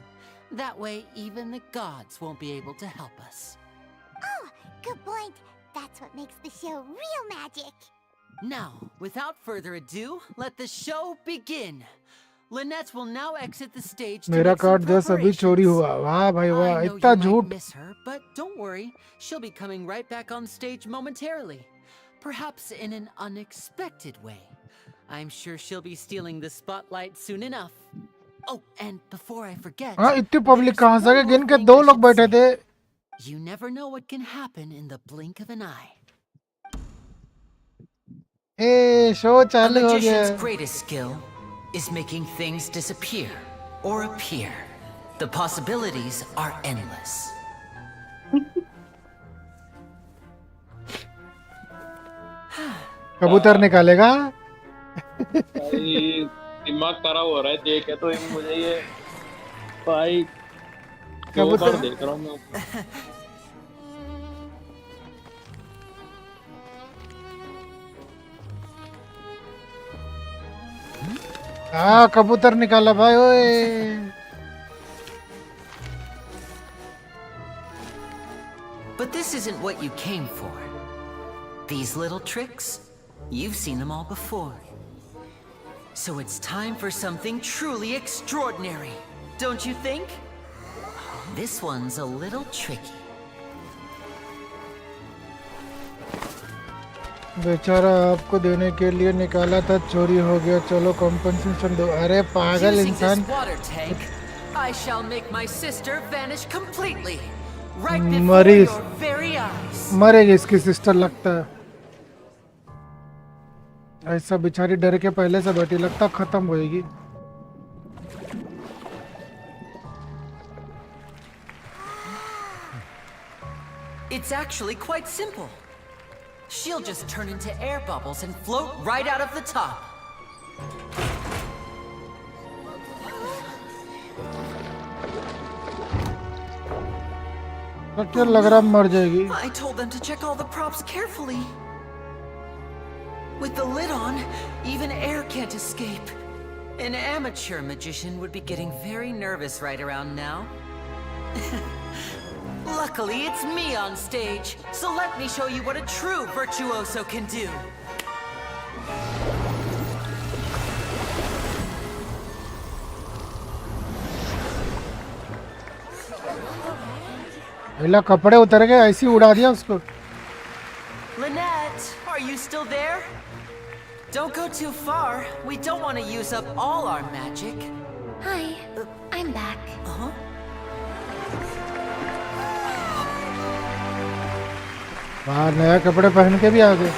That way, even the gods won't be able to help us. Oh, good point. That's what makes the show real magic. Now, without further ado, let the show begin. Lynette will now exit the stage to मेरा make some card just अभी चोरी preparations. हुआ. वाह भाई वाह, I know इतना you might झूठ. miss her, but don't worry. She'll be coming right back on stage momentarily. Perhaps in an unexpected way. I'm sure she'll be stealing the spotlight soon enough. Oh, and before I forget, हाँ, इतनी public there's कहाँ से आ one गई? more गिन के thing दो I लोग should बैठे say. थे. You never know what can happen in the blink of an eye. A show A चालू हो magician's गया. greatest skill is making things disappear or appear. The possibilities are endless. कबूतर निकालेगा. भाई दिमाग खराब हो रहा है देख के तो मुझे ये भाई दो बार देख रहा हूँ मैं. हाँ, कबूतर निकाला भाई. ओए. But this isn't what you came for. These little tricks, you've seen them all before. So it's time for something truly extraordinary, don't you think? This one's a little tricky. बेचारा आपको देने के लिए निकाला था, चोरी हो गया. चलो कॉम्पनसेशन दो. अरे पागल Using इंसान. this water tank, I shall make my sister vanish completely, right before मरी your very eyes. मरेगी इसकी सिस्टर लगता है. ऐसा बेचारी डर के पहले से बैठी, लगता खत्म होएगी। It's actually quite simple. She'll just turn into air bubbles and float right out of the top. क्या लग रहा मर जाएगी। I told them to check all the props carefully. With the lid on, even air can't escape. An amateur magician would be getting very nervous right around now. Luckily, it's me on stage, so let me show you what a true virtuoso can do. पहला कपड़े उतर गए, ऐसे ही उड़ा दिया उसको। Lynette, are you still there? Don't go too far. We don't want to use up all our magic. Hi, I'm back. Uh-huh. वाह, नया कपड़े पहन के भी आ गए।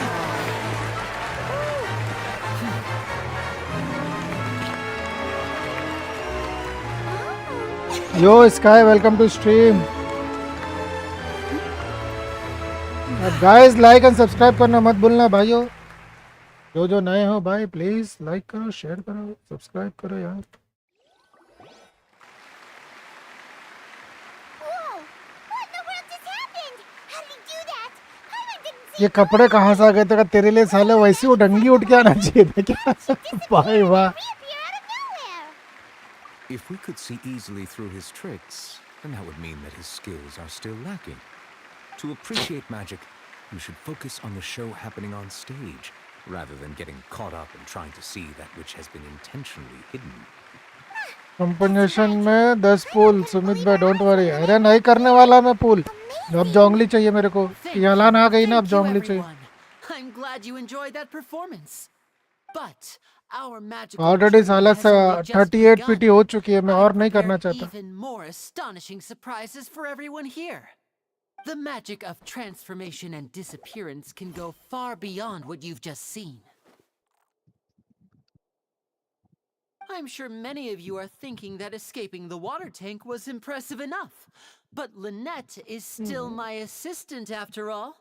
Yo sky, welcome to stream. Guys like and subscribe करना मत भूलना भाइयों। जो नए हो भाई प्लीज लाइक करो, शेयर करो, सब्सक्राइब करो यार। ये कपड़े कहाँ से आ गए थे तेरे लिए साले? वैसे वो डंगी उठ के आना चाहिए था क्या? भाई वाह। If we could see easily through his tricks, then that would mean that his skills are still lacking. To appreciate magic, you should focus on the show happening on stage, rather than getting caught up in trying to see that which has been intentionally hidden. Compensation में 10 pool Sumit भाई, don't worry. अरे नहीं करने वाला मैं pool, अब जोंगली चाहिए मेरे को। ये हलान आ गई ना, अब जोंगली चाहिए। I'm glad you enjoyed that performance. But our magic already साला 38 पीटी हो चुकी है, मैं और नहीं करना चाहता। Even more astonishing surprises for everyone here. The magic of transformation and disappearance can go far beyond what you've just seen. I'm sure many of you are thinking that escaping the water tank was impressive enough. But Lynette is still my assistant after all.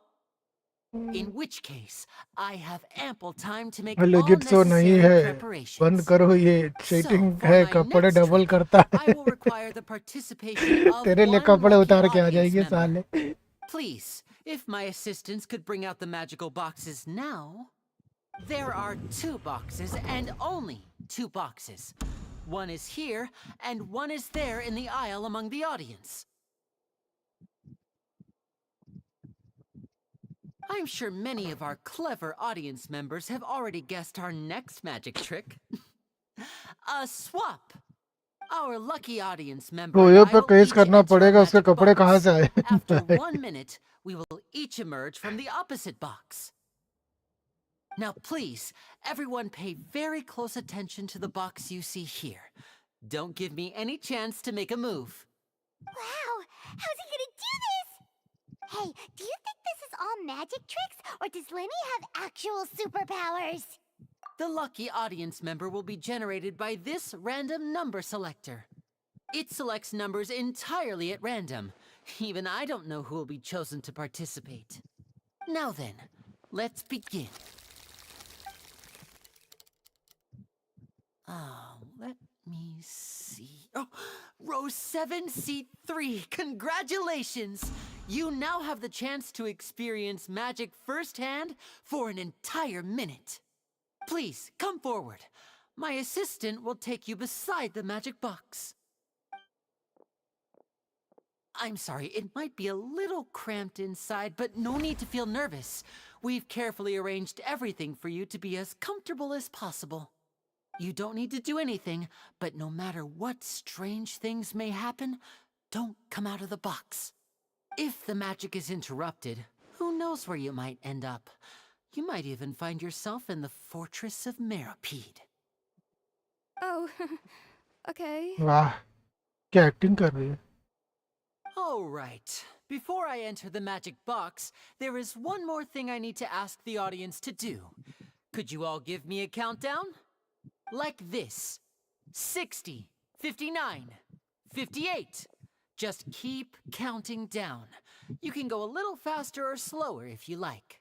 In which case, I have ample time to make all legit तो नहीं necessary है, preparations. बंद करो, ये cheating है, कपड़े double करता है। I will require the participation of तेरे लिए one कपड़े lucky उतार के आ audience जाएंगे member. साले। Please, if my assistants could bring out the magical boxes now. There are 2 boxes and only 2 boxes. One is here and one is there in the aisle among the audience. I'm sure many of our clever audience members have already guessed our next magic trick. A swap. Our lucky audience member and रोयो I पे will case each करना enter a पड़ेगा, उसके magic कपड़े कहाँ box. से आए? After 1 minute, we will each emerge from the opposite box. Now please, everyone pay very close attention to the box you see here. Don't give me any chance to make a move. Wow, how's he gonna do this? Hey, do you think this is all magic tricks, or does Lenny have actual superpowers? The lucky audience member will be generated by this random number selector. It selects numbers entirely at random. Even I don't know who will be chosen to participate. Now then, let's begin. Let me see. Oh, row 7, seat 3. Congratulations! You now have the chance to experience magic firsthand for an entire minute. Please, come forward. My assistant will take you beside the magic box. I'm sorry, it might be a little cramped inside, but no need to feel nervous. We've carefully arranged everything for you to be as comfortable as possible. You don't need to do anything, but no matter what strange things may happen, don't come out of the box. If the magic is interrupted, who knows where you might end up? You might even find yourself in the fortress of Meripede. Oh, okay. वाह, क्या acting कर रही है। All right. Before I enter the magic box, there is one more thing I need to ask the audience to do. Could you all give me a countdown? Like this. 60, 59, 58. Just keep counting down. You can go a little faster or slower if you like.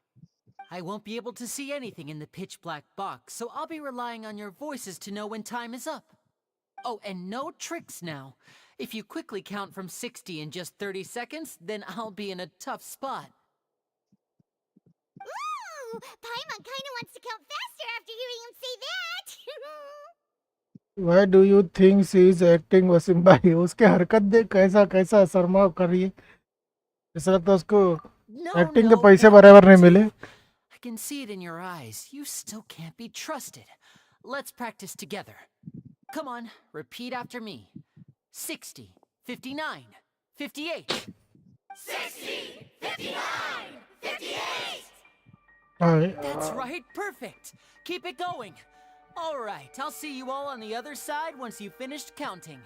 I won't be able to see anything in the pitch black box, so I'll be relying on your voices to know when time is up. Oh, and no tricks now. If you quickly count from 60 in just 30 seconds, then I'll be in a tough spot. Ooh, Paimon kinda wants to count faster after hearing him say that. Why do you think she is acting Wasim भाई? उसके हरकत देख कैसा कैसा शर्मा कर रही है। ऐसा लगता है उसको एक्टिंग के पैसे बराबर नहीं मिले। I can see it in your eyes. You still can't be trusted. Let's practice together. Come on, repeat after me. 60, 59, 58. 60, 59, 58. That's right, perfect. Keep it going. All right, I'll see you all on the other side once you've finished counting.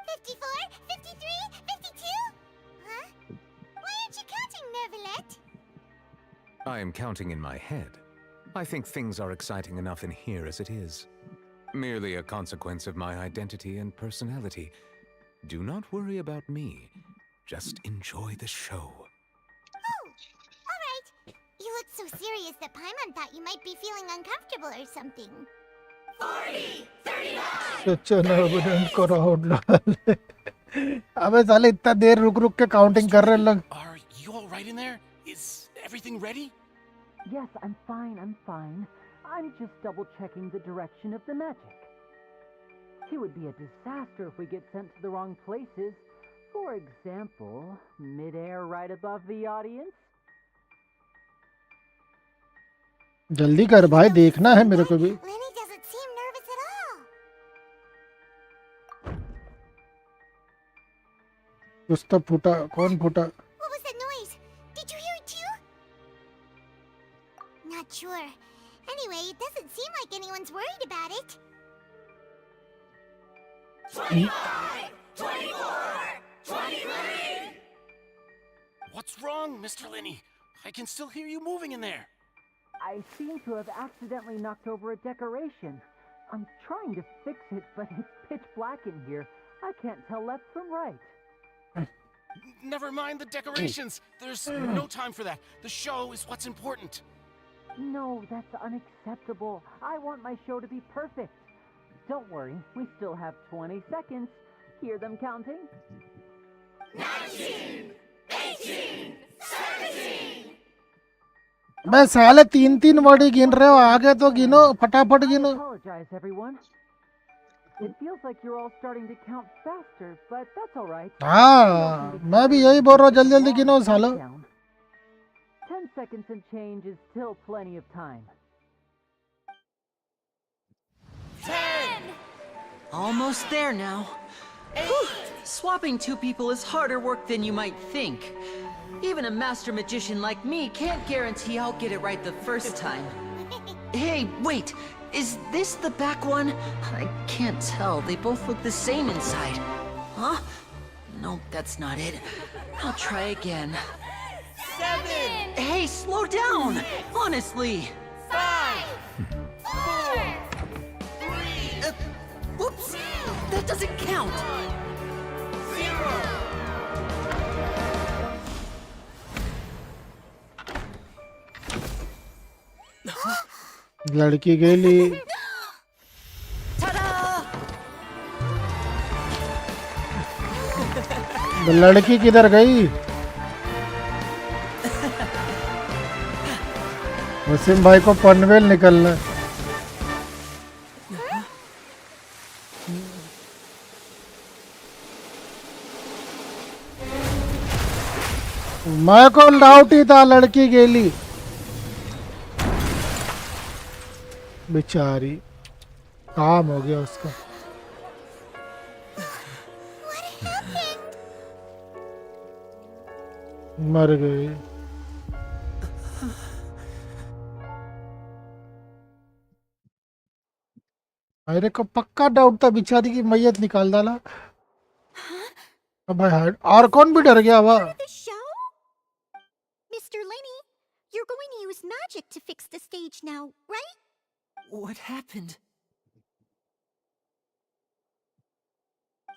$54, $53, $52? Huh? Why aren't you counting, Nervalet? I am counting in my head. I think things are exciting enough in here as it is. Merely a consequence of my identity and personality. Do not worry about me. Just enjoy the show. Oh, all right. You look so serious that Paimon thought you might be feeling uncomfortable or something. 40, 39. चलो को round डाल। अबे साले इतना देर रुक रुक के counting कर रहे लोग। Are you all right in there? Is everything ready? Yes, I'm fine. I'm just double-checking the direction of the magic. It would be a disaster if we get sent to the wrong places. For example, mid-air right above the audience. जल्दी कर भाई, देखना है मेरे को भी। Lenny doesn't seem nervous at all. कुछ तो फूटा, कौन फूटा? What was that noise? Did you hear it too? Not sure. Anyway, it doesn't seem like anyone's worried about it. 25, 24, 23. What's wrong, Mr. Linney? I can still hear you moving in there. I seem to have accidentally knocked over a decoration. I'm trying to fix it, but it's pitch black in here. I can't tell left from right. Never mind the decorations. There's no time for that. The show is what's important. No, that's unacceptable. I want my show to be perfect. Don't worry, we still have 20 seconds. Hear them counting? 19, 18, 17. मैं साले 3-3 word ही गिन रहे हो, आगे तो गिनो, फटाफट गिनो। Apologize, everyone. It feels like you're all starting to count faster, but that's all right. हाँ, मैं भी यही बोल रहा हूँ, जल्दी जल्दी गिनो सालो। 10 seconds and change is still plenty of time. 10. Almost there now. Swapping two people is harder work than you might think. Even a master magician like me can't guarantee I'll get it right the first time. Hey, wait! Is this the back one? I can't tell. They both look the same inside. Huh? No, that's not it. I'll try again. 7. Hey, slow down! Honestly! 5, 4, 3. Whoops! That doesn't count! 0. लड़की गेली। लड़की किधर गई? वसीम भाई को पनवेल निकलना है। मैं को डाउट ही था, लड़की गेली बेचारी, काम हो गया उसका। मर गई। मेरे को पक्का डाउट था बेचारी की मैयत निकाल डाला। अब भाई और कौन भी डर गया हुआ। We're going to use magic to fix the stage now, right? What happened?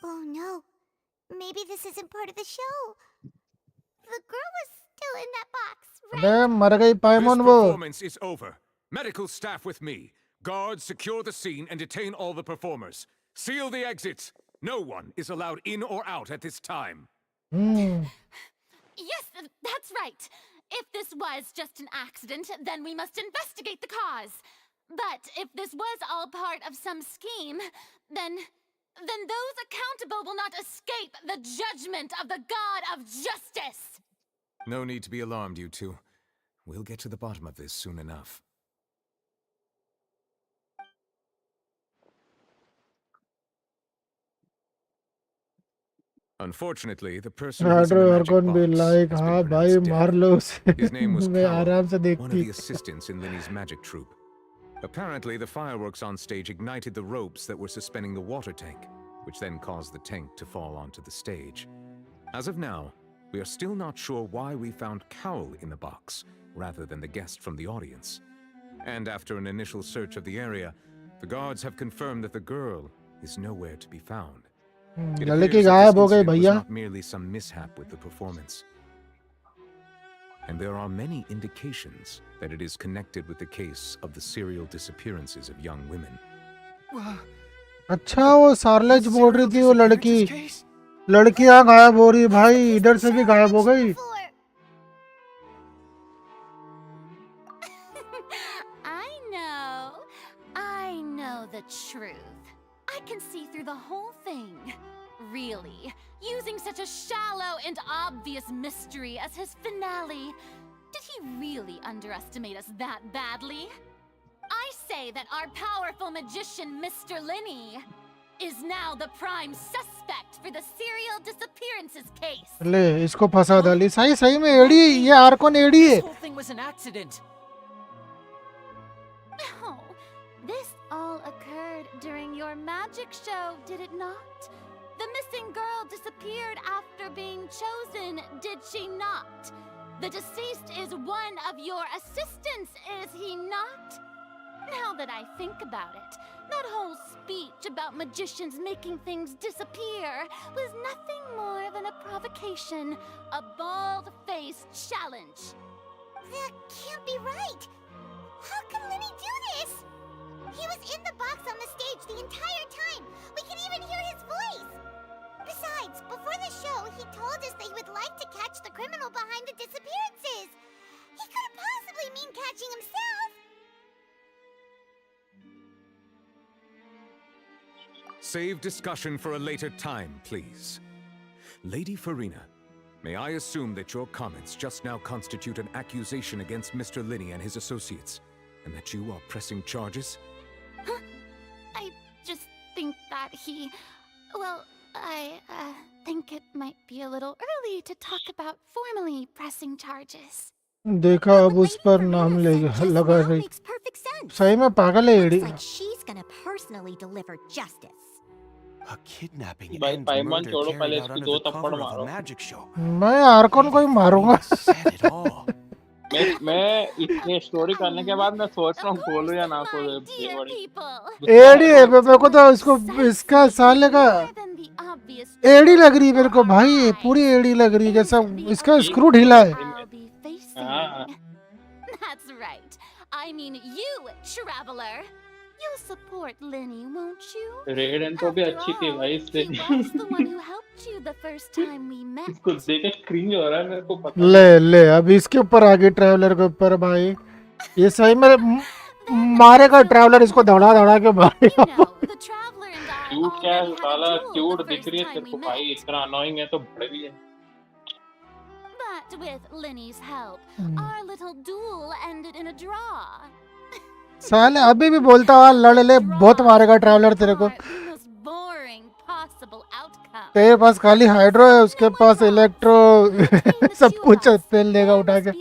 Oh no. Maybe this isn't part of the show. The girl was still in that box, right? अबे मर गई This पाइमोन वो. performance is over. Medical staff with me. Guards, secure the scene and detain all the performers. Seal the exits. No one is allowed in or out at this time. Yes, that's right. If this was just an accident, then we must investigate the cause. But if this was all part of some scheme, then those accountable will not escape the judgment of the God of Justice. No need to be alarmed, you two. We'll get to the bottom of this soon enough. Unfortunately, the person who was in the Hydro magic Argon box be like, has been हाँ भाई pronounced मार dead. लो उसे. His name was मैं Powell, आराम से one of देखती. the assistants in Linny's magic troupe. Apparently, the fireworks on stage ignited the ropes that were suspending the water tank, which then caused the tank to fall onto the stage. As of now, we are still not sure why we found Cowell in the box, rather than the guest from the audience. And after an initial search of the area, the guards have confirmed that the girl is nowhere to be found. It लड़की appears that गायब this हो गई incident was भैया. not merely some mishap with the performance. And there are many indications that it is connected with the case of the serial disappearances of young women. अच्छा वो सार्लेज बोल रही थी वो लड़की. लड़कियां गायब हो रही भाई. इधर से भी गायब हो गई. I know the truth. I can see through the whole thing. Really, using such a shallow and obvious mystery as his finale. Did he really underestimate us that badly? I say that our powerful magician, Mr. Linny, is now the prime suspect for the serial disappearances case. ले इसको फंसा डाली. सही सही में AD. ये आर्कोन AD है. This whole thing was an accident. No, this all occurred during your magic show, did it not? The missing girl disappeared after being chosen, did she not? The deceased is one of your assistants, is he not? Now that I think about it, that whole speech about magicians making things disappear was nothing more than a provocation, a bald-faced challenge. That can't be right. How can Linny do this? He was in the box on the stage the entire time. We can even hear his voice. Besides, before the show, he told us that he would like to catch the criminal behind the disappearances. He couldn't possibly mean catching himself. Save discussion for a later time, please. Lady Farina, may I assume that your comments just now constitute an accusation against Mr. Linny and his associates, and that you are pressing charges? Huh? I just think that he... Well, I think it might be a little early to talk about formally pressing charges. देखा अब उस पर नाम लगा रही. सही में पागल है AD. Looks like she's gonna personally deliver justice. A kidnapping भाई and पाइमन murder छोड़ो, carried पहले out इसको under दो the थप्पड़ cover of मारो. a magic show. मैं आर्कोन को ही मारूंगा. मैं इतने स्टोरी करने के बाद मैं सोच रहा हूँ खोलूं या ना खोलूं. एडी है मेरे को तो इसको इसका साले का एडी लग रही है मेरे को भाई. पूरी एडी लग रही है जैसा इसका स्क्रू ढीला है. That's right. I mean you, traveler. You'll support Linny, won't you? रेडन तो भी अच्छी थी भाई इससे. He was the one who helped you the first time we met. इसको देख के क्रिंज हो रहा है मेरे को पता. ले अब इसके ऊपर आगे ट्रैवलर के ऊपर भाई. ये सही में मारेगा ट्रैवलर. इसको दौड़ा के मारेगा. क्यूट क्या है साला. क्यूट दिख रही है तेरे को भाई. इतना अनोइंग है तो बड़े भी है. But with Linny's help, our little duel ended in a draw. साले अभी भी बोलता हुआ लड़ ले. बहुत मारेगा ट्रैवलर तेरे को. तेरे पास खाली हाइड्रो है. उसके पास इलेक्ट्रो. सब कुछ फेल देगा उठा के.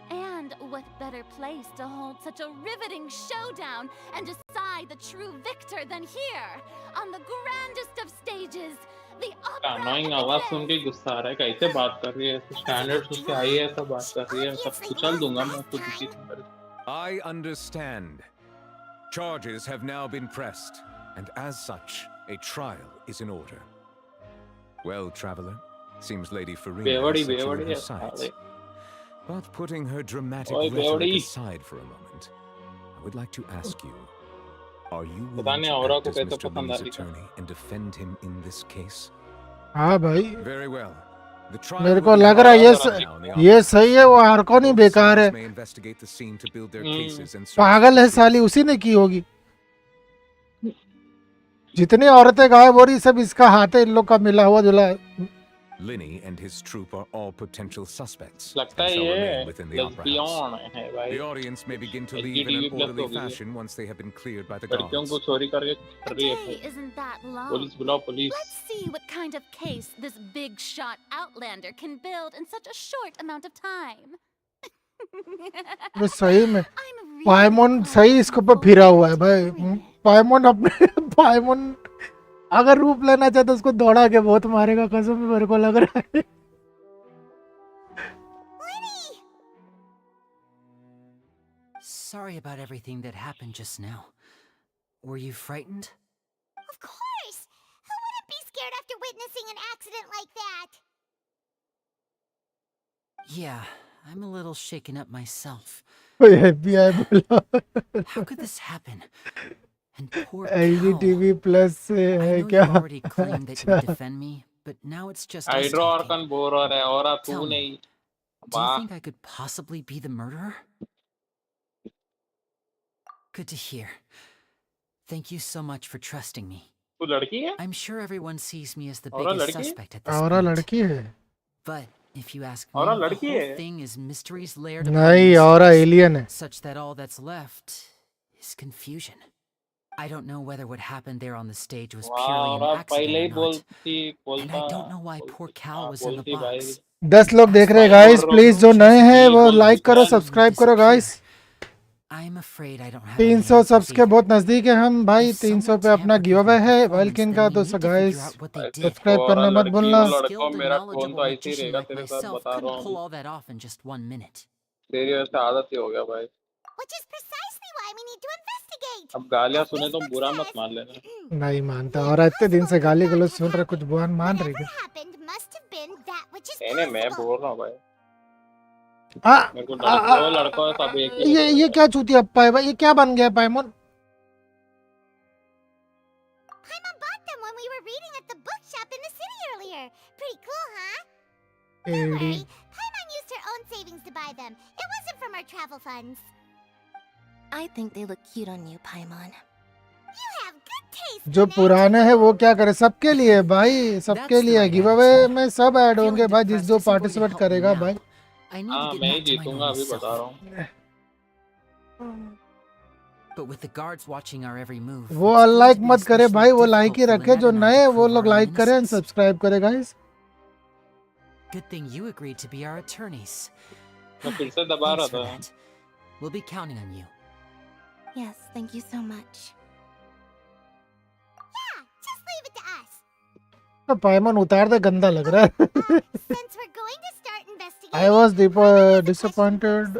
And what better place to hold such a riveting showdown and decide lie the true victor than here, on the grandest of stages, the annoying आवाज सुन के गुस्सा आ रहा है, कैसे बात कर रही है, स्टैंडर्ड्स उसके आई है, सब बात कर रही है, सब कुचल दूंगा मैं खुद की number. I understand. Charges have now been pressed, and as such, a trial is in order. Well, traveler, seems Lady Farina has set you in her sights. But putting her dramatic rhetoric aside for a moment, I would like to ask you, are you willing to act as Mr. Lee's attorney and defend him in this case? हाँ भाई, Very well. The trial मेरे will को be लग रहा है held ये सही है, वो हारको नहीं बेकार है। may investigate the scene to build their cases and पागल है साली, उसी ने की होगी। जितनी औरतें गायब हो रही सब इसका हाथ है, इन लोग का मिला हुआ जुला। Linny and his troop are all potential suspects. लगता है ये lesbian है भाई। The audience may begin to leave in an orderly fashion once they have been cleared by the guards. लड़कियों को चोरी करके कर रही है। Isn't that long? पुलिस बुलाओ police. Let's see what kind of case this big shot outlander can build in such a short amount of time. वो सही में पाइमोन सही इसके ऊपर फिरा हुआ है भाई। पाइमोन अपने पाइमोन अगर रूप लेना चाहे तो उसको दौड़ा के बहुत मारेगा, कसम मेरे को लग रहा है। Sorry about everything that happened just now. Were you frightened? Of course! Who wouldn't be scared after witnessing an accident like that? Yeah, I'm a little shaken up myself. How could this happen? And poor LGTV plus से है क्या? You already claimed that you would defend me, but now it's just us hydro talking. ऑर्कन बोर हो रहा है और तू Tell me, नहीं। do you think I could possibly be the murderer? Good to hear. Thank you so much for trusting me. तू लड़की है? I'm sure everyone sees me as the aura biggest लड़की है? suspect at this aura point. लड़की है। But if you ask me, aura the लड़की whole है? thing is mysteries layered नहीं, औरा एलियन है। such that all that's left is confusion. I don't know whether what happened there on the stage was purely an accident or not, and I don't know why poor Cal was in the box. 10 लोग देख रहे हैं guys, please जो नए हैं वो like करो, subscribe करो guys. I'm afraid I don't have 300 subs के बहुत नजदीक है हम भाई। 300 पे अपना गिव अवे है वेलकिन का, तो गाइस सब्सक्राइब करना मत भूलना। लड़कों मेरा फोन तो ऐसे ही रहेगा तेरे साथ, बता रहा हूँ। pull all that off in just 1 minute. तेरी वजह से आदत ही हो गया भाई। Which is precisely why we need to investigate. अब गालियाँ सुने तो बुरा मत मान लेना। नहीं मानता, और इतने दिन से गाली गलौज सुन रहे, कुछ बुरा मान रही है। Must have been that which is नहीं मैं बोल रहा हूँ भाई। हाँ, मेरे को लड़कों सब एक ही ये क्या चूतिया पाए भाई, ये क्या बन गया पाइमोन? Paimon bought them when we were reading at the bookshop in the city earlier. Pretty cool, huh? एडी Paimon used her own savings to buy them. It wasn't from our travel funds. I think they look cute on you, Paimon. You have good taste. जो पुराने हैं वो क्या करे, सबके लिए भाई, सबके लिए गिव अवे में सब ऐड होंगे भाई, जिस जो पार्टिसिपेट करेगा भाई। हाँ मैं ही जीतूंगा, अभी बता रहा हूँ। But with the guards watching our every move, वो अनलाइक मत करे भाई, वो लाइक ही रखे, जो नए वो लोग लाइक करें एंड सब्सक्राइब करें guys. Good thing you agreed to be our attorneys. मैं फिर से दबा रहा था। We'll be counting on you. Yes, thank you so much. Yeah, just leave it to us. तो पाइमोन उतार दे, गंदा लग रहा है। Since we're going to start investigating, I was disappointed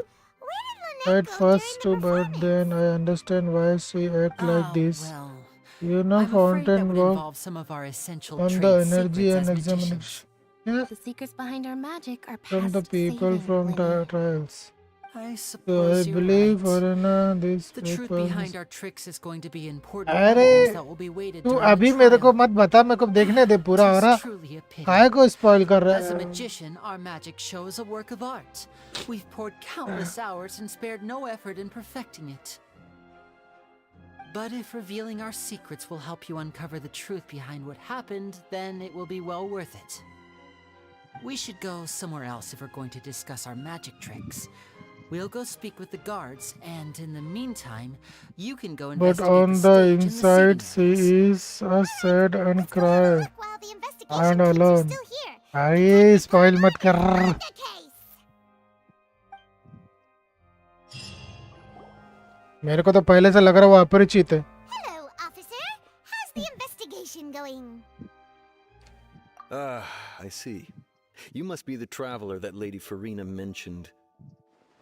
at first too, but then I understand why she act like this. You know, Fontaine worked some of our essential on the trade energy secrets and as magicians. examination. Yeah, The secrets behind our magic are from past the people saving, from Linny. trials. I So I suppose you're believe right. Arena this The truth weapons. behind our tricks is going to be important अरे evidence that will be weighted तू during अभी the मेरे को trial. मत बता, मेरे को देखने दे पूरा हो रहा। Truly a pity. काहे को स्पॉइल कर रहा As a है? magician, our magic show is a work of art. We've poured countless hours and spared no effort in perfecting it. But if revealing our secrets will help you uncover the truth behind what happened, then it will be well worth it. We should go somewhere else if we're going to discuss our magic tricks. We'll go speak with the guards, and in the meantime, you can go But investigate on the the stage inside, and she is sad and cry and alone. अरे spoil मत कर। मेरे को तो पहले से लग रहा है वो अपरिचित है। going. Ah, I see. You must be the traveler that Lady Farina mentioned.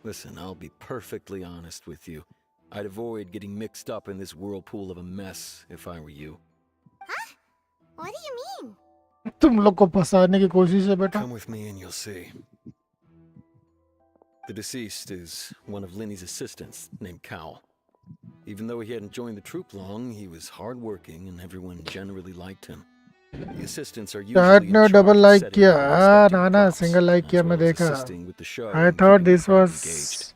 Listen, I'll be perfectly honest with you. I'd avoid getting mixed up in this whirlpool of a mess if I were you. Huh? What do you mean? तुम लोग को फंसाने की कोशिश है बेटा. Come with me and you'll see. The deceased is one of Linny's assistants named Cal. Even though he hadn't joined the troop long, he was hardworking and everyone generally liked him. The assistants are usually Chat in ने charge double of like setting किया. up and ना inspecting ना props, single like किया as मैं well as देखा. assisting with the show I and thought keeping the this crowd was. engaged.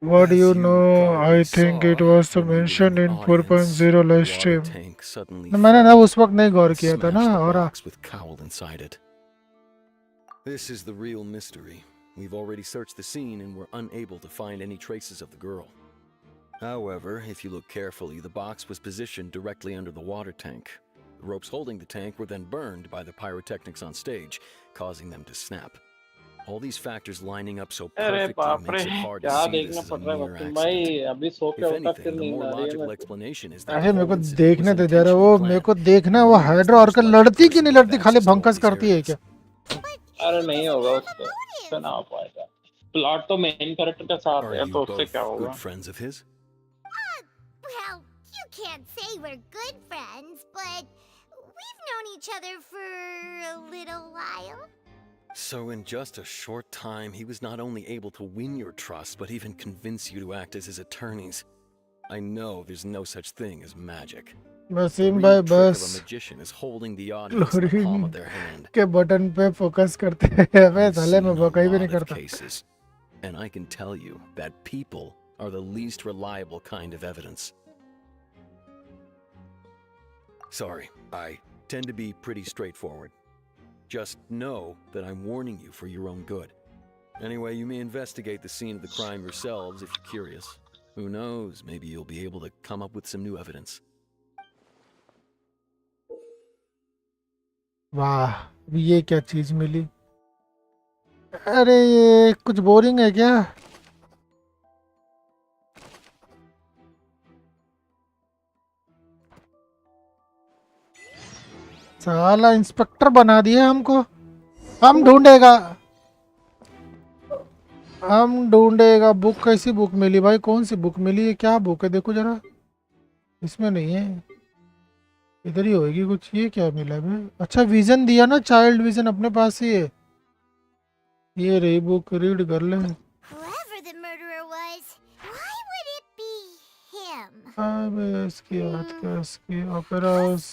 What do As you you know? probably I think saw, it was when we were mentioned the in audience, 4.0 the live water stream. tank suddenly मैंने ना fell उस वक्त नहीं गौर and किया था ना smashed the और box with Cowell inside it. This is the real mystery. We've already searched the scene and we're unable to find any traces of the girl. However, if you look carefully, the box was positioned directly under the water tank. The ropes holding the tank were then burned by the pyrotechnics on stage, causing them to snap. All these factors lining up so अरे perfectly बाप रे makes it hard to क्या see देखना this as a पड़ रहा है mere Wasim भाई accident. अभी सो के If उठा फिर anything, the नींद more आ रही है logical मेरे को explanation is that अरे the मेरे whole को incident was देखने दे जरा intentionally वो मेरे planned. को देखना वो Lily is हाइड्रा the और most का likely लड़ती क्यों person नहीं to have लड़ती खाली access to all भंकस these करती है areas. क्या. अरे नहीं होगा उससे उससे ना हो पाएगा प्लॉट तो मेन कैरेक्टर के साथ Are है you तो उससे क्या both होगा good friends of his? Well, you can't say we're good friends, but we've known each other for a little while. So in just a short time, he was not only able to win your trust, but even convince you to act as his attorneys. I know there's no such thing as magic. The Waseem real भाई trick of a बस magician is holding the audience in the palm of their hand. के button पे focus करते हैं. मैं I've साले seen में a वाकई भी नहीं lot of करता. cases, and I can tell you that people are the least reliable kind of evidence. Sorry, I tend to be pretty straightforward. Just know that I'm warning you for your own good. Anyway, you may investigate the scene of the crime yourselves if you're curious. Who knows, maybe you'll be able to come up with some new evidence. वाह ये क्या चीज मिली. अरे ये कुछ boring है क्या. साला इंस्पेक्टर बना दिया हमको. हम ढूंढेगा बुक. कैसी बुक मिली भाई. कौन सी बुक मिली है. क्या बुक है देखो जरा. इसमें नहीं है. इधर ही होगी कुछ. ये क्या मिला है. अच्छा विजन दिया ना. चाइल्ड विजन अपने पास ही है. ये रही बुक. रीड कर ले. Whoever the murderer was, why would it be him? अबे इसकी बात क्या. इसकी ऑपेरास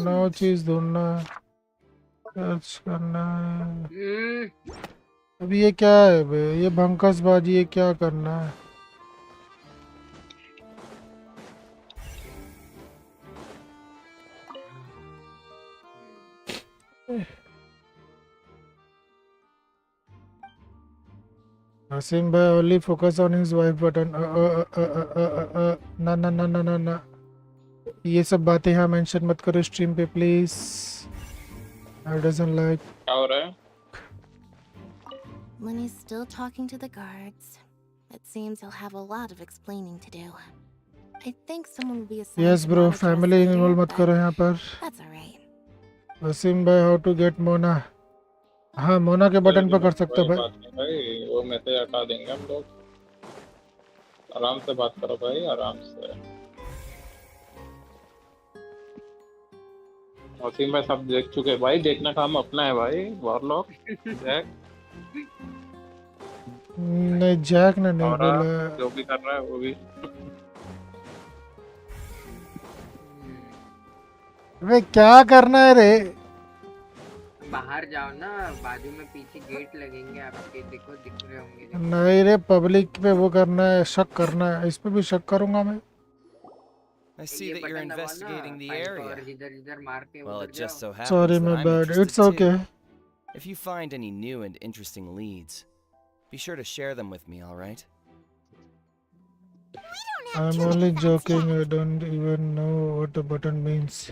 9 चीज ढूंढना है. सर्च करना है. अभी ये क्या है बे. ये भंकस बाजी. ये क्या करना है. Asim bhai only focus on his wife button. ना ना ना ना ना ना. ये सब बातें यहाँ मेंशन मत करो स्ट्रीम पे प्लीज. I doesn't like. क्या हो रहा है Lenny's still talking to the guards. It seems he'll have a lot of explaining to do. I think someone will be assigned Yes to bro. monitor us Family later, involve मत but करो यहाँ पर. That's alright. Asim bhai how to get Mona. हाँ मोना के button पे कर सकते हो कोई भाई. बात नहीं भाई वो मैसेज हटा देंगे हम लोग आराम से बात करो भाई आराम से वसीम भाई सब देख चुके हैं भाई देखना काम अपना है भाई वॉरलॉक जैक नहीं जैक ने नहीं और बोला. जो भी कर रहा है वो भी वे क्या करना है रे. बाहर जाओ ना बाजू में पीछे गेट लगेंगे आपके देखो दिख रहे होंगे. नहीं रे पब्लिक पे वो करना है. शक करना है. इस पे भी शक करूंगा मैं. I see that you're investigating the area. Well, it just so happens Sorry that my I'm bad. interested It's okay. too. If you find any new and interesting leads, be sure to share them with me, all right? I'm only joking. I don't even know what the button means.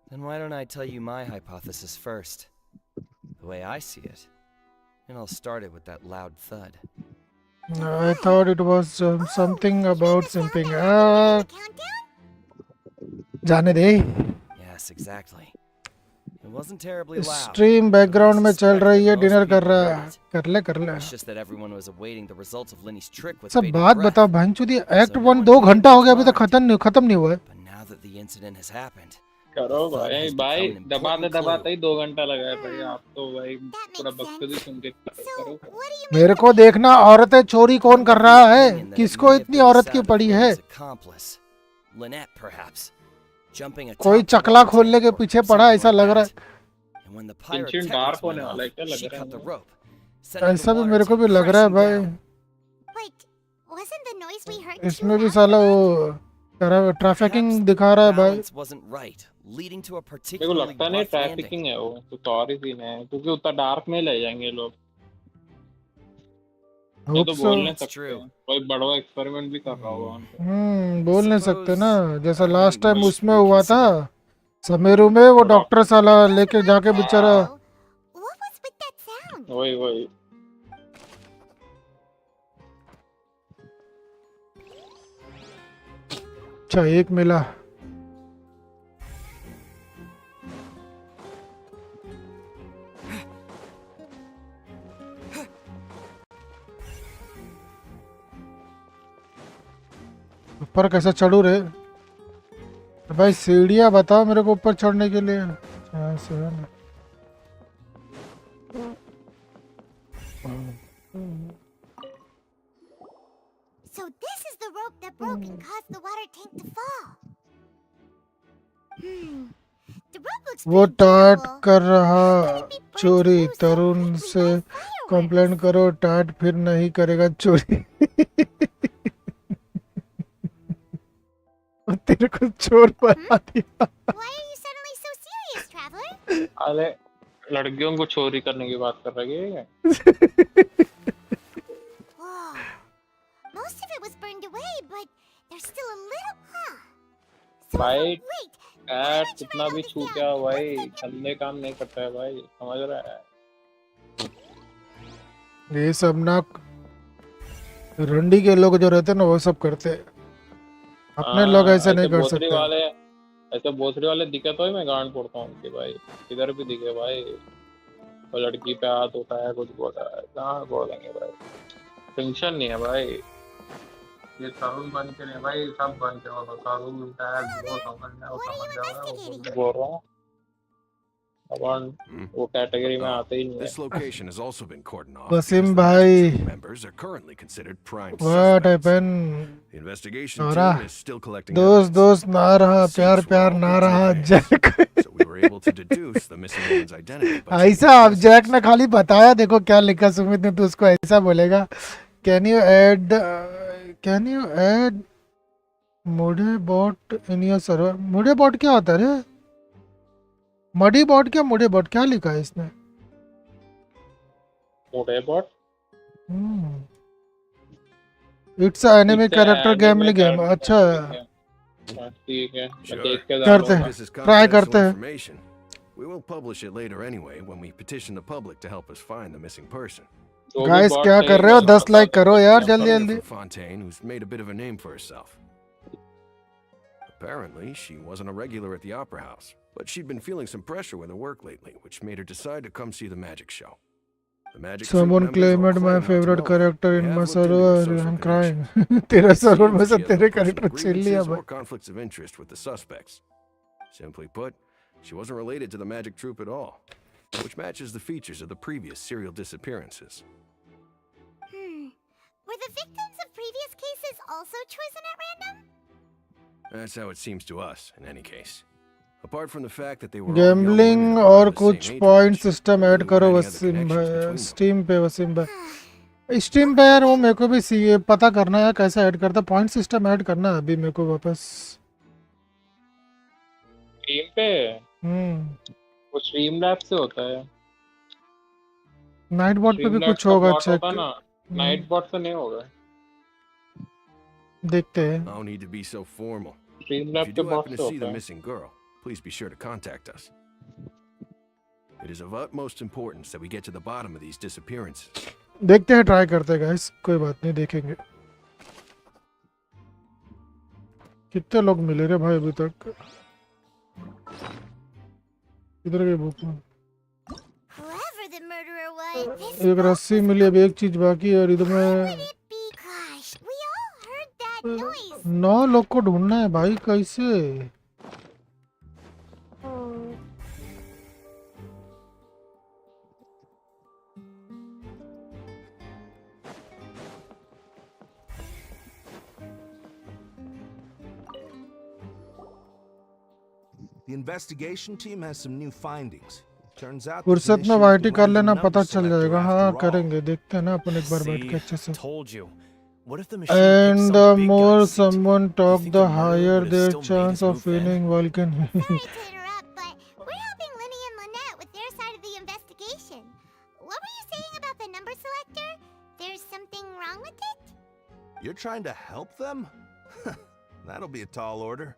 Then why don't I tell you my hypothesis first? The way I see it. And I'll start it with that loud thud. I thought it was something about simping. जाने दे। Yes, exactly. It wasn't terribly loud. Stream background में चल रही है, dinner कर रहा है। कर ले कर ले। It's just that everyone was awaiting the results of Lenny's trick with सब bated बात breath. बताओ भांचुदी, एक्ट 1 2 घंटा हो गया अभी तक खत्म नहीं हुआ है। But now that the incident has happened, करो the thud भाई has भाई become an important दबाते clue. ही 2 घंटा लगा है भाई। आप तो भाई पूरा बकचोदी सुन के करो। मेरे को देखना औरतें चोरी कौन कर रहा है, किसको इतनी औरत की पड़ी है। Accomplice, Lynette perhaps, jumping atop कोई the चकला water खोलने के tank or पीछे पड़ा something ऐसा like लग रहा that. है। And when the pyrotechnics tension dark went होने वाला है off, क्या लग she रहा cut the है? rope, sending the ऐसा भी water मेरे को भी tank लग रहा है crashing भाई। down. But wasn't the noise we heard इसमें भी साला वो ट्रैफिकिंग दिखा रहा है भाई। Balance wasn't right, leading to a मेरे को particularly लगता नहीं rough landing. ट्रैफिकिंग है, वो कुछ और ही सीन है, क्योंकि उतना डार्क में ले जाएंगे लोग। ये तो बोल नहीं सकते हैं, कोई बड़ा एक्सपेरिमेंट भी कर रहा होगा। बोल नहीं सकते ना, जैसा I लास्ट टाइम must उसमें हुआ था समेरू में, वो डॉक्टर साला लेके जाके बेचारा। वही वही अच्छा एक मिला। ऊपर कैसे चढ़ू रे भाई? सीढ़ियाँ बताओ मेरे को ऊपर चढ़ने के लिए। अच्छा से है ना। So this is the rope that broke and caused the water tank to fall. The rope looks वो pretty टाट durable. कर रहा चोरी, तरुण से कंप्लेंट करो, टाट फिर नहीं करेगा चोरी। तेरे को चोर बना दिया। Why are you suddenly so serious, traveler? अरे लड़कियों को चोरी करने की बात कर रही है। Whoa. Most of it was burned away, but there's still a little. So भाई wait. कैट कितना भी छू क्या भाई, छलने काम नहीं करता है भाई, समझ रहा है? ये सब ना रंडी के लोग जो रहते हैं ना वो सब करते हैं, अपने लोग ऐसे नहीं कर भोसड़ी सकते। वाले, ऐसे भोसड़ी वाले दिखे तो ही मैं गांड फोड़ता हूँ उनकी भाई। किधर भी दिखे भाई, वो लड़की पे हाथ उठाया, कुछ बोला है, कहाँ बोल देंगे भाई। टेंशन नहीं है भाई, ये तरुण बन के नहीं भाई, सब बन के होगा। तरुण टैग वो समझ जाओगा, वो बोल रहा हूँ। अपन वो कैटेगरी में आते ही नहीं है। This location has also been cordoned off. Wasim भाई, Members are currently considered prime what suspects. happened? The investigation Nora, team is still collecting दोस्त evidence. दोस्त ना रहा, प्यार प्यार ना रहा, Jack. So we were able to deduce the missing woman's identity. ऐसा अब जैक ने खाली बताया, देखो क्या लिखा सुमित ने, तो उसको ऐसा बोलेगा। कैन यू ऐड मुडे बॉट इन योर सर्वर? मुडे बॉट क्या होता है रे? मडी बॉट क्या मुडे बॉट क्या लिखा है इसने? मुडे bot it's anime character gamely game. अच्छा ठीक है, देख के करते हैं, ट्राई करते हैं। We will publish it later anyway when we petition the public to help us find the missing person. Guys क्या कर रहे हो? 10 लाइक करो यार जल्दी जल्दी। Fontaine, who's made a bit of a name for herself. Apparently, she wasn't a regular at the Opera House, but she'd been feeling some pressure with her work lately, which made her decide to come see the magic show. The magic troupe Someone members all claimed claim my not to favorite know. character We in have my looked into her server. social I'm connection. crying. तेरा server में Seems से she has तेरे no personal character छीन लिया grievances भाई। or conflicts of interest with the suspects. Simply put, she wasn't related to the magic troupe at all, which matches the features of the previous serial disappearances. Were the victims of previous cases also chosen at random? That's how it seems to us, in any case. Apart from the fact that they were all young gambling women of और the कुछ same age point range, system we add knew करो any other Waseem connections between भाई, them. Steam पे वसीम भाई। Steam पे यार वो मेरे को भी पता करना है कैसे ऐड करता, पॉइंट सिस्टम ऐड करना है अभी मेरे को वापस। स्ट्रीम पे वो स्ट्रीम लैब से होता है। नाइट बॉट पे भी कुछ होगा, चेक ना, नाइट बॉट से नहीं होगा, देखते हैं। No need to be so formal. Stream If lab you पे do बॉट happen से to see होता the है। missing girl, please be sure to contact us. It is of utmost importance that we get to the bottom of these disappearances. देखते हैं, try करते हैं guys, कोई बात नहीं, देखेंगे। कितने लोग मिले रे भाई अभी तक? इधर गई बुक में Whoever the murderer was, this एक रस्सी मिली, अब एक चीज बाकी है और इधर में gosh, we all heard that noise. 9 लोग को ढूंढना है भाई, कैसे? The investigation team has some new findings. Turns out फुर्सत में वाइटी कर लेना, पता चल जाएगा। हाँ करेंगे, देखते हैं ना अपन एक बार बैठ के अच्छे से। Told you. What if the machine And picks the some big more guy's seat? someone talk, think the the murderer higher would've their still made chance his of move then? winning Vulcan. We're helping Linny and Lynette with their side of the investigation. What were you saying about the number selector? There's something wrong with it? You're trying to help them? That'll be a tall order.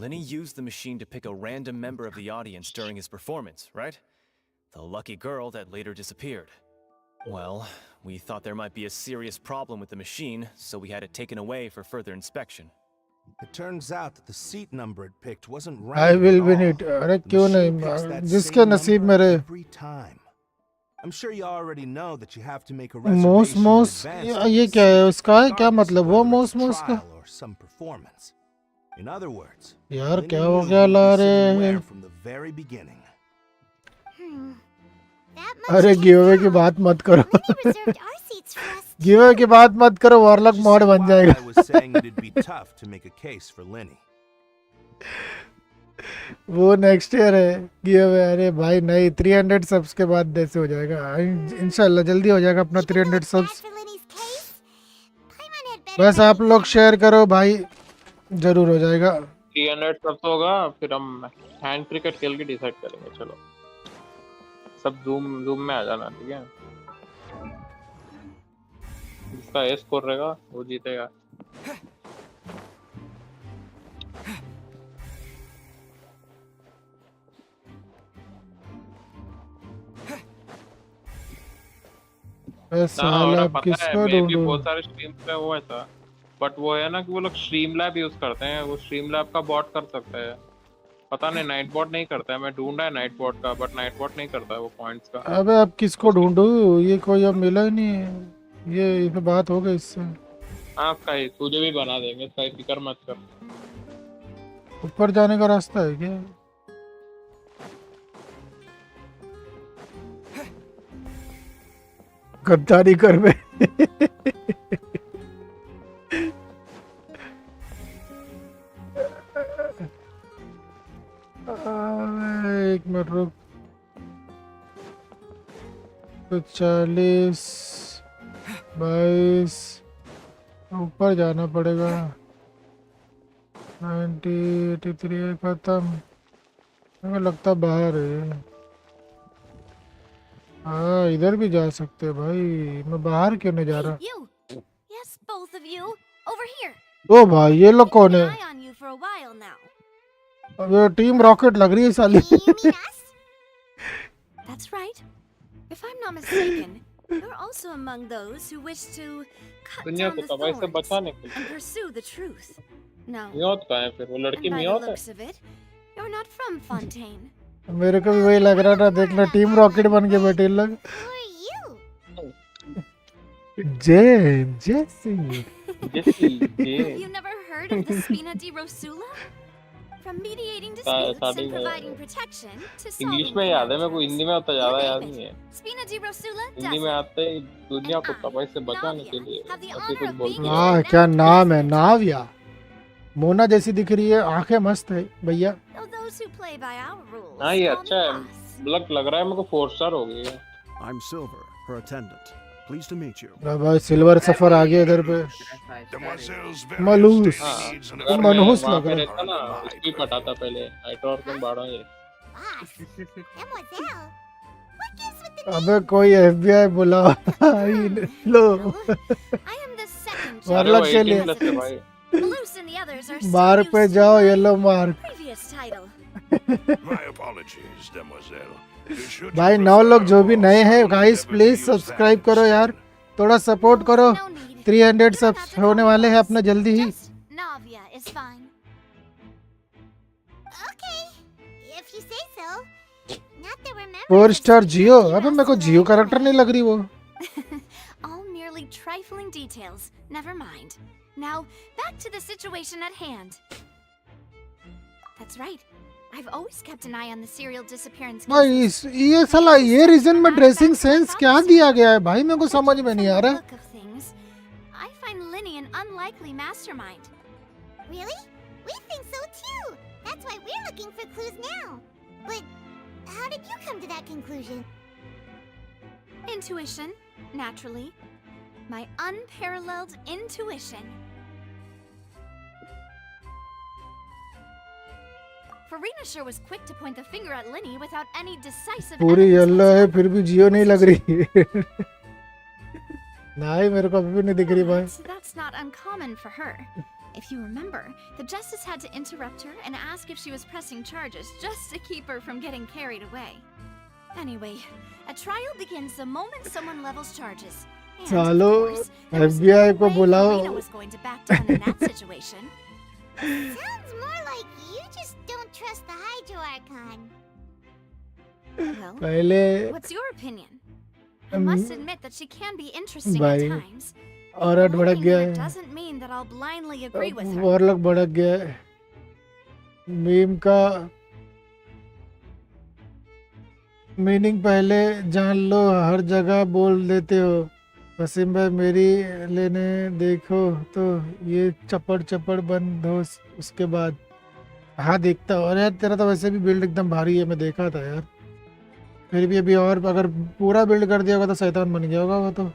Lenny used the machine to pick a random member of the audience during his performance, right? The lucky girl that later disappeared. Well, we thought there might be a serious problem with the machine, so we had it taken away for further inspection. It turns out that the seat number it picked wasn't I random will at win all. it. अरे The क्यों machine नहीं? picks that जिसके same नसीब number में रहे। every time. I'm sure you already know that you have to make a मोस reservation in मोस advance ये to क्या है? see it, उसका है क्या regardless मतलब? of वो whether मोस it's a मोस का? trial or some performance. In other words, यार Lenny क्या knew हो गया who'd ला be रहे sitting हैं? where from the very beginning. अरे गिवअवे की बात मत करो। गिवअवे की बात मत करो, वॉरलॉक मॉड बन जाएगा। I was saying it'd be tough to make a case for Lenny. वो नेक्स्ट ईयर है गिवअवे। अरे भाई नहीं, 300 सब्स के बाद ऐसे हो जाएगा। इंशाल्लाह जल्दी हो जाएगा अपना 300 सब्स। बस आप लोग शेयर करो भाई, जरूर हो जाएगा। 300 सब तो होगा, फिर हम हैंड क्रिकेट खेल के डिसाइड करेंगे। चलो सब जूम में आ जाना, ठीक है? जिसका ए स्कोर रहेगा वो जीतेगा। साला अब पता है किसको मैं भी ढूंढूं? बहुत सारे स्ट्रीम पे वो ऐसा, बट वो है ना कि वो लोग स्ट्रीम लैब यूज करते हैं, वो स्ट्रीम लैब का बॉट कर सकते हैं। पता नहीं नाइट बॉट नहीं करता है, मैं ढूंढा है नाइट बॉट का, बट नाइट बॉट नहीं करता है वो पॉइंट्स का। अबे अब किसको ढूंढूं? ये कोई अब मिला ही नहीं है। ये इस पे बात हो गई इससे। हाँ स्काई, तुझे भी बना देंगे स्काई, फिक्र मत कर। ऊपर जाने का रास्ता है क्या? गद्दारी कर बे। एक मिनट रुक। तो 40 22 ऊपर जाना पड़ेगा। 90 83 खत्म। मुझे लगता बाहर है। हाँ इधर भी जा सकते हैं भाई। मैं बाहर क्यों नहीं जा रहा? You. Yes, both of you. Over here. ओ भाई ये लोग कौन है? Eye on you for a while now. अब ये टीम रॉकेट लग रही है साली। That's right. If I'm not mistaken, you're also among those who wish to cut दुनिया down को the तबाही से thorns बचाने के लिए। and pursue the truth. No. मियोत का है फिर वो लड़की And by the मियोत है। looks of it, you're not from Fontaine. मेरे को भी वही लग रहा था। देखना टीम रॉकेट बन के बैठे लोग। जेसी Have you never heard of the Spina di Rosula? From mediating disputes starting and providing protection to English solving में याद है, मेरे को हिंदी में उतना ज्यादा याद नहीं है। Spina di Rosula हिंदी में आते ही दुनिया को तबाही से बचाने के लिए ऐसे कुछ बोलते हैं। हाँ क्या नाम है? नाविया। मोना जैसी दिख रही है, आंखें मस्त है भैया। Though those who play by our rules हाँ ये call अच्छा me है, boss. लग रहा है मेरे को 4 स्टार हो गई है। I'm Silver, her attendant. Pleased to meet you. भाई सिल्वर सफर आ गया इधर पे। मलूस मनहूस लग रहा रहता ना, उसकी पटाता पहले नाइट और तुम बाड़ा ये। अबे कोई एफबीआई बुलाओ। लो वार्लॉक के लिए Malus and the others are so mark पे used to जाओ, my yellow mark. previous title. My apologies, demoiselle. You should भाई 9 लोग जो भी नए हैं गाइस प्लीज सब्सक्राइब करो यार, थोड़ा सपोर्ट करो। 300 सब्स होने वाले हैं अपना जल्दी ही। Navia is fine. Okay, if you there were members 4 of star Studio Jio, Gira, अबे मेरे को so जियो कैरेक्टर नहीं लग रही वो। All merely trifling details. Never mind. Now, back to the situation at hand. That's right. I've always kept an eye on the serial disappearance भाई cases. ये साला ये रीजन में ड्रेसिंग सेंस क्या दिया गया है भाई, मेरे को समझ में नहीं आ रहा। Look of things, I find Linny an unlikely mastermind. Really? We think so too. That's why we're looking for clues now. But how did you come to that conclusion? Intuition, naturally. My unparalleled intuition. Farina sure was quick to point the finger at Linny without any decisive पूरी evidence yellow है whatsoever. फिर भी जियो नहीं लग रही। नहीं मेरे को अभी भी नहीं दिख रही भाई। But that's not uncommon for her. If you remember, the justice had to interrupt her and ask if she was pressing charges just to keep her from getting carried away. Anyway, a trial begins the moment someone levels charges. And, सालो of course, there was FBI no को way बुलाओ। Farina was going to back down in that situation. Sounds more like you just don't trust the Hydro Archon. Well, पहले what's your opinion? I must admit that she can be interesting at भाई times. औरत भड़क गया It है, doesn't mean that I'll blindly agree with her. Warlock भड़क गया है। Meme का मीनिंग पहले जान लो, हर जगह बोल देते हो। वसीम भाई मेरी लेने देखो तो ये चपड़ चपड़ बंद हो उसके बाद। हाँ देखता हूँ। अरे यार तेरा तो वैसे भी बिल्ड एकदम भारी है, मैं देखा था यार। फिर भी अभी और अगर पूरा बिल्ड कर दिया होगा तो शैतान बन गया होगा वो तो।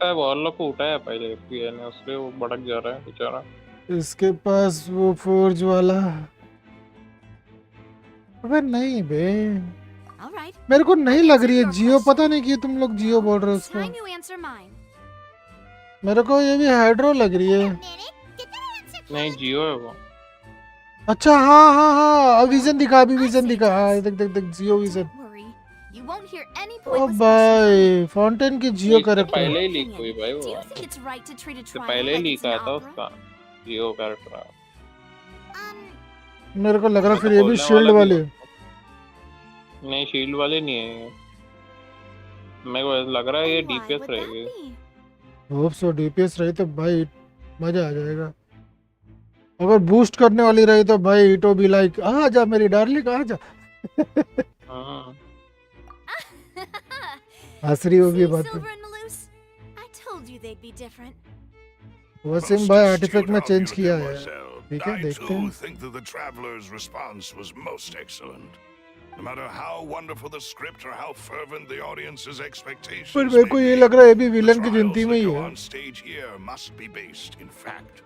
वॉरलॉक को उठाया पहले एफपीए ने, उसलिए वो भड़क जा रहा है बेचारा। इसके पास वो फोर्ज वाला। अबे नहीं बे, All right. मेरे को नहीं लग रही है जियो, पता नहीं क्यों तुम लोग जियो बोल रहे हो उसको। Time you answer mine. मेरे को ये भी हाइड्रो लग रही है। नहीं जियो है वो। अच्छा हाँ हाँ हाँ, विजन दिखा, अभी विजन दिखा। हाँ देख देख देख Geo vision. You won't hear any ओ pointless भाई फॉन्टेन की जियो कैरेक्टर। पहले ही लीक हुई भाई वो। Do you think it's right to treat a तो trial पहले ही like लीक it's an आया था opera? उसका जियो कैरेक्टर। मेरे को लग रहा फिर ये भी बोलने शील्ड वाला भी वाले। नहीं शील्ड वाले नहीं है ये। मेरे को लग रहा है ये डीपीएस रहेगी। होप सो डीपीएस रही तो भाई मजा आ जाएगा। अगर बूस्ट करने वाली रही तो भाई इट बी लाइक आ जा मेरी डार्लिंग आ जा। हाँ हंस रही होगी See, बात पे। Silver and Malus? I told you they'd be different. Wasim भाई आर्टिफैक्ट में चेंज किया है। ठीक है I देखते too हैं। think that the traveler's response was most excellent. No matter how wonderful the script or how fervent the audience's expectations पर मेरे को ये लग रहा है ये भी विलन की गिनती में ही go है। on stage here must be based in fact.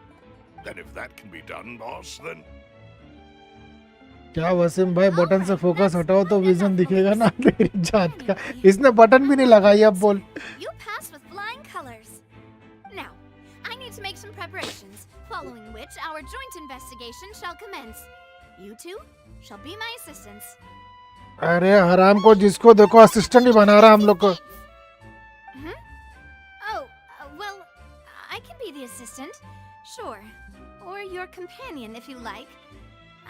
Then if that can be done, boss, then क्या वसीम भाई बटन से फोकस हटाओ तो विजन दिखेगा ना तेरी जात का। इसने बटन भी नहीं लगाई अब बोल। You passed with flying colors. Now, I need to make some preparations, following which our joint investigation shall commence. You two shall be my assistants. अरे हराम को जिसको देखो असिस्टेंट ही बना रहा हम लोग को। Hmm? Oh, well, I can be the assistant, sure. Or your companion if you like.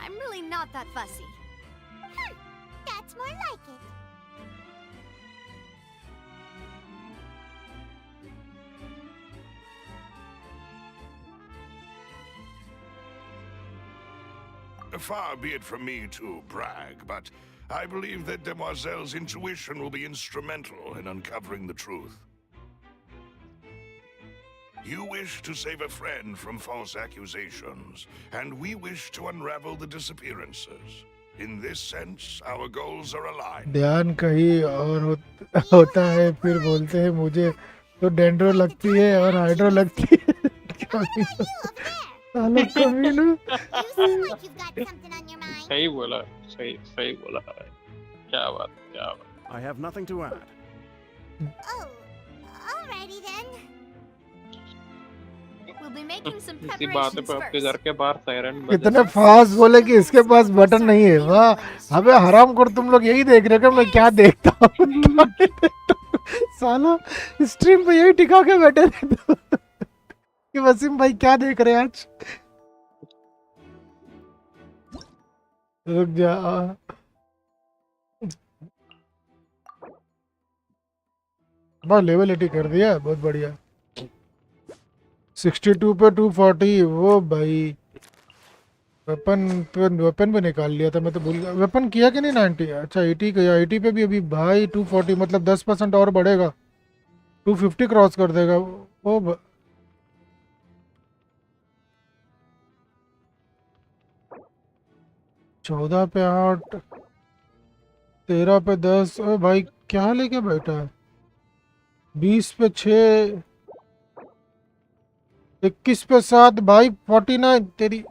I'm really not that fussy. That's more like it. far be it from me to brag, but I believe that Demoiselle's intuition will be instrumental in uncovering the truth. You wish to save a friend from false accusations, and we wish to unravel the disappearances. In this sense, our goals are aligned. ध्यान कहीं और होता है, फिर बोलते हैं मुझे तो डेंड्रो लगती है और हाइड्रो लगती है। सालों कमीनू। सही बोला, सही सही बोला भाई। क्या बात, क्या बात। I have nothing to add. Oh, alrighty then. We'll be making some इसी बात पे आपके घर के बाहर सायरन बजे। इतने फास्ट बोले कि इसके पास बटन नहीं है। वाह, अबे हराम कर, तुम लोग यही देख रहे हो कि मैं क्या देखता हूँ। साला स्ट्रीम पे यही टिका के बैठे रहते हो कि वसीम भाई क्या देख रहे हैं आज। रुक जा, बस लेवल 80 कर दिया, बहुत बढ़िया। 62 पे 240, वो भाई वेपन पे निकाल लिया था मैं, तो भूल गया वेपन किया कि नहीं 90। अच्छा 80 किया, 80 पे भी अभी भाई 240, मतलब 10% और बढ़ेगा, 250 क्रॉस कर देगा वो 14 पे 8, 13 पे 10। ओ भाई क्या लेके बैठा है। 20 पे 6, 21 पे 7, भाई 49 तेरी।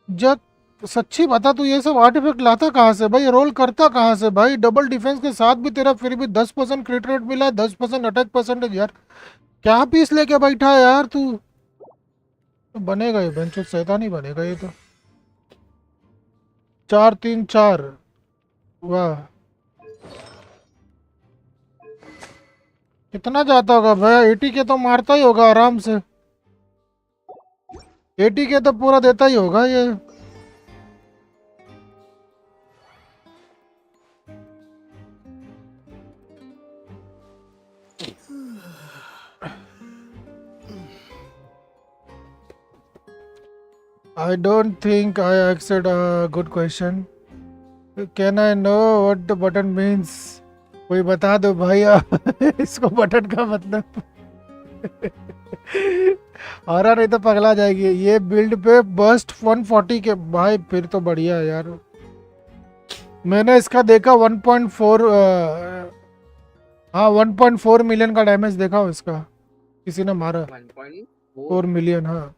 जब सच्ची बता, तू ये सब आर्टिफैक्ट लाता कहाँ से भाई, रोल करता कहाँ से भाई। डबल डिफेंस के साथ भी तेरा फिर भी 10% क्रिट रेट मिला है, 10% अटैक परसेंटेज। यार क्या पीस लेके बैठा है यार तू। तो बनेगा ये बेंचो शैतानी बनेगा ये तो। 4-3-4, वाह। कितना जाता होगा भाई, 80 के तो मारता ही होगा आराम से। 80 के तो पूरा देता ही होगा ये। I don't think I asked a good question. Can I know what the button means? कोई बता दो भैया इसको बटन का मतलब। और नहीं तो पगला जाएगी ये बिल्ड पे बस्ट 140 के भाई, फिर तो बढ़िया है यार। मैंने इसका देखा 1.4, हाँ 1.4 मिलियन का डैमेज देखा हो इसका, किसी ने मारा 4 मिलियन। हाँ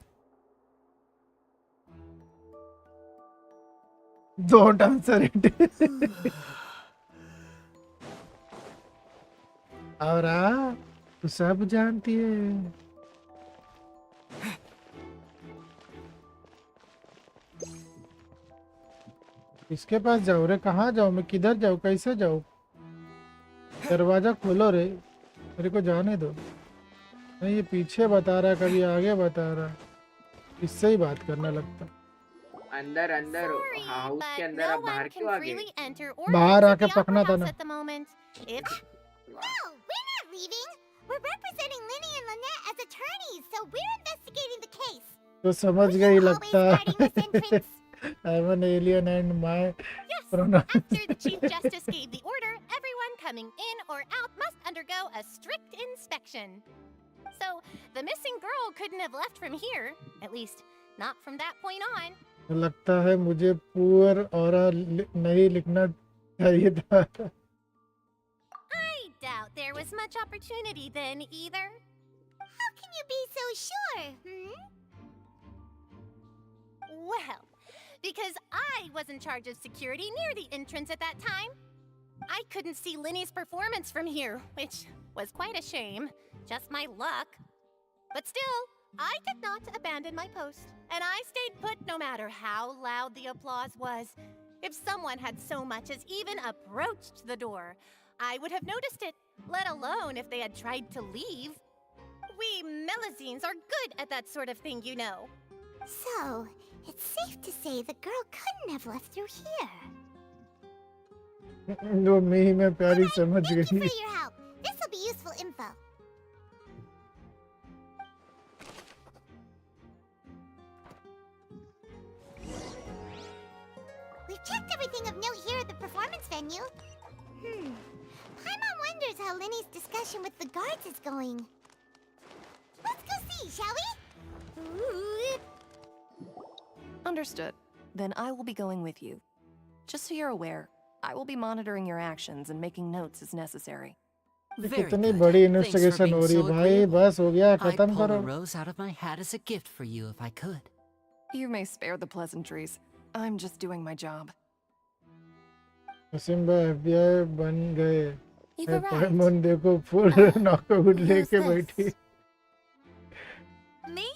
डोंट आंसर इट। और तू सब जानती है। किसके पास जाऊँ रे, कहाँ जाऊँ मैं, किधर जाऊँ, कैसे जाऊँ। दरवाजा खोलो रे, मेरे को जाने दो। नहीं ये पीछे बता रहा है, कभी आगे बता रहा है, इससे ही बात करना लगता। अंदर अंदर हाउस के अंदर, आप बाहर क्यों आ गए? बाहर आके पकना था ना। No, we're not leaving. We're representing Linny and Lynette as attorneys, so we're investigating the case. तो समझ गई लगता है। I'm an alien and my After the Chief Justice gave the order, everyone coming in or out must undergo a strict inspection. So, the missing girl couldn't have left from here, at least not from that point on. लगता है मुझे poor और नहीं लिखना चाहिए था। I doubt there was much opportunity then either. How can you be so sure, Well, because I was in charge of security near the entrance at that time. I couldn't see Linny's performance from here, which was quite a shame. Just my luck. But still, I did not abandon my post, and I stayed put no matter how loud the applause was. If someone had so much as even approached the door, I would have noticed it, let alone if they had tried to leave. We Melazines are good at that sort of thing, you know. So, it's safe to say the girl couldn't have left through here. वो मैं प्यारी समझ गई। Thank you for your help. This will be useful info. We've checked everything of note here at the performance venue. Paimon wonders how Linny's discussion with the guards is going. Let's go see, shall we? Understood. Then I will be going with you. Just so you're aware, I will be monitoring your actions and making notes as necessary. कितनी बड़ी investigation हो रही है भाई, बस हो गया, खत्म I'd pull करो। a rose out of my hat as a gift for you if I could. You may spare the pleasantries. I'm just doing my job. Simba FBI बन गए। You've arrived. पाइमन देखो फुल नॉकआउट लेके बैठी। Me?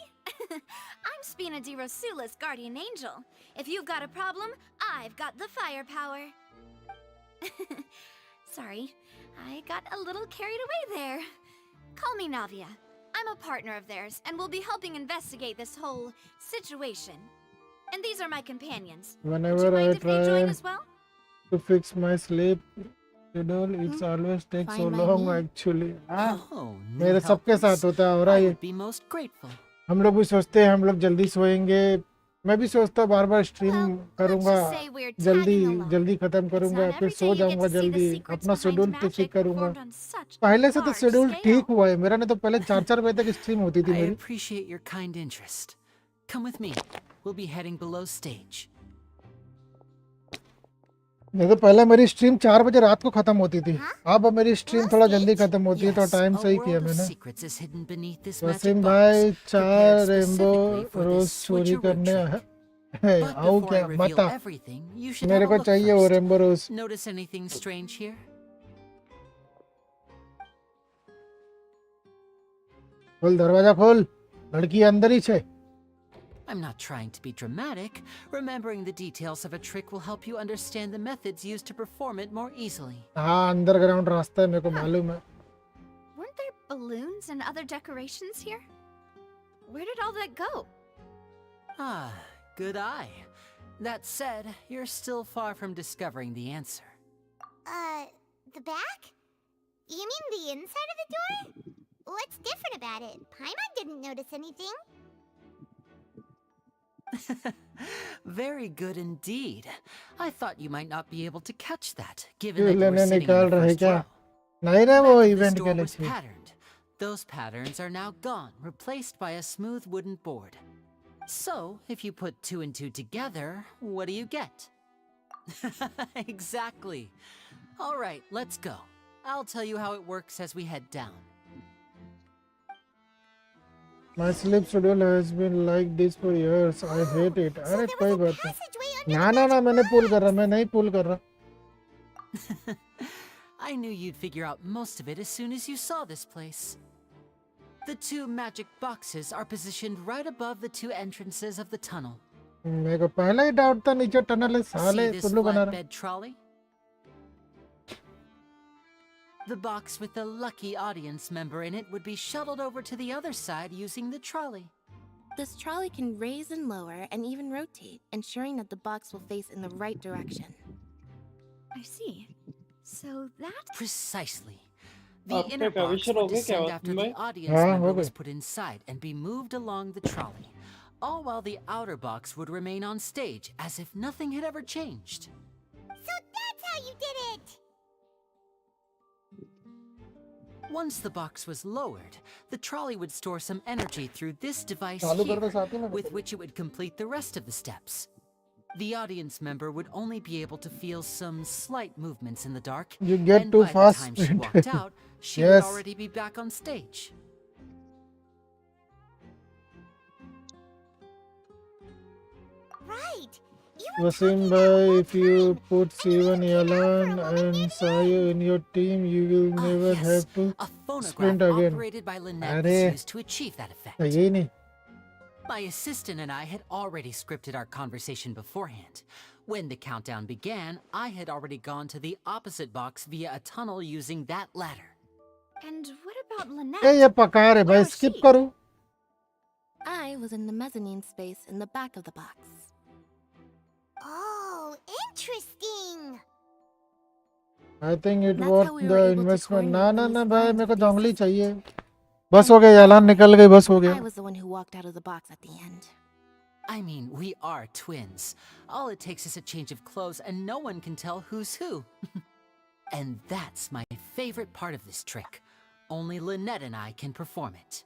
I'm Spina di Rosula's guardian angel. If you've got a problem, I've got the firepower. Sorry, I got a little carried away there. Call me Navia. I'm a partner of theirs, and will be helping investigate this whole situation. And these are my companions. Would you Whenever I mind if they join try as well? to fix my sleep schedule, it's always takes so Fine by long me. actually. हाँ, Oh, new मेरे सबके helpers? साथ होता है हो रहा I है ये। would be most grateful. हम लोग भी सोचते हैं हम लोग जल्दी सोएंगे। मैं भी सोचता बार बार स्ट्रीम करूंगा, say we're जल्दी tagging along. जल्दी खत्म करूंगा, not फिर every so day you get जाऊंगा to see the जल्दी, secrets अपना behind शेड्यूल ठीक magic करूंगा। performed on such पहले से तो large शेड्यूल scale. ठीक हुआ है मेरा, ने तो पहले 4-4 बजे तक स्ट्रीम होती थी I मेरी। appreciate your kind interest. Come with me. We'll be heading below stage. नहीं तो पहले मेरी स्ट्रीम 4 बजे रात को खत्म होती थी, अब मेरी स्ट्रीम थोड़ा जल्दी खत्म होती है, तो Yes, टाइम a सही किया world of मैंने। secrets is hidden beneath this Waseem magic भाई box, 4 prepared rainbow specifically for rose this चोरी switcheroo करने trick. है। But आओ before I क्या reveal बता, everything, you should मेरे have a को look चाहिए वो first. Rainbow rose. Notice anything strange here? खोल दरवाजा खोल, लड़की अंदर ही छे। I'm not trying to be dramatic. Remembering the details of a trick will help you understand the methods used to perform it more easily. हाँ underground रास्ता है, मेरे को मालूम है। Weren't there balloons and other decorations here? Where did all that go? Ah, good eye. That said, you're still far from discovering the answer. The back? You mean the inside of the door? What's different about it? Paimon didn't notice anything. Very good indeed. I thought you might not be able to catch that, given क्यों that you were लेने sitting in निकाल the रहे first क्या? row. नहीं ना The वो back of this event door के लिए was थी। patterned. Those patterns are now gone, replaced by a smooth wooden board. So, if you put 2 and 2 together, what do you get? Exactly. All right, let's go. I'll tell you how it works as we head down. My sleep schedule has been like this for years. I hate it. अरे कोई बात नहीं। ना मैंने पुल कर रहा, मैं नहीं पुल कर रहा। I knew you'd figure out most of it as soon as you saw this place. The 2 magic boxes are positioned right above the 2 entrances of the tunnel. मेरे को पहले ही डाउट था, नीचे टनल है, साले See this कुल्लू बना रहा। flatbed trolley? The box with the lucky audience member in it would be shuttled over to the other side using the trolley. This trolley can raise and lower and even rotate, ensuring that the box will face in the right direction. I see. So that... Precisely. The आपका inner box commission हो would गया क्या descend after the भाई? audience हाँ, member हो was गया। put inside and be moved along the trolley, all while the outer box would remain on stage as if nothing had ever changed. So that's how you did it! Once the box was lowered, the trolley would store some energy through this device चालू कर दो here, साथ ही में। with which it would complete the rest of the steps. The audience member would only be able to feel some slight movements in the dark, You get and too by fast. the time she walked out, she Yes. would already be back on stage. Right! Wasim bhai, if you put Sivan, Yalan and Sayu in your team, you will never Yes, have to a sprint phonograph again. operated by Lynette अरे was used to achieve that effect. यही नहीं। My assistant and I had already scripted our conversation beforehand. When the countdown began, I had already gone to the opposite box via a tunnel using that ladder. And what about Lynette? ये पका रहे भाई, skip करूँ? I was in the mezzanine space in the back of the box. Oh, interesting! I think it That's worth how we were the able to investment. ना coordinate ना these ना भाई, lines मेरे को with the दोंगली assistant. चाहिए। बस हो गया, यालान निकल गई, बस हो गया। I was the one who walked out of the box at the end. I mean, we are twins. All it takes is a change of clothes and no one can tell who's who. And that's my favorite part of this trick. Only Lynette and I can perform it.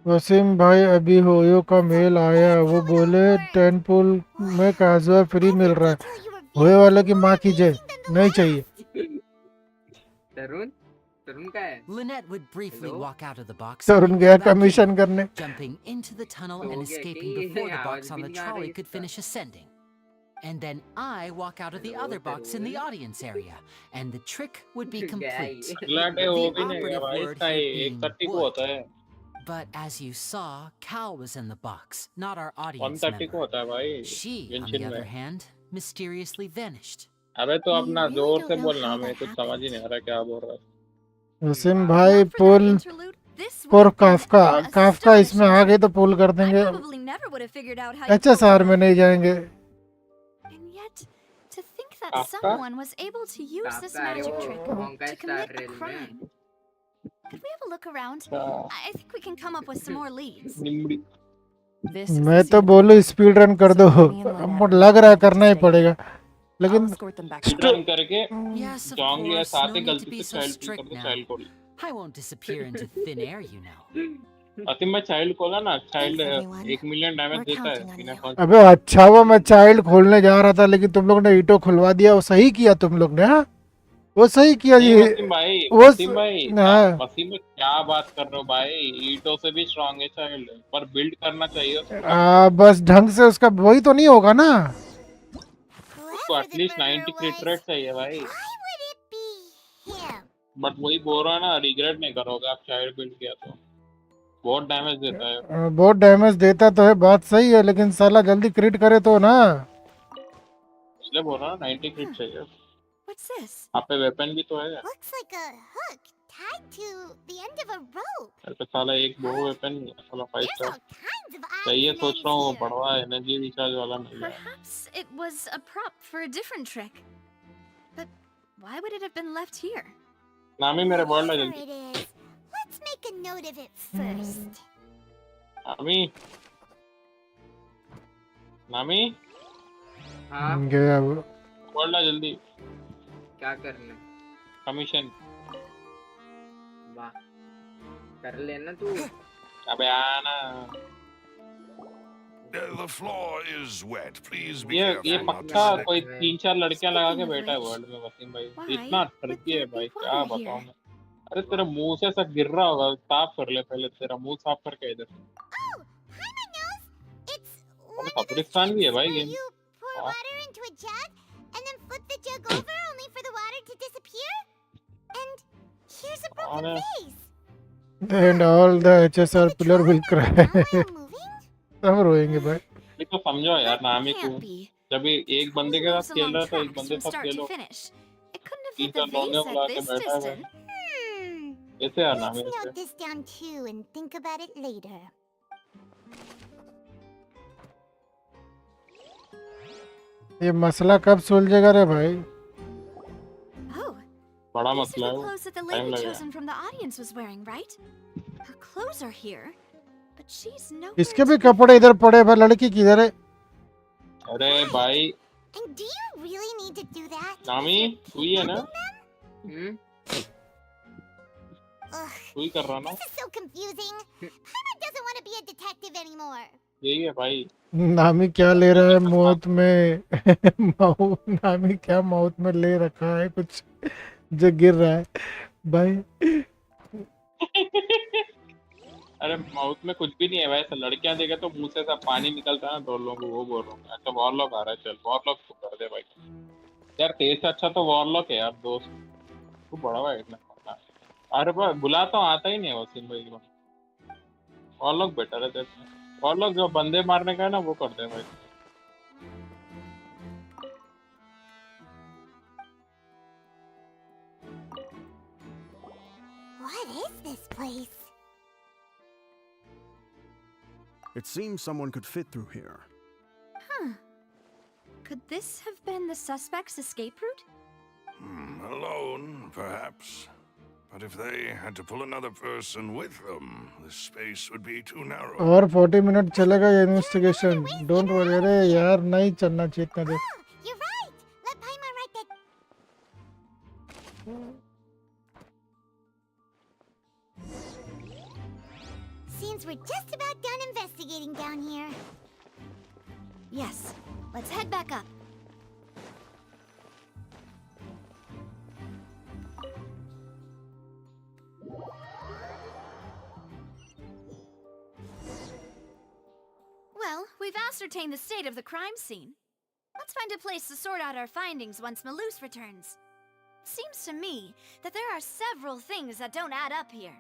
Wasim भाई अभी होयो का mail आया, वो बोले 10 पुल में काजुआ free मिल रहा है। होयो वाले की माँ की जय, नहीं चाहिए। तरुण तरुण का है? Lynette would briefly walk out of the box, Tarun and गया go back in, कमीशन करने। jumping into the tunnel तो and हो गया escaping कि before the आवाज box भी on the नहीं आ trolley रही could इसका। finish ascending. And then I walk out of the Hello, other box in the Tarun. audience area, and the trick would be गया complete. ही। अगला day The वो भी नहीं गया operative भाई, word इसका here being 1:30 को would. होता है। But as you saw, Cal was in the box, not our audience 1:30 को member. होता है भाई, She, on Genshin the other में। hand, mysteriously vanished. अबे तो We अपना really जोर don't से know बोलना, how हमें that कुछ समझ ही नहीं आ रहा क्या बोल रहा है। वसीम भाई Not for that pull interlude. This और काफका इसमें आ गए तो पुल कर देंगे probably never would have figured out how you HSR में नहीं जाएंगे And yet, to think that someone was able to use this magic trick to commit a crime. Could we have a look around? I think we can come up with some more leads. मैं तो बोलूँ speed run कर दो अब लग रहा है करना ही पड़ेगा लेकिन रन करके जाऊंगी या साथ ही गलती से चाइल्ड किल कर दो चाइल्ड को I won't disappear into thin air, you know. अति मैं चाइल्ड खोला ना चाइल्ड 1 मिलियन डैमेज देता है बिना कौन अबे अच्छा हुआ मैं चाइल्ड खोलने जा रहा था लेकिन तुम लोग ने ईटो खुलवा दिया वो सही किया तुम लोग ने हाँ वो सही किया ये वसीम भाई वसीम में क्या बात कर रहे हो भाई ईटो से भी स्ट्रांग है चाइल्ड पर बिल्ड करना चाहिए उसको बस ढंग से उसका वही तो नहीं होगा ना उसको एटलीस्ट 90 क्रिट रेट चाहिए भाई बट वही बोल रहा है ना रिग्रेट नहीं करोगे आप चाइल्ड बिल्ड किया तो बहुत डैमेज देता है बहुत डैमेज देता तो है बात सही है लेकिन साला जल्दी क्रिट करे तो ना इसलिए बोल रहा हूँ 90 क्रिट चाहिए What's this? आप पे वेपन भी तो है Looks like a hook tied to the end of a rope. मेरे पे साला एक वो वेपन साला 5 स्टार चाहिए सोच रहा हूँ बढ़वा एनर्जी रिचार्ज वाला मिल जाए Perhaps it was a prop for a different trick. But why would it have been left here? नामी मेरे बोल रहा Whatever it is, let's make a note of it first. नामी हाँ गया बोल रहा जल्दी क्या करना कमीशन वाह कर लेना तू अबे आना The floor is wet. Please be ये careful. पक्का कोई 3-4 लड़कियां लगा के बैठा है वर्ल्ड में वसीम भाई इतना ठरकी है भाई क्या बताऊं मैं अरे तेरा मुंह से सब गिर रहा होगा साफ कर ले पहले तेरा मुंह साफ करके इधर कब्रिस्तान भी है भाई game Water into a jug and then flip the jug over only for the water to disappear. And here's a broken vase. and all the HSR pillar will cry सब रोएंगे भाई ये तो समझो यार नामी को जब एक बंदे के साथ खेल रहा था एक बंदे के साथ खेलो 3-4 लोगों को ला के बैठा है कैसे यार नामी Let's note this down too and think about it later. ये मसला कब सुलझेगा रे भाई बड़ा मसला है Clothes that the time lady लगेगा chosen from the audience was wearing, right? Her clothes are here, but she's no. इसके भी कपड़े इधर पड़े भाई लड़की किधर है अरे भाई And do you really need to do that? नामी तू ही है ना तू ही कर रहा ना This is so confusing. Paimon doesn't want to be a detective anymore. यही है भाई नामी क्या ले रहा है मौत में नामी क्या मौत में ले रखा है कुछ जो गिर रहा है भाई अरे माउथ में कुछ भी नहीं है वैसे लड़कियां देखे तो मुंह से सब पानी निकलता है ना दो लोगों को वो बोल रहा हूँ अच्छा वॉरलॉक आ रहा है चल वॉरलॉक को कर दे भाई यार तेज से अच्छा तो वॉरलॉक है यार दोस्त तू बड़ा भाई इतना अरे भाई बुला तो आता ही नहीं है वसीम भाई को वॉरलॉक बेटर है तेरे वॉरलॉक जो बंदे मारने का है ना वो कर दे भाई What is this place? It seems someone could fit through here. Huh. Could this have been the suspect's escape route? Alone, perhaps. But if they had to pull another person with them, the space would be too narrow. और 40 minute चलेगा ये investigation don't worry अरे यार नहीं चलना चाहिए इतना देर You're right. Let Paimon write that. Seems we're just about done investigating down here. Yes. Let's head back up. Well, we've ascertained the state of the crime scene. Let's find a place to sort out our findings once Malus returns. Seems to me that there are several things that don't add up here.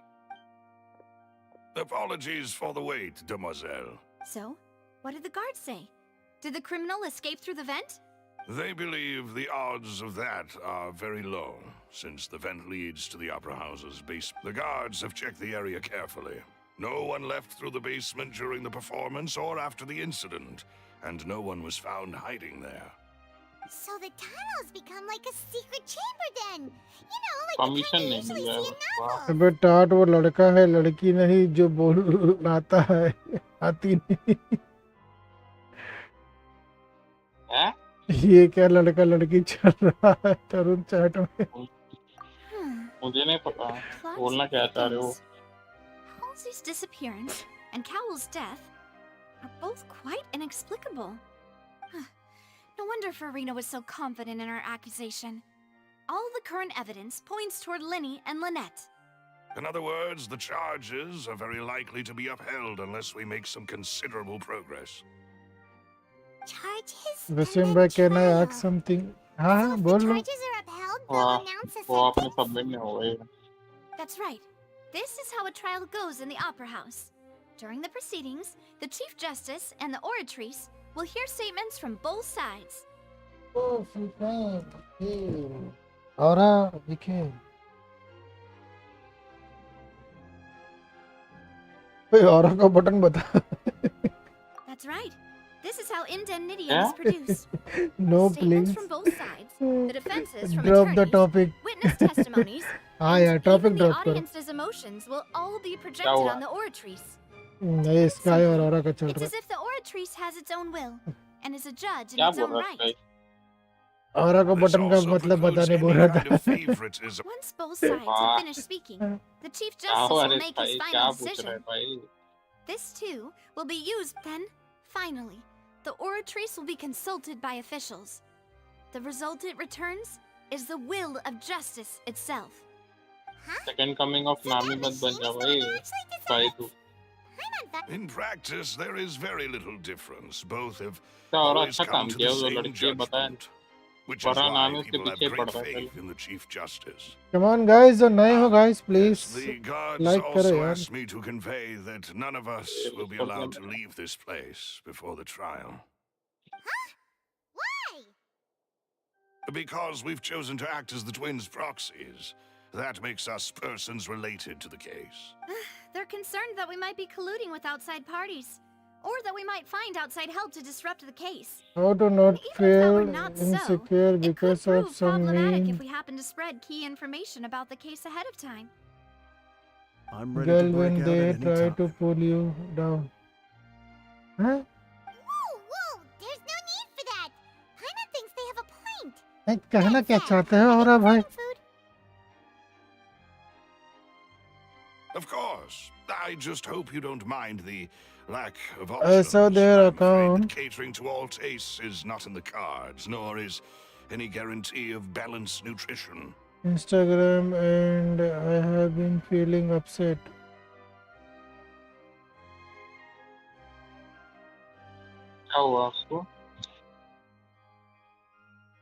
Apologies for the wait, demoiselle. So, what did the guards say? Did the criminal escape through the vent? They believe the odds of that are very low, since the vent leads to the Opera House's basement. The guards have checked the area carefully. No one left through the basement during the performance or after the incident, and no one was found hiding there. So the tunnels become like a secret chamber then. You know, like the permission kind you नहीं usually मिला see in novels. अबे टाट वो लड़का है लड़की नहीं जो बोल आता है आती नहीं हैं? ये क्या लड़का लड़की चल रहा है तरुण चैट में मुझे नहीं पता बोलना क्या चाह रहे हो Halsey's disappearance and Cowell's death are both quite inexplicable. No wonder Farina was so confident in her accusation. All the current evidence points toward Linny and Lynette. In other words, the charges are very likely to be upheld unless we make some considerable progress. Charges? Wasim भाई can I ask something हाँ बोल लो Charges are upheld. वाह They'll announce a वो आपने sentence. Submit नहीं हो गए That's right. This is how a trial goes in the Opera House. During the proceedings, the Chief Justice and the oratrice will hear statements from both sides. Oh, Fontaine. Aura became. Hey, Aura का button बता. That's right. This is how indemnitium is produced. No, Statements please. from both sides, the defenses from Drop the attorneys, topic. witness testimonies, हाँ यार topic even the drop करो. audience's emotions will all be projected on the oratrice. ये Sky और Aura का चल It's रहा as if the oratrice has its own will and is a judge in क्या its बोल own रहा है right. है. Aura का बटन का मतलब बताने बोल रहा था. Once both sides have finished speaking, the Chief Justice will make his final decision. This too will be used then. Finally, the oratrice will be consulted by officials. The result it returns is the will of justice itself. Second coming of नामी मत बन जा भाई try to In practice, there is very little difference. Both have क्या और always अच्छा come काम to किया the वो same लड़की बताया judgment, which is वरना why नामी उसके people have पीछे पड़ great रहा है faith in the Chief Justice. Come on guys, जो नए हो guys, please The guards like करो also यार. asked me to convey that none of us will be allowed to leave this place before the trial. Why? Because we've chosen to act as the twins' proxies. That makes us persons related to the case. They're concerned that we might be colluding with outside parties, or that we might find outside help to disrupt the case. How to not Even if that feel were not so, insecure it could because of prove some problematic mean if we happen to spread key information about the case ahead of time. I'm ready girl to break when out they at any try time. to pull you down. Huh? Whoa, there's no need for that. Paimon thinks they have a point. नहीं कहना क्या चाहते हो और भाई? Of course. I just hope you don't mind the lack of I options. saw their I'm afraid account. that catering to all tastes is not in the cards, nor is any guarantee of balanced nutrition. Instagram and I have been feeling upset. क्या हुआ उसको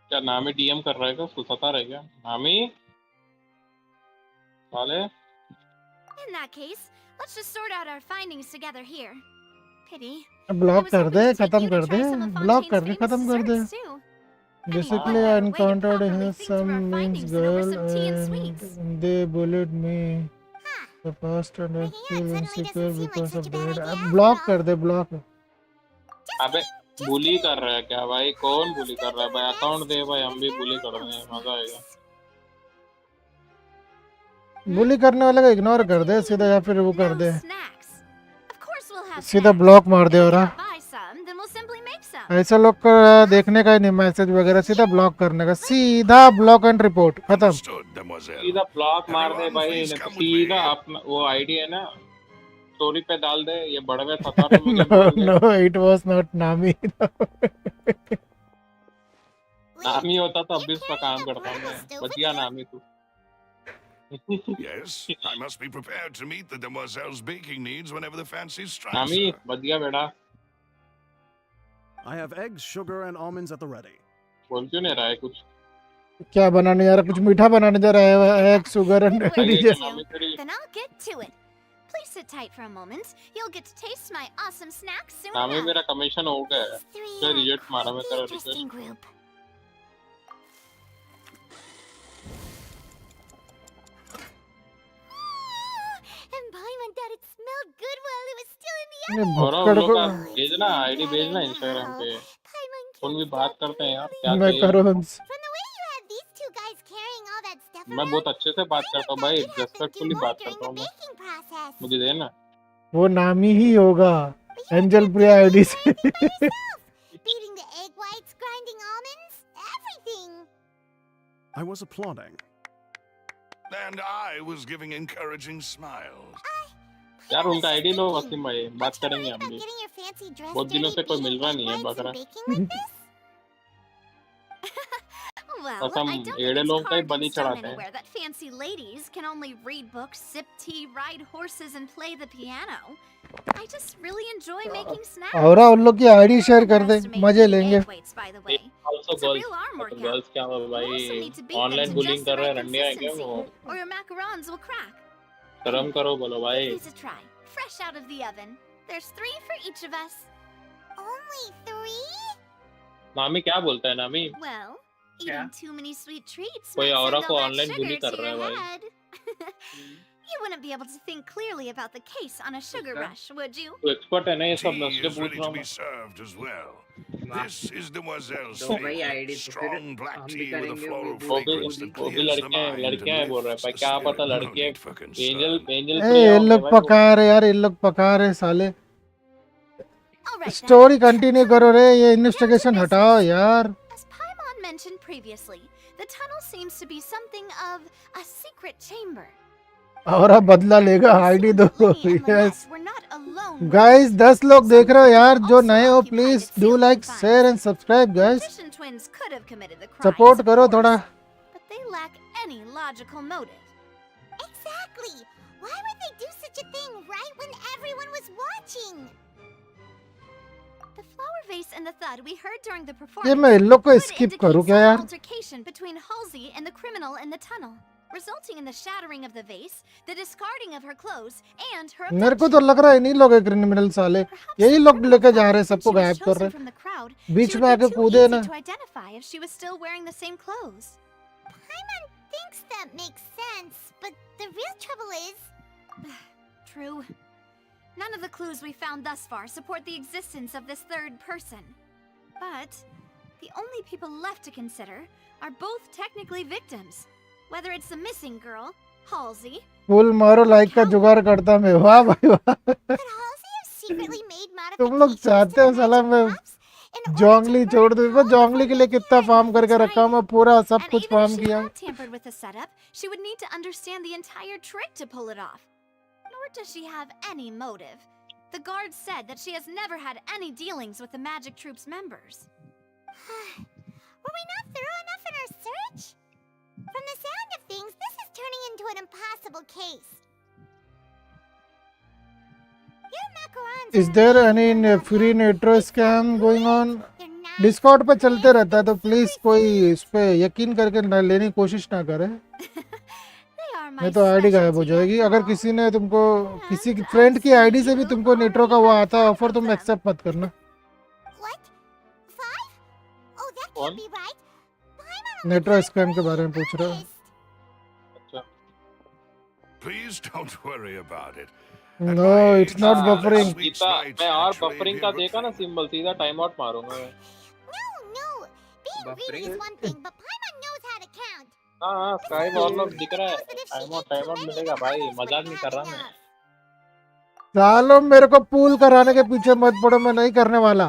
क्या नामी DM कर रहा है क्या उसको सता रहा है क्या नामी साले In that case, let's just sort out our findings together here. Pity. Block कर दे खत्म कर दे ब्लॉक कर दे खत्म कर दे. Basically, I encountered some means girl and they bullied me. The past and I feel insecure because of that. अब block कर they block. अबे बुली कर रहा है क्या भाई कौन बुली कर रहा है भाई अकाउंट दे भाई हम भी बुली कर रहे हैं मजा आएगा बुली करने वाले को इग्नोर कर दे सीधा या फिर वो कर दे Of course we'll have सीधा ब्लॉक मार दे और buy some, then we'll simply make some. ऐसा लोग को देखने का ही नहीं मैसेज वगैरह सीधा ब्लॉक करने का सीधा ब्लॉक एंड रिपोर्ट खत्म सीधा ब्लॉक मार दे भाई नहीं तो सीधा अपना वो आईडी है ना स्टोरी पे डाल दे ये बड़वे सता रहे मुझे no it was not नामी नामी होता तो अब भी उसका काम करता मैं बढ़िया नामी तू Yes, I must be prepared to meet the demoiselle's baking needs whenever the fancy strikes नामी her. बढ़िया बेटा I have eggs, sugar, and almonds at the ready. बोल क्यों नहीं रहा है कुछ क्या बनाने जा रहा कुछ मीठा बनाने जा रहा है एक sugar and Then I'll get to it. Please sit tight for a moment. You'll get to taste my awesome snacks soon नामी enough. मेरा कमीशन हो गया है क्या रिजेक्ट मारा मैं तेरा रिक्वेस्ट और उन लोग का भेजना आईडी भेजना इंस्टाग्राम पे, उन भी बात करते हैं यार क्या मैं चाहिए करो उनको। हमसे। मैं बहुत अच्छे से बात करता हूँ भाई, रेस्पेक्टफुली बात करता हूँ मैं, मुझे देना। वो नाम ही होगा एंजल प्रिया आईडी से। Beating the egg whites, grinding almonds, everything. I was applauding. And I was giving encouraging smiles. यार उनका आईडी लो वसीम भाई, बात करेंगे हम भी, बहुत दिनों से कोई मिल रहा नहीं है बकरा। Well, बस हम I don't एड़े think लोग it's का ही carved बलि in stone चढ़ाते हैं। anywhere that fancy ladies can only read books, sip tea, ride horses, and play the piano. I just really enjoy making snacks. और उन लोग की आईडी शेयर कर दे, मजे लेंगे। Also girls क्या हो भाई, ऑनलाइन बुलिंग कर रहे हैं, रंडिया है क्या वो? Or your macarons will crack. शर्म करो बोलो भाई। Give these a try. Fresh out of the oven. There's 3 for each of us. Only 3? नामी क्या बोलता है नामी? Well, eating too many sweet treats कोई might औरा send को all that ऑनलाइन sugar बुली कर to रहा है your भाई। head. You wouldn't be able to think clearly about the case on a sugar rush, would you? तू expert है ना ये सब, Tea मैं उससे is पूछ ready रहा to हूँ। be served as well. This is Demoiselle's तो भाई favorite, आईडी तो फिर strong black हम भी tea with a करेंगे, floral वो fragrance that वो भी clears the लड़के हैं, mind लड़कियां हैं and बोल रहा है lifts भाई, the क्या spirit. पता No लड़के need for angel concern. Angel ए प्रिया ये होंगे लोग भाई वो। पका रहे यार, ये लोग पका रहे साले। स्टोरी कंटिन्यू करो रे, ये इन्वेस्टिगेशन हटाओ यार। As Paimon mentioned previously, the tunnel seems to be something of a secret chamber. और अब बदला लेगा, आईडी दो। यस गाइस, 10 लोग देख रहे हो यार, जो नए हो please do like share and subscribe guys, Magician twins could have committed the crimes, support of करो course, थोड़ा। but they lack any logical motive. Exactly. Why would they do such a thing right when everyone was watching? The flower vase and the thud we heard during the ये performance मैं इन लोग को could skip indicate करूं क्या some यार? altercation between Halsey and the criminal in the tunnel, resulting in the shattering of the vase, the discarding of her clothes, and her मेरे को तो लग रहा है इन्हीं लोग है क्रिमिनल साले, यही लोग लेके जा रहे हैं, सबको गायब कर रहे from the crowd. हैं, बीच She में would be आके too कूदे easy ना। to identify if she was still wearing the same clothes. Paimon thinks that makes sense, but the real trouble is... True. None of the clues we found thus far support the existence of this third person. But the only people left to consider are both technically victims. Whether it's the missing girl, Halsey, full मारो like का जुगाड़ करता मैं, वाह भाई वाह। secretly made तुम लोग चाहते हो साला मैं जोंगली छोड़ दूं? मैं जोंगली के लिए कितना फार्म करके रखा हूं, मैं पूरा सब कुछ फार्म किया। tampered with the setup, she would need to understand the entire trick to pull it off. Nor does she have any motive. The guards said that she has never had any dealings with the magic troop's members. Were we not thorough enough in our search? From the sound of things, this is turning into an impossible case. Your macarons Is there any free netro scam going on? Discord पे चलते रहता है, तो please कोई इस पे यकीन करके लेने की कोशिश ना करे, नहीं तो आईडी गायब हो जाएगी। अगर किसी ने तुमको किसी फ्रेंड की आईडी से भी तुमको नेट्रो का वो आता है ऑफर, तुम एक्सेप्ट मत करना। नेट्रो स्कैम के बारे में पूछ रहा हूँ। Please don't worry about it. No, it's not buffering. मैं और बफरिंग का देखा ना सिंबल, सीधा टाइम आउट मारूंगा मैं। Being one thing, but Paimon knows how to count. हाँ स्काई बॉल लोग दिख रहा है, टाइम आउट मिलेगा भाई, मजाक नहीं कर रहा मैं। सालों मेरे को पूल कराने के पीछे मत पड़ो, मैं नहीं करने वाला,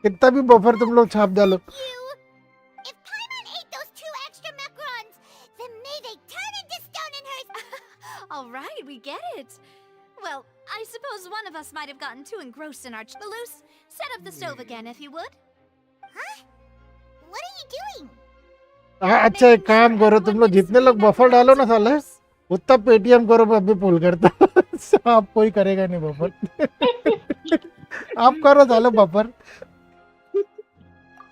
कितना भी बफर तुम लोग छाप डालो। If Paimon ate those 2 extra macarons, then may they turn into stone in her... All right, we get it. Well, I suppose one of us might have gotten too engrossed in our Balloose, set up the stove again if you would. Huh? What are you doing? अच्छा एक काम करो, तुम लोग जितने लोग buffer डालो ना साले, उतना पेटीएम करो, मैं अभी पुल करता। आप कोई करेगा नहीं बफर। आप करो साले buffer.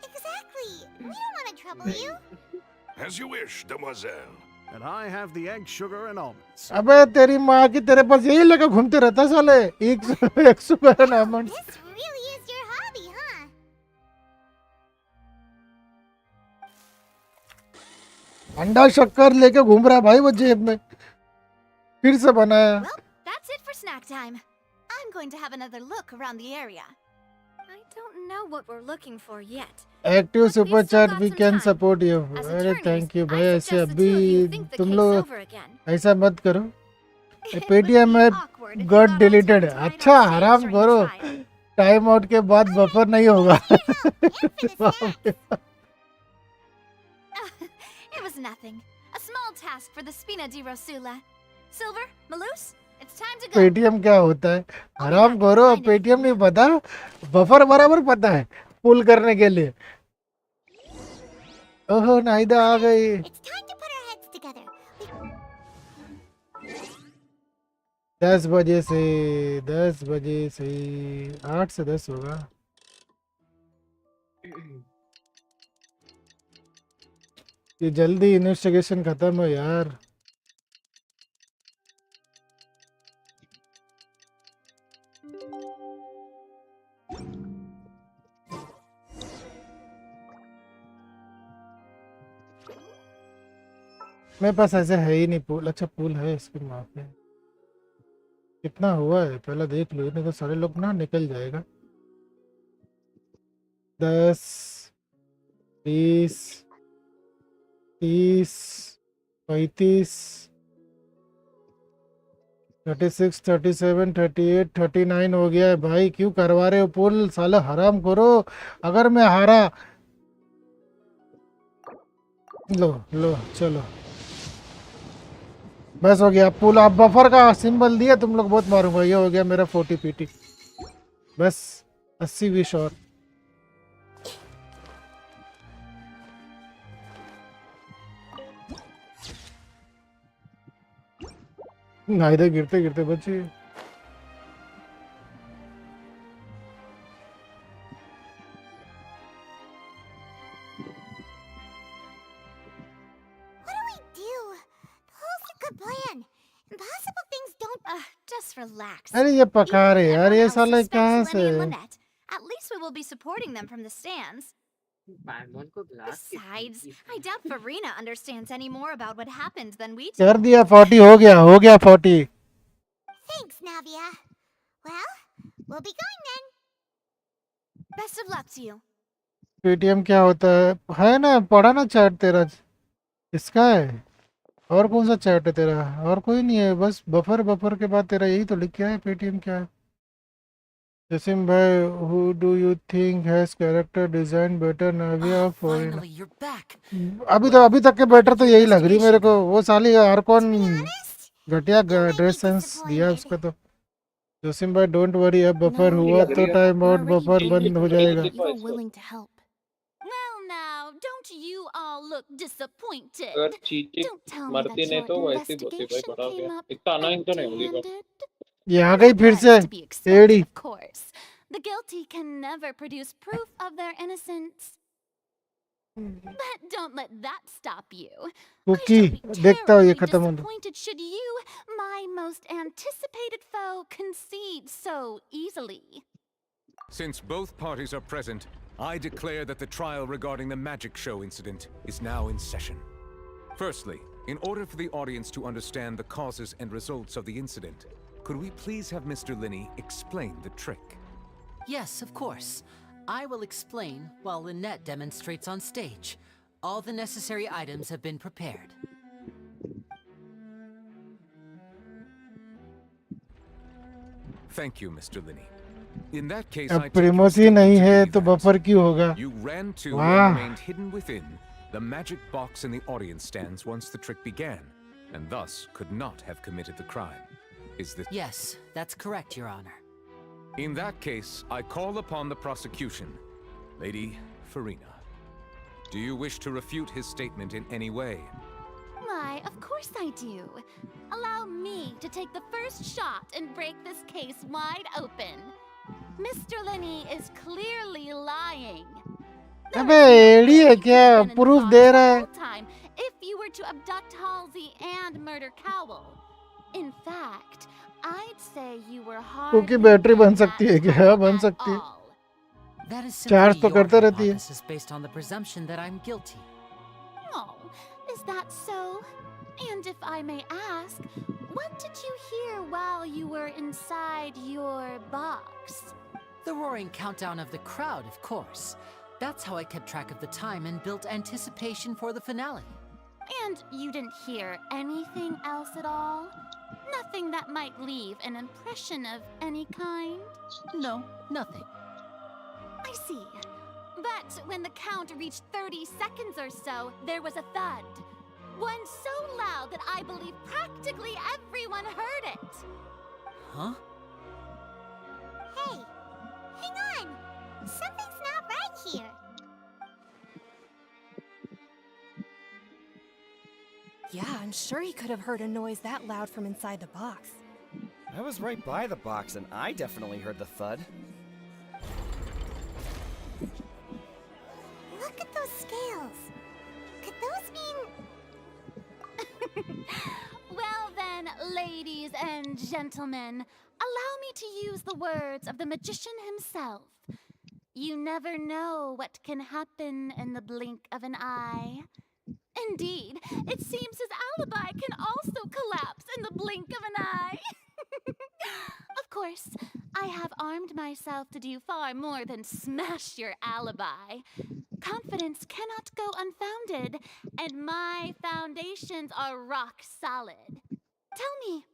Exactly. We don't want to trouble you. As you wish, demoiselle. And I have the egg, sugar, and almonds. अबे तेरी माँ की, तेरे पास यही लेकर घूमते रहता साले, एक sugar and almond. This really is your hobby, huh? अंडा शक्कर लेके घूम रहा है भाई वो जेब में, फिर से बनाया। Well, that's it for snack time. I'm I'm going to have another look around the area. I don't know what we're looking for yet. Active super chat we can support you. अरे thank you भाई, ऐसे अभी तुम लोग ऐसा मत करो। Paytm में गॉट डिलीटेड। अच्छा हराम करो, टाइम आउट के बाद बफर नहीं होगा। It was nothing. A small task for the Spina di Rosula. Silver, Malus, it's time to go. Paytm क्या होता है? हराम करो, पेटीएम नहीं पता, बफर बराबर पता है पुल करने के लिए। ओहो नाइदा आ गई। दस बजे से 8 से 10 होगा। ये जल्दी इन्वेस्टिगेशन खत्म हो यार। मेरे पास ऐसे है ही नहीं पूल। अच्छा पूल है इसके वहाँ पे। कितना हुआ है पहले देख लो, नहीं तो सारे लोग ना निकल जाएगा। 10 20 30 35 36 37 38 39 हो गया है भाई। क्यों करवा रहे हो पुल? साला हराम करो। अगर मैं हारा, लो लो चलो बस हो गया पुल। आप बफर का सिंबल दिया, तुम लोग बहुत मारूंगा। ये हो गया मेरा 40 पीटी, बस 80 विश और। इधर गिरते गिरते बचे। Just relax. अरे ये पका रहे यार, ये साले कहाँ से? At least we will be supporting them from the stands. Besides, I doubt Farina understands any more about what happened than we do. कर दिया 40, हो गया 40। Thanks, Navia. Well, we'll be going then. Best of luck to you. Paytm क्या होता है ना? पढ़ा ना चैट तेरा, इसका है। और कौन सा चैट है तेरा? और कोई नहीं है, बस बफर के बाद तेरा यही तो लिख के है। पेटीएम क्या है? जसिम भाई, who do you think has character design better, Navia or Farina? अभी तक के बेटर तो यही लग रही मेरे को। वो साली हर कौन घटिया ड्रेस सेंस दिया उसका तो। जसिम भाई डोंट वरी, अब बफर हुआ तो टाइम आउट बफर बंद हो जाएगा। Now, don't you all look disappointed? अगर चीची मरती नहीं तो वैसे ही होती भाई, बड़ा हो गया। इतना अनाइंग तो नहीं होगी बस। ये आ गई फिर से एड़ी। Of course, the guilty can never produce proof of their innocence. But don't let that stop you. Cookie देखता हूँ ये खत्म हो। Disappointed should you, my most anticipated foe, concede so easily. Since both parties are present, I declare that the trial regarding the magic show incident is now in session. Firstly, in order for the audience to understand the causes and results of the incident, could we please have Mr. Linney explain the trick? Yes, of course. I will explain while Lynette demonstrates on stage. All the necessary items have been prepared. Thank you, Mr. Linney. In that case, अब प्रिमोसी नहीं है तो buffer क्यों होगा? You ran to and remained hidden within the magic box in the audience stands once the trick began, and thus could not have committed the crime. Is this? Yes, that's correct, Your Honor. In that case, I call upon the prosecution. Lady Farina, do you wish to refute his statement in any way? Why, of course I do. Allow me to take the first shot and break this case wide open. Mr. Linney is clearly lying. अबे एड़ी है क्या? Proof दे रहा है। Time if you were to abduct Halsey and murder Cowell. In fact, I'd say you were hard. क्योंकि battery बन सकती है क्या? बन सकती है। That is चार्ज simply तो your करता रहती है। hypothesis based on the presumption that I'm guilty. Oh, is that so? And if I may ask, What did you hear while you were inside your box? The roaring countdown of the crowd, of course. That's how I kept track of the time and built anticipation for the finale. And you didn't hear anything else at all? Nothing that might leave an impression of any kind? No, nothing. I see. But when the count reached 30 seconds or so, there was a thud. One so loud that I believe practically everyone heard it. Huh? Hey, hang on. Something's not right here. Yeah, I'm sure he could have heard a noise that loud from inside the box. I was right by the box and I definitely heard the thud. Look at those scales. Could those mean... Well then, ladies and gentlemen, allow me to use the words of the magician himself. You never know what can happen in the blink of an eye. Indeed, it seems his alibi can also collapse in the blink of an eye. Of course, I have armed myself to do far more than smash your alibi. Confidence cannot go unfounded, and my foundations are rock solid. Tell me,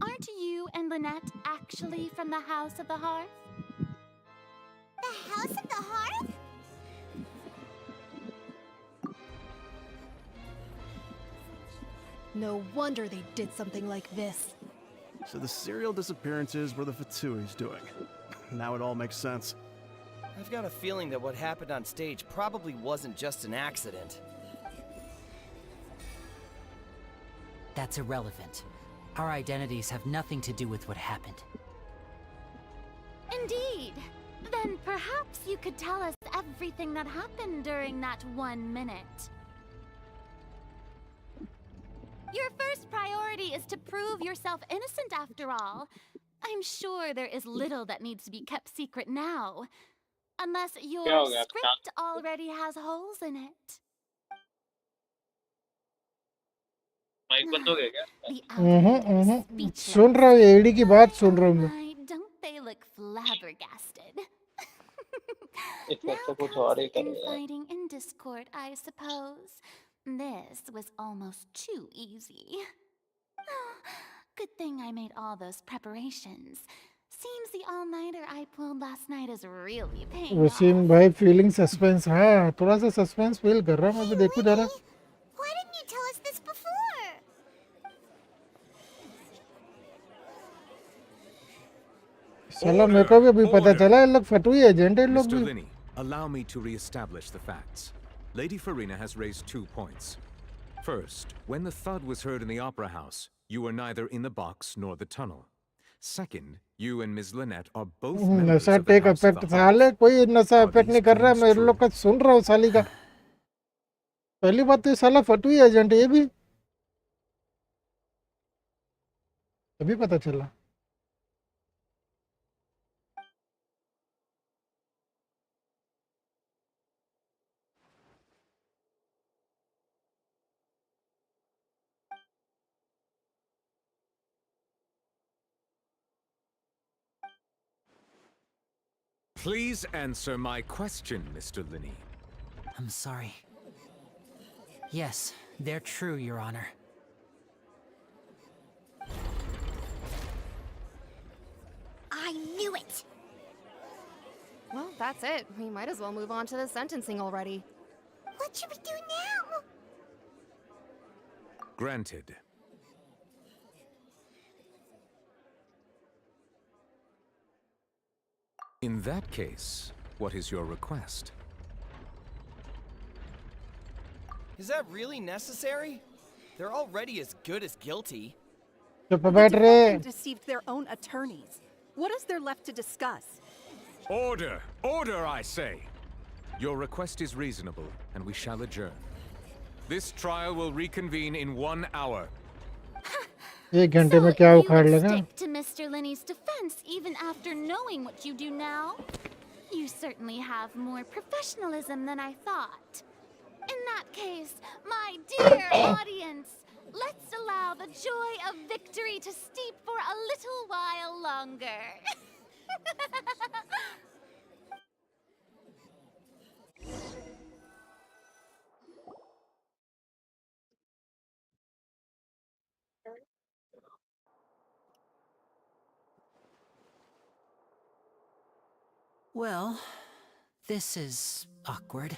aren't you and Lynette actually from the House of the Hearth? The House of the Hearth? No wonder they did something like this. So the serial disappearances were the Fatui's doing. Now it all makes sense. I've got a feeling that what happened on stage probably wasn't just an accident. That's irrelevant. Our identities have nothing to do with what happened. Indeed. Then perhaps you could tell us everything that happened during that 1 minute. Your first priority is to prove yourself innocent after all. I'm sure there is little that needs to be kept secret now. Unless your script already has holes in it. Mic बंद हो गया क्या? सुन रहा हूँ AD की बात सुन रहा हूँ मैं. Don't they look flabbergasted? इसका तो कुछ और ही करेगा. Fighting in Discord, I suppose. This was almost too easy. Good thing I made all those preparations. Seems the all-nighter I pulled last night is really paying off. Wasim भाई feeling suspense. हाँ थोड़ा सा suspense feel कर रहा हूँ मैं भी देखूँ जरा. Why didn't you tell us this before? साला मेरे को भी अभी पता चला ये लोग फटुई एजेंट हैं लोग भी. Mr. Linney, allow me to re-establish the facts. Lady Farina has raised 2 points. First, when the thud was heard in the Opera House, you were neither in the box nor the tunnel. Second, you and Ms. Lynette are both members नशा of the tech House of effect the साले Hearth. कोई नशा effect नहीं कर रहा है मैं इन लोग का सुन रहा हूँ साली का. पहली बात तो ये साला फटुई एजेंट है ये भी अभी पता चला. Please answer my question, Mr. Linney. I'm sorry. Yes, they're true, Your Honor. I knew it! Well, that's it. We might as well move on to the sentencing already. What should we do now? Granted. In that case, what is your request? Is that really necessary? They're already as good as guilty. चुप बैठ रे. Deceived their own attorneys. What is there left to discuss? Order! Order, I say! Your request is reasonable, and we shall adjourn. This trial will reconvene in 1 hour. 1 घंटे में क्या उखाड़ लेगा? Stick to Mr. Linney's defense even after knowing what you do now. You certainly have more professionalism than I thought. In that case, my dear audience, let's allow the joy of victory to steep for a little while longer. Well, this is awkward.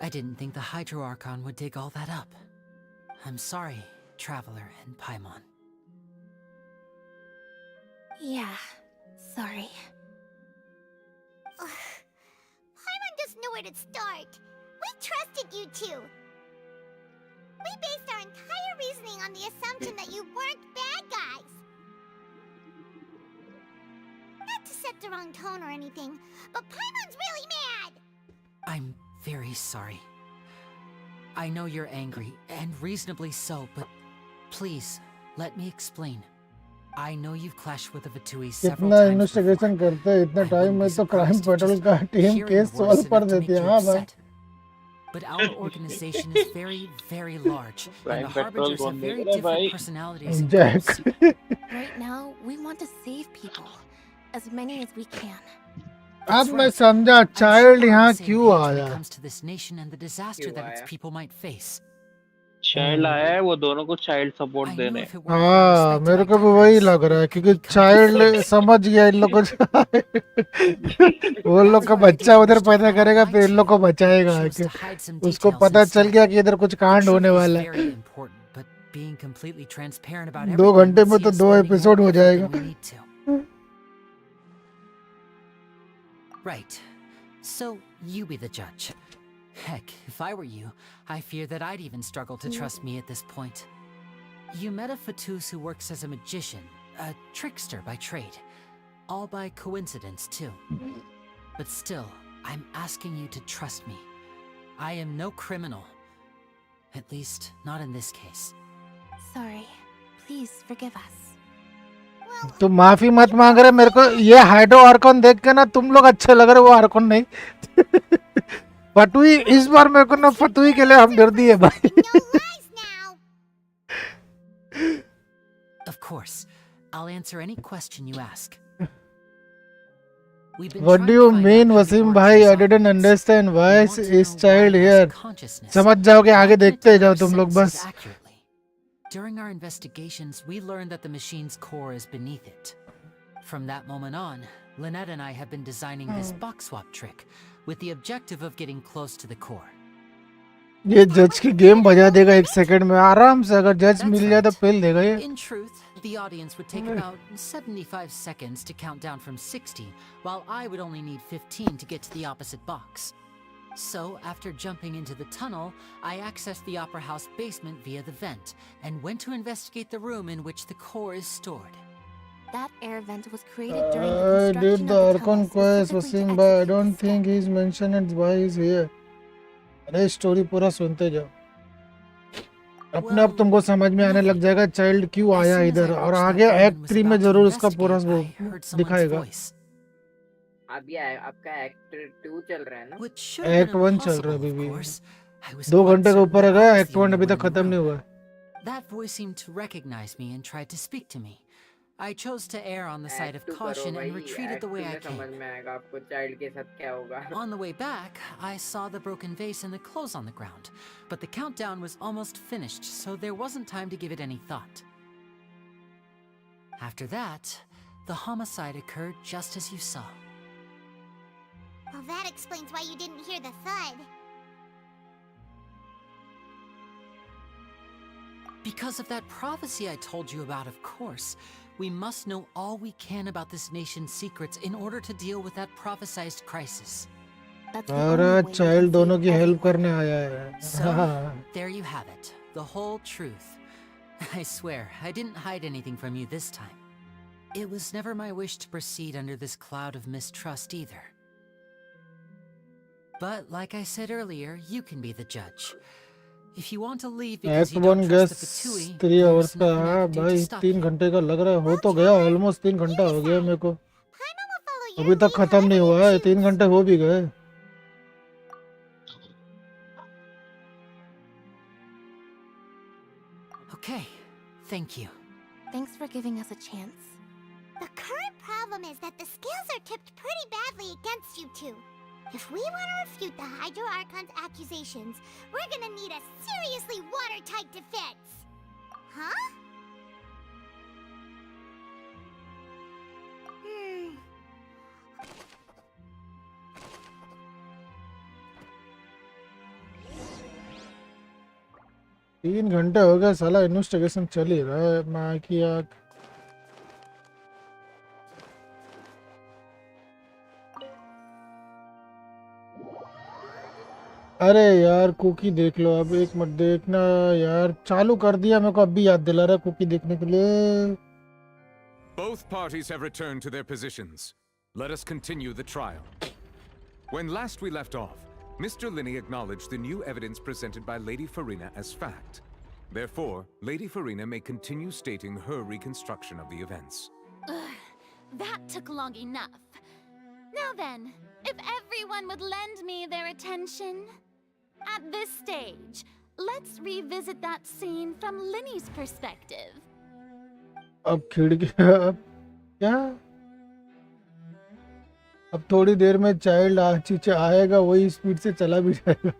I didn't think the Hydro Archon would dig all that up. I'm sorry, Traveler and Paimon. Yeah, sorry. Paimon doesn't know where to start. We trusted you two. We based our entire reasoning on the assumption that you weren't bad guys. Not to set the wrong tone or anything, but Paimon's really mad! I'm very sorry. I know you're angry, and reasonably so, but please, let me explain. I know you've clashed with the Vatuis several कितना times investigation करते हैं इतने time में तो crime petrol का team case solve कर देती है हाँ भाई but our organization is very, very large, and the Harbingers have very different personalities and Jack. goals. Right now, we want to save people. As many as we can. अब मैं समझा child यहाँ क्यों When आया it comes to this nation and the disaster that its people might face. Child आया है वो दोनों को चाइल्ड सपोर्ट देने हाँ मेरे को भी वही लग रहा है क्योंकि चाइल्ड समझ गया इन लोग को वो लोग का बच्चा उधर पैदा करेगा फिर इन लोग को बचाएगा उसको पता चल गया कि इधर कुछ कांड होने वाला है Being completely transparent about 2 घंटे में तो 2 एपिसोड हो जाएगा Right. So you be the judge. Heck, if I were you, I fear that I'd even struggle to trust me at this point. You met a Fatus who works as a magician, a trickster by trade. All by coincidence, too. But still, I'm asking you to trust me. I am no criminal. At least, not in this case. Sorry. Please forgive us. तुम माफी मत मांग रहे मेरे को ये hydro Arkan देख के ना तुम लोग अच्छे लग रहे वो आर्कन नहीं फटुई इस बार मेरे को ना फटुई के लिए हम डर दिए भाई Of course, I'll answer any question you ask. What do you mean Wasim भाई I didn't understand why is child here समझ जाओगे आगे देखते जाओ तुम लोग बस During our investigations, we learned that the machine's core is beneath it. From that moment on, Lynette and I have been designing this box swap trick with the objective of getting close to the core. ये जज की game बजा देगा 1 second में आराम से अगर जज मिल जाए तो फेल देगा ये In truth, the audience would take about 75 seconds to count down from 60, while I would only need 15 to get to the opposite box. So, after jumping into the tunnel, I accessed the Opera House basement via the vent, and went to investigate the room in which the core is stored. That air vent was created during the construction did the of the Archon tunnel quest specifically Waseem to भाई I exit don't this think he's mentioned it why he's here अरे story पूरा सुनते जाओ अपने आप तुमको समझ में आने लग जाएगा चाइल्ड क्यों आया इधर और आगे एक्ट 3 में जरूर उसका पूरा वो दिखाएगा अभी आपका एक्ट 2 चल रहा है ना एक्ट 1 चल रहा है अभी भी 2 घंटे के ऊपर है गया एक्ट 1 अभी तक खत्म नहीं हुआ That voice seemed to recognize me and tried to speak to me. I chose to err on the side of caution and retreated the way I came. समझ में आएगा आपको चाइल्ड के साथ क्या होगा On the way back, I saw the broken vase and the clothes on the ground, but the countdown was almost finished, so there wasn't time to give it any thought. After that, the homicide occurred just as you saw. Well, that explains why you didn't hear the thud. Because of that prophecy I told you about, of course. We must know all we can about this nation's secrets in order to deal with that prophesized crisis. अरे child दोनों की help करने आया है So, there you have it. The whole truth. I swear, I didn't hide anything from you this time. It was never my wish to proceed under this cloud of mistrust either. But like I said earlier, you can be the judge. If you want to leave because you don't trust the Fatui, 3 hours का है भाई 3 घंटे का लग रहा है हो तो गया ऑलमोस्ट 3 घंटा हो गया मेरे को अभी तक खत्म नहीं हुआ है 3 घंटे हो भी गए Okay, Thank you. Thanks for giving us a chance. The current problem is that the scales are tipped pretty badly against you two. If we want to refute the Hydro Archon's accusations, we're gonna need a seriously watertight defense. Huh? Hmm. 3 घंटे हो गए साला investigation चल ही रहा है माँ की आँख। अरे यार कुकी देख लो, अब एक मत देखना यार, चालू कर दिया, मेरे को अब भी याद दिला रहा है कुकी देखने के लिए। Both parties have returned to their positions. Let us continue the trial. When last we left off, Mr. Linney acknowledged the new evidence presented by Lady Farina as fact. Therefore, Lady Farina may continue stating her reconstruction of the events. That took long enough. Now then, if everyone would lend me their attention. At this stage, let's revisit that scene from Linney's perspective. अब खिड़की अब क्या, अब थोड़ी देर में child चीचे आएगा, वही speed से चला भी जाएगा।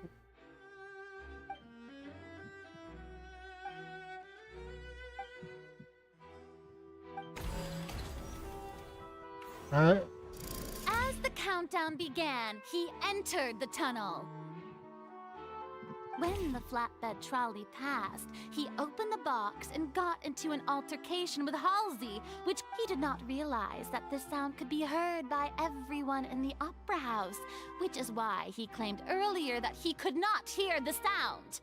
As the countdown began, he entered the tunnel. When the flatbed trolley passed, he opened the box and got into an altercation with Halsey, which he did not realize that this sound could be heard by everyone in the opera house, which is why he claimed earlier that he could not hear the sound.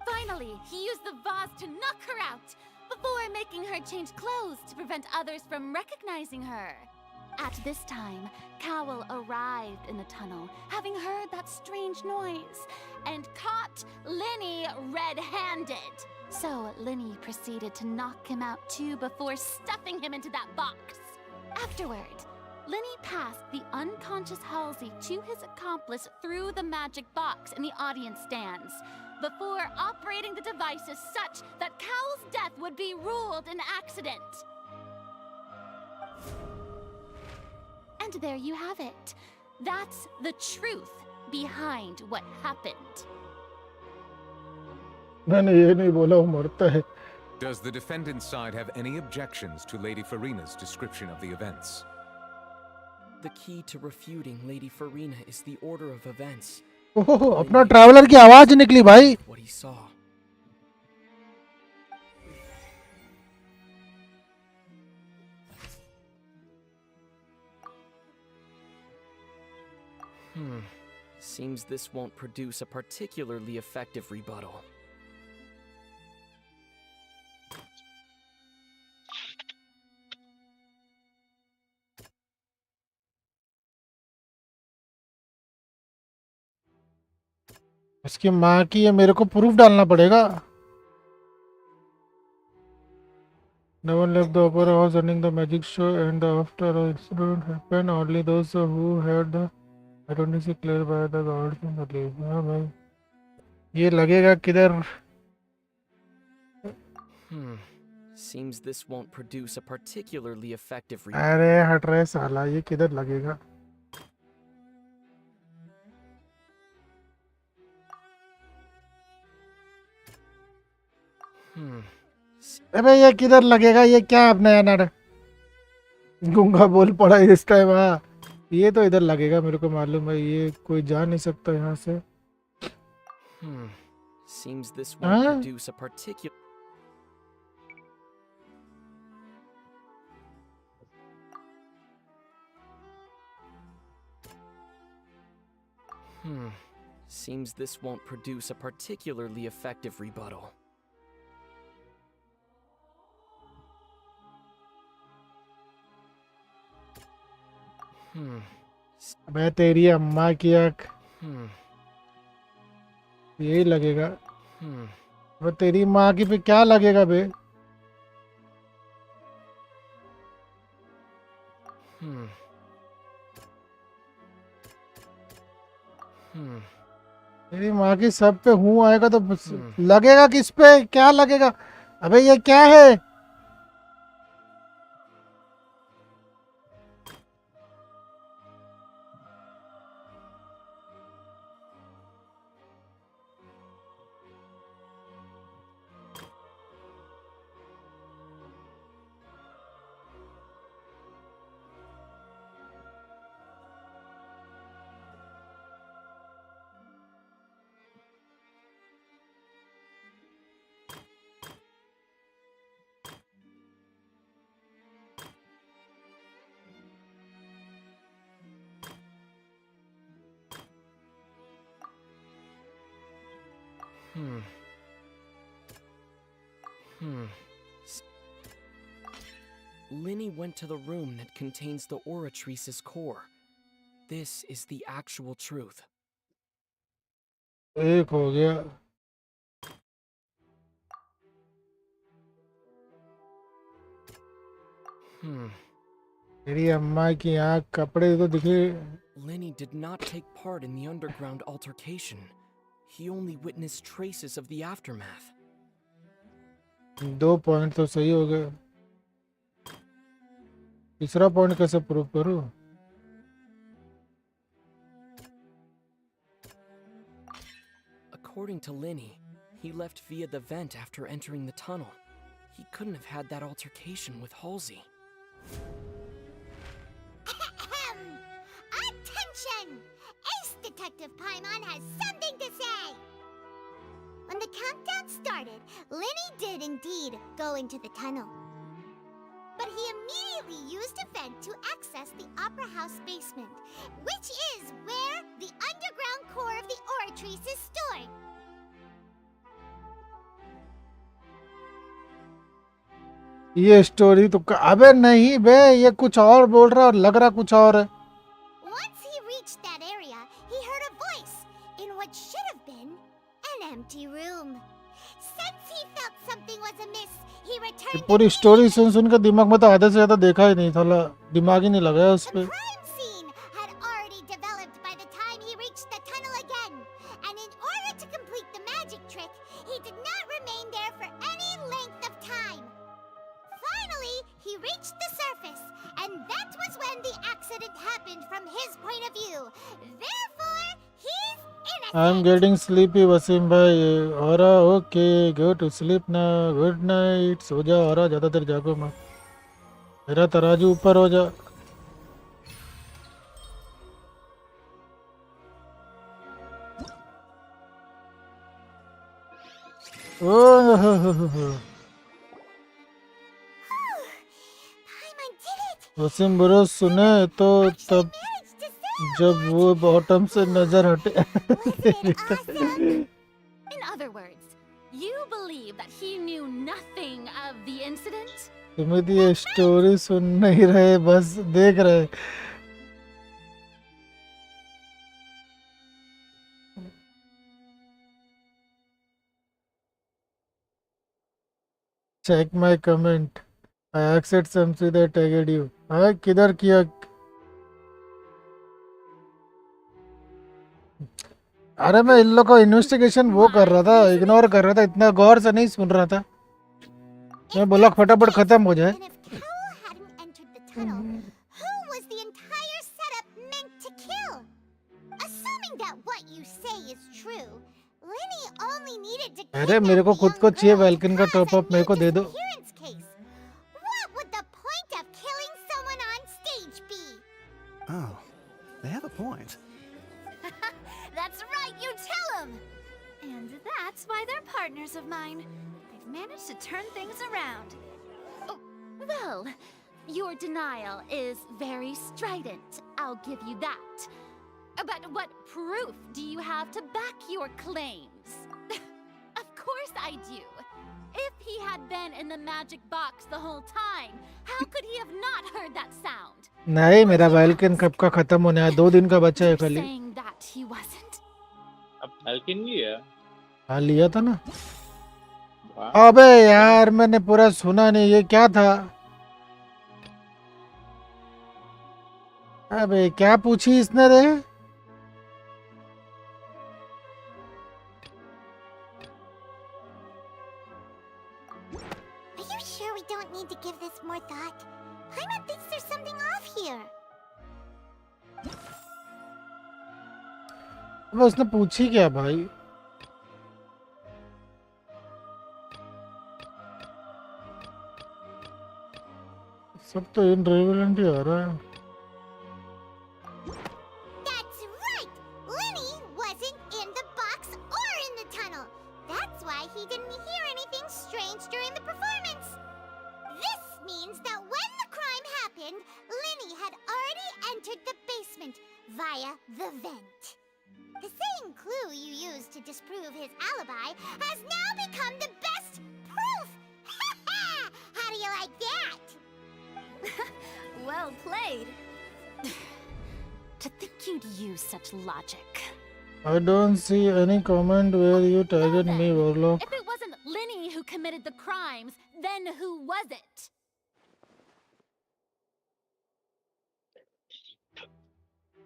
Finally, he used the vase to knock her out, before making her change clothes to prevent others from recognizing her. At this time, Cowell arrived in the tunnel, having heard that strange noise, and caught Linney red-handed. So Linney proceeded to knock him out too before stuffing him into that box. Afterward, Linney passed the unconscious Halsey to his accomplice through the magic box in the audience stands, before operating the devices such that Cowell's death would be ruled an accident. And there you have it. That's the truth behind what happened. मैंने ये नहीं बोला वो मरता है। Does the defendant's side have any objections to Lady Farina's description of the events? The key to refuting Lady Farina is the order of events. ओहो, अपना traveller की आवाज निकली भाई। What he saw. Seems this won't produce a particularly effective rebuttal. इसकी माँ की है, मेरे को प्रूफ डालना पड़ेगा। No one left the opera house during the magic show, and after the incident happened, only those who had the identity cleared by the guards in the leave. हाँ भाई, ये लगेगा किधर? Seems this won't produce a particularly effective अरे हट रहे साला, ये किधर लगेगा? अबे ये किधर लगेगा? ये क्या अब नया नाटक? गूंगा बोल पड़ा इस टाइम। हाँ, ये तो इधर लगेगा, मेरे को मालूम है, ये कोई जा नहीं सकता यहाँ से। Seems this won't produce a particular. Seems this won't produce a particularly effective rebuttal. मैं तेरी अम्मा की आँख, यही लगेगा। वो तेरी माँ की पे क्या लगेगा बे? तेरी माँ की सब पे हूँ आएगा तो लगेगा किस पे? क्या लगेगा? अबे ये क्या है? Linny went to the room that contains the Oratrice's core. This is the actual truth. एक हो गया। मेरी अम्मा की आँख कपड़े तो दिखे। Linny did not take part in the underground altercation. He only witnessed traces of the aftermath. 2 point तो सही हो गए। तीसरा पॉइंट कैसे प्रूव करूं? According to Linny, he left via the vent after entering the tunnel. He couldn't have had that altercation with Halsey. Attention! Ace Detective Paimon has something to say! When the countdown started, Linny did indeed go into the tunnel. But he immediately used a vent to access the Opera House basement, which is where the underground core of the Oratrice is stored. ये story तो अबे नहीं बे, ये कुछ और बोल रहा है और लग रहा कुछ और है। Once he reached that area, he heard a voice in what should have been an empty room. Since he felt something was amiss, he returned. पूरी स्टोरी सुन के दिमाग में तो आधे से ज्यादा देखा ही नहीं था, दिमाग ही नहीं लगाया उस पे। Crime scene had already developed by the time he reached the tunnel again, and in order to complete the magic trick, he did not remain there for any length of time. Finally, he reached the surface, and that was when the accident happened from his point of view. Therefore, he's innocent. I'm getting sleepy, Wasim भाई। और okay, go to sleep now. Good night. सो जा, और ज्यादा देर जागो मत। मेरा तराजू ऊपर हो जा। वसीम ब्रो सुने तो तब जब वो बॉटम से नजर हटे। In other words, you believe that he knew nothing of the incident? तुम्हें तो ये स्टोरी सुन नहीं रहे, बस देख रहे। Check my comment. I accept something that tagged you. हाँ किधर किया? अरे मैं इन लोग को इन्वेस्टिगेशन वो कर रहा था, इग्नोर कर रहा था, इतना गौर से नहीं सुन रहा था। मैं बोला फटाफट खत्म हो जाए। Who was the entire setup meant to kill? Assuming that what you say is true, Linny only needed to. अरे मेरे को खुद को चाहिए वेल्किन का टॉप अप, मेरे को दे दो। What would the point of killing someone on stage be? Oh, they have a point. That's right, you tell them! And that's why they're partners of mine. They've managed to turn things around. Oh, well, your denial is very strident. I'll give you that. But what proof do you have to back your claims? Of course I do. If he had been in the magic box the whole time, how could he have not heard that sound? नहीं, मेरा welkin कब का खत्म होने है, 2 दिन का बचा है खाली। Saying that he wasn't. अब वेल्किन लिया? हाँ लिया था ना। अबे यार मैंने पूरा सुना नहीं, ये क्या था? अबे क्या पूछी इसने रे? sure we don't need to give this more thought? Paimon thinks there's something off here. अब उसने पूछी क्या भाई? सब तो इनरिलेवेंट ही आ रहा है. That's right! Lenny wasn't in the box or in the tunnel. That's why he didn't hear anything strange during the performance. This means that when the crime happened, Lenny had already entered the basement via the vent. The same clue you used to disprove his alibi has now become the best proof! How do you like that? Well played. To think you'd use such logic. I don't see any comment where you tagged me, Warlock. If it wasn't Lenny who committed the crimes, then who was it?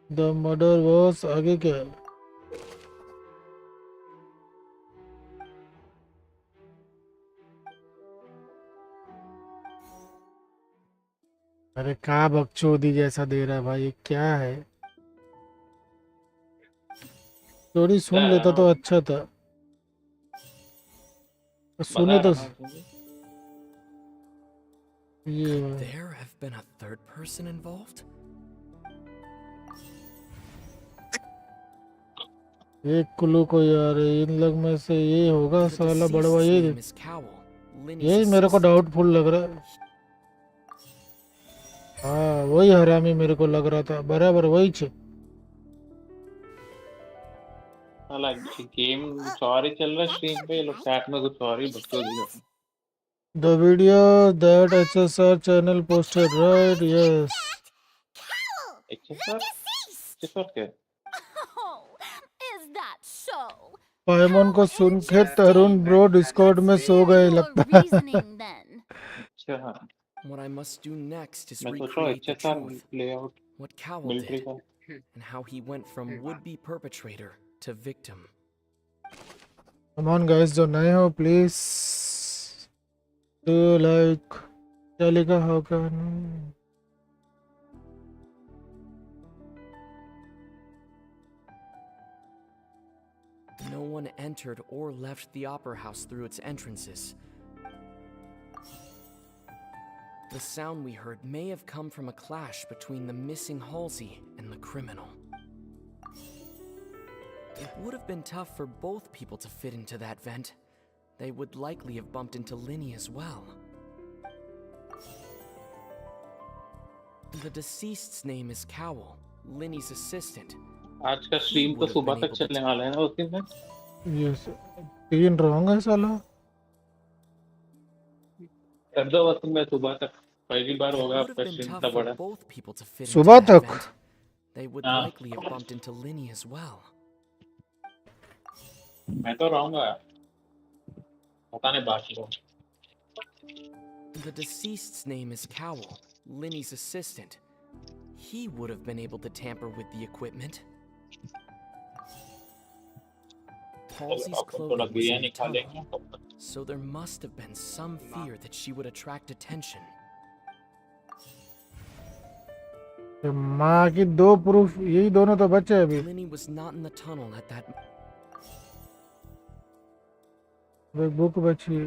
The murder was आगे क्या है? अरे क्या बकचोदी जैसा दे रहा है भाई, ये क्या है? स्टोरी सुन लेता तो अच्छा था. सुने तो ये There have been a third person involved? एक क्लू को यार, इन लोग में से ये होगा साला बड़वा. ये मेरे को डाउटफुल लग रहा है. हाँ वही हरामी मेरे को लग रहा था, बराबर वही छे. साला गेम सॉरी चल रहा है स्ट्रीम पे, ये लोग चैट में कुछ और ही बकचोदी कर रहे हैं. The video that HSR channel posted, right? Yes. HSR क्या? Is that so? पाइमन को सुन के तरुण ब्रो डिस्कॉर्ड में सो गए लगता है. अच्छा. What I must do next is मैं सोच रहा हूँ recreate the HSR truth. layout What Cowell military did, का. and how he went from would-be perpetrator to victim. Come on guys, जो नए हो please do like. क्या लिखा होगा? No one entered or left the opera house through its entrances. The sound we heard may have come from a clash between the missing Halsey and the criminal. It would have been tough for both people to fit into that vent. They would likely have bumped into Linny as well. The deceased's name is Cowell, Linny's assistant. आज का stream तो सुबह तक चलने वाला है ना उस दिन में. Yes. 3 रॉन्ग है साला. कर दो बस मैं सुबह तक. पहली बार होगा आपका स्ट्रीम इतना बड़ा. सुबह तक. They would likely have bumped into Linny as well. मैं तो रॉन्ग आया. पता नहीं बात को. The deceased's name is Cowell, Linny's assistant. He would have been able to tamper with the equipment. Halsey's clothing was in the tunnel, so there must have been some fear that she would attract attention. माँ की 2 proof, यही दोनों तो बचे हैं अभी. Linny was not in the tunnel at that. एक book बची.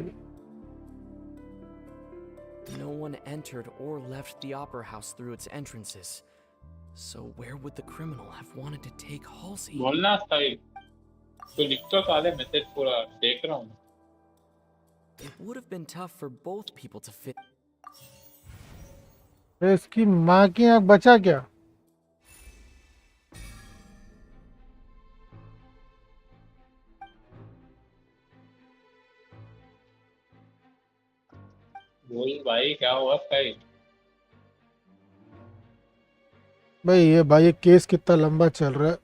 No one entered or left the opera house through its entrances. So where would the criminal have wanted to take Halsey? बोलना सही. तो लिख तो साले मैसेज पूरा देख रहा हूँ. It would have been tough for both people to fit. इसकी माँ की आँख बचा क्या? बोल भाई क्या हुआ भाई? भाई ये केस कितना लंबा चल रहा है.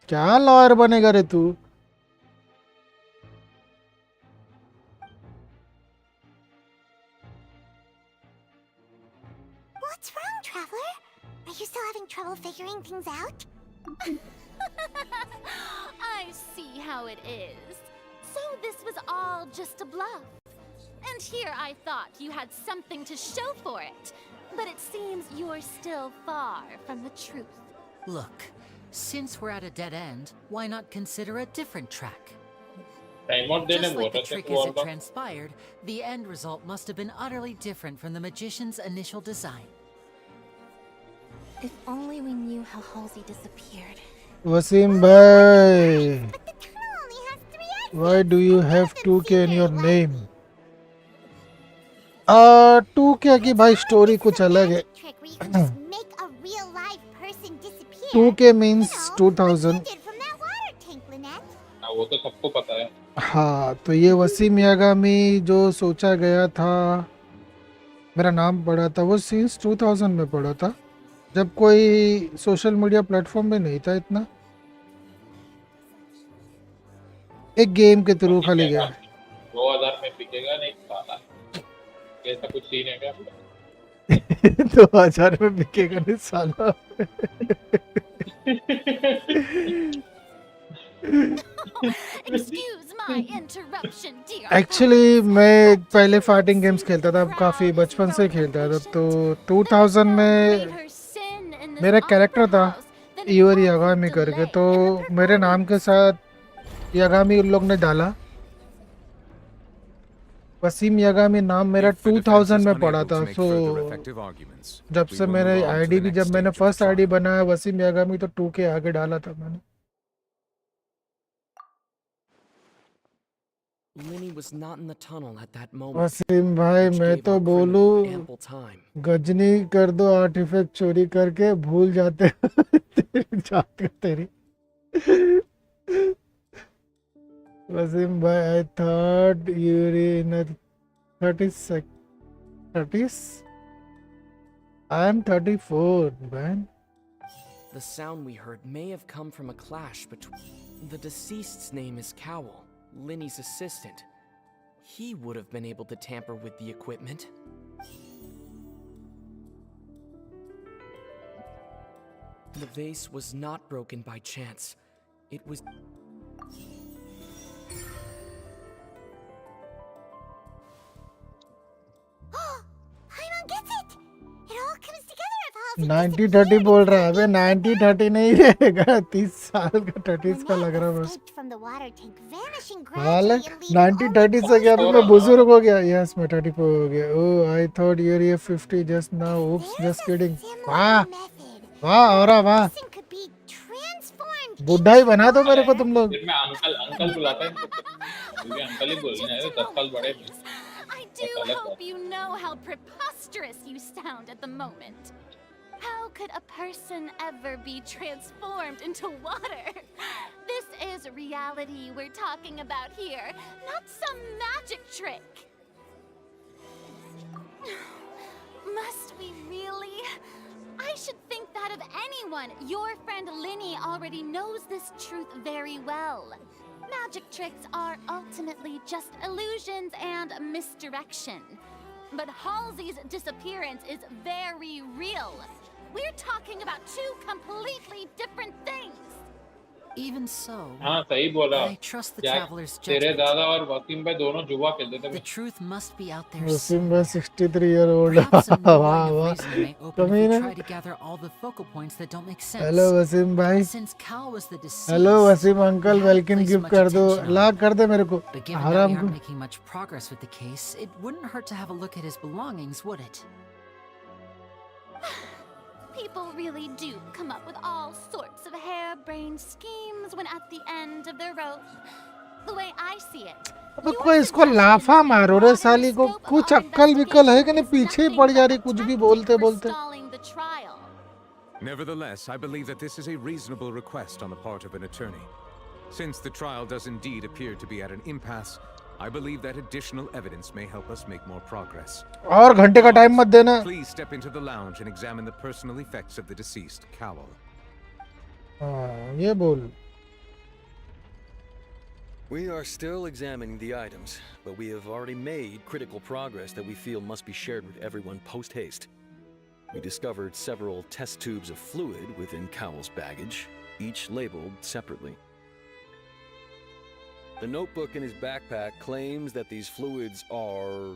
क्या लॉयर बनेगा रे तू? What's wrong, Traveler? Are you still having trouble figuring things out? I see how it is. So this was all just a bluff. And here I thought you had something to show for it. But it seems you're still far from the truth. Look, since we're at a dead end, why not consider a different track? Just like the trick as it transpired, the end result must have been utterly different from the magician's initial design. If only we knew how Halsey disappeared. Wasim bhai, why do you have 2K in your name? 2K की भाई story कुछ अलग है. 2K means 2000. वो तो सबको पता है. हाँ, तो ये वसीम यागामी जो सोचा गया था, मेरा नाम पड़ा था, वो सीन्स 2000 में पड़ा था, जब कोई सोशल मीडिया प्लेटफॉर्म में नहीं था इतना. एक गेम के थ्रू खाली गया. 2000 में बिकेगा नहीं साला. ऐसा कुछ सीन है क्या? 2000 में बिकेगा नहीं साला. Excuse my interruption, dear. Actually मैं पहले फाइटिंग गेम्स खेलता था, अब काफ़ी बचपन से खेलता था. तो 2000 में मेरा कैरेक्टर था यूरी यागामी करके, तो मेरे नाम के साथ यागामी उन लोग ने डाला. वसीम यागामी नाम मेरा 2000 में पड़ा था. सो जब से मेरे आईडी भी, जब मैंने फर्स्ट आईडी बनाया वसीम यागामी, तो 2K आगे डाला था मैंने. Linny was not in the tunnel at that moment. Wasim भाई, मैं तो बोलूं गजनी कर दो आर्टिफैक्ट चोरी करके, भूल जाते जाते तेरी. वसीम भाई, I thought you were in a 30s. I am 34, man. The sound we heard may have come from a clash between... The deceased's name is Cowell, Linny's assistant. He would have been able to tamper with the equipment. The vase was not broken by chance. It was... Paimon gets it! It all comes together if Halsey 90-30 बोल रहा है. अबे 90-30 नहीं रहेगा, 30 साल का 30 का लग रहा है बस. from the water tank, vanishing हाल है gradually. 90-30 से क्या अभी मैं बुजुर्ग हो गया. यस, मैं 34 हो गया. Oh, I thought you were 50 just now. oops, just kidding. वाह वाह और वाह, बुढ़ा ही बना दो मेरे को तुम लोग. फिर मैं अंकल बुलाता है इनको. मुझे अंकल ही बोलना है, 10 साल बड़े हैं. I do hope you know how preposterous you sound at the moment. How could a person ever be transformed into water? This is reality we're talking about here, not some magic trick. Must we really? I should think that of anyone. Your friend Linny already knows this truth very well. Magic tricks are ultimately just illusions and misdirection. But Halsey's disappearance is very real. We're talking about two completely different things. Even so, हाँ सही बोला. I trust the traveler's तेरे judgment. दादा और वसीम भाई दोनों जुआ खेलते थे. The truth must be out there Wasim भाई 63-year-old. Perhaps a new वाह line of वाह, reasoning may open if कमीना. we try to gather all the focal points that don't make sense. Hello Waseem भाई. Since Cal was the deceased, hello Waseem uncle, welcome gift कर दो. ला कर दे मेरे को. but given that we हराम को. aren't making much progress with the case, it wouldn't hurt to have a look at his belongings, would it? People really do come up with all sorts of harebrained schemes when at the end of their rope. The way I see it, अबे कोई इसको लाफा मारो रे साली को. कुछ अक्कल विकल है कि नहीं? पीछे ही पड़ जा रही कुछ भी बोलते बोलते. stalling the trial. Nevertheless, I believe that this is a reasonable request on the part of an attorney. Since the trial does indeed appear to be at an impasse, I believe that additional evidence may help us make more progress. और घंटे का time मत देना. Please step into the lounge and examine the personal effects of the deceased, Cowell. हाँ, ये बोल. We are still examining the items, but we have already made critical progress that we feel must be shared with everyone post-haste. We discovered several test tubes of fluid within Cowell's baggage, each labeled separately. The notebook in his backpack claims that these fluids are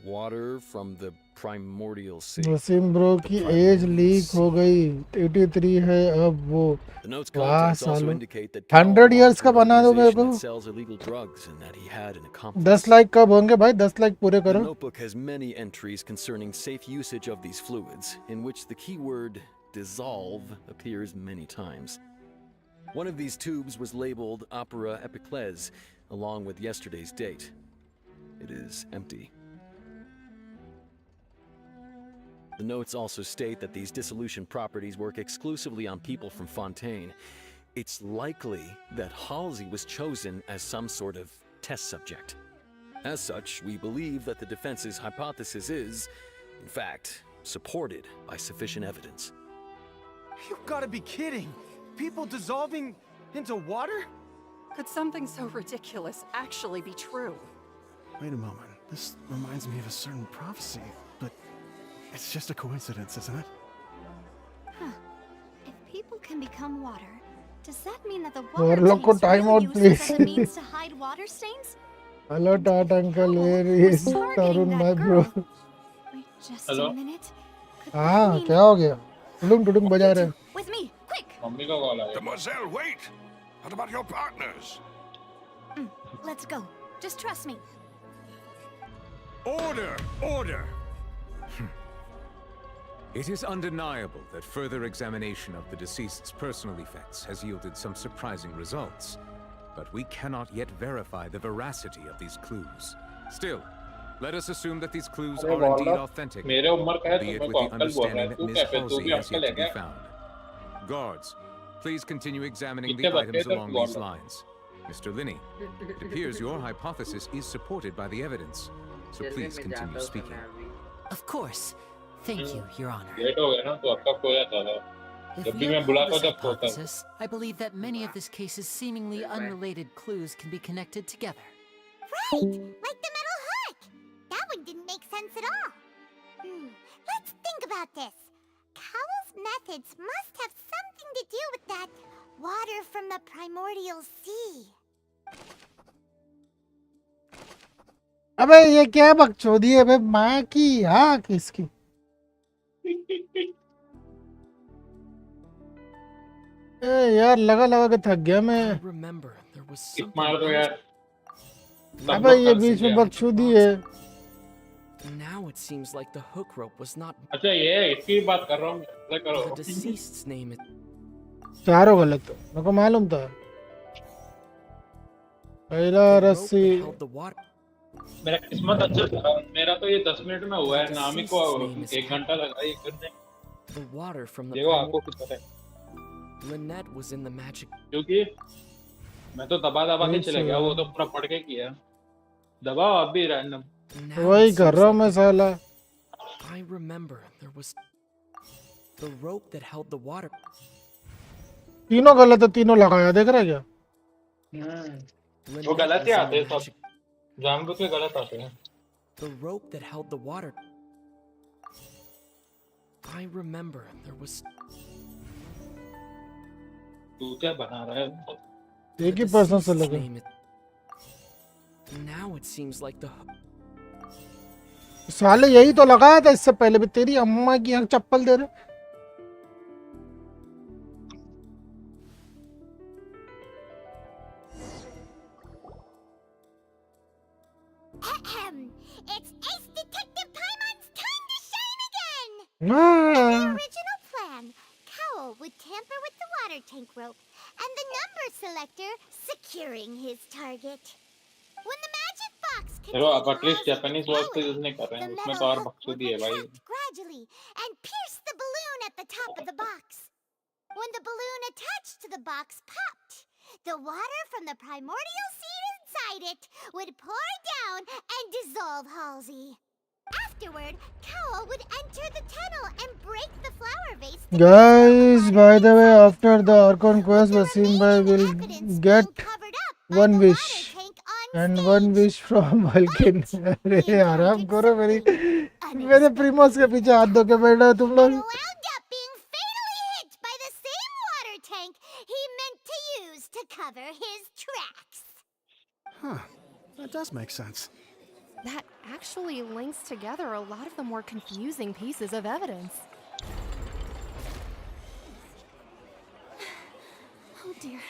water from the primordial sea. Waseem bro की age leak हो गई 83 है अब वो The note's वाह contents also सालो indicate that 100 years का बना दो मेरे को that sells illegal drugs and that he had an accomplice. 10 like कब होंगे भाई 10 लाइक पूरे The करो notebook has many entries concerning safe usage of these fluids, in which the keyword dissolve appears many times. One of these tubes was labeled Opera Epiclese, along with yesterday's date. It is empty. The notes also state that these dissolution properties work exclusively on people from Fontaine. It's likely that Halsey was chosen as some sort of test subject. As such, we believe that the defense's hypothesis is, in fact, supported by sufficient evidence. You've got to be kidding! People dissolving into water? Could something so ridiculous actually be true? Wait a moment. This reminds me of a certain prophecy, but it's just a coincidence, isn't it? Huh. If people can become water, does that mean that the और water लोग को tanks time really out used as a please means to hide water stains? Hello टाट uncle where is Tarun my bro Just Hello? a minute. हाँ क्या हो गया टुडुम टुडुम बजा रहे With me, quick! मम्मी का कॉल आया Mademoiselle, wait! What about your partners? Let's go. Just trust me. Order! Order! It is undeniable that further examination of the deceased's personal effects has yielded some surprising results, but we cannot yet verify the veracity of these clues. Still, let us assume that these clues अरे are indeed वाला, authentic, मेरे उम्र का है albeit तुम्हें with को the uncle बोल रहा understanding है that तू Miss क्या पे तू Halsey भी has अंकल yet है to be क्या found. Guards, please continue examining the कितने बच्चे items थे along बोल these रहा lines. Mr. Linney, it appears your hypothesis is supported by the evidence, so please continue speaking. Of course. Thank you, Your Honor. Late हो गया ना तो आपका खो जाता था If जब we भी मैं uphold बुलाता this जब खोता hypothesis, I believe that many of this case's seemingly unrelated clues can be connected together. Right! Like the metal hook! That one didn't make sense at all. Let's think about this. Cowell's methods must have something to do with that water from the primordial sea. अबे ये क्या बकचोदी है बे माँ की हाँ किसकी ए यार लगा लगा के थक गया मैं मार दो यार अबे ये बीच में बकचोदी है Now it seems like the hook rope was not. अच्छा ये इसकी बात कर रहा हूँ ऐसा करो The deceased's name is. चारों गलत मेरे को मालूम था पहला रस्सी मेरा किस्मत अच्छा था मेरा तो ये 10 मिनट में हुआ है नामी को 1 घंटा लगा ये करने The water from the. देखो आपको कुछ पता है Lynette was in the magic. क्योंकि मैं तो दबा दबा के चले गया वो तो पूरा पढ़ के किया दबाओ आप भी रैंडम वही कर रहा हूँ मैं साला I remember there was the rope that held the water. तीनों गलत है तीनों लगाया देख रहा है क्या वो गलत ही आते हैं सब जानबूझ के गलत आते हैं The rope that held the water. I remember there was. तू क्या बना रहा है एक ही पर्सन से लगा Now it seems like the. साले यही तो लगाया था इससे पहले भी तेरी अम्मा की यहाँ चप्पल दे रहे It's Ace Detective Paimon's time to shine again! Ah. In the original plan, Cowell would tamper with the water tank rope and the number selector securing his target. When the magic box चलो अब at least Japanese word तो use नहीं कर रहे हैं उसमें तो और बकचोदी है भाई gradually and pierced the balloon at the top of the box. When the balloon attached to the box popped, the water from the primordial seed inside it would pour down and dissolve Halsey. Afterward, Cowell would enter the tunnel and break the flower vase. Guys, by the way, after the Archon quest, Wasim Bhai will get one wish. And one wish from Vulcan. अरे आराम करो मेरे प्रीमोस के पीछे हाथ धो के बैठो तुम लोग Wound up being fatally hit by the same water tank he meant to use to cover his tracks. Huh. That does make sense. That actually links together a lot of the more confusing pieces of evidence. Oh dear,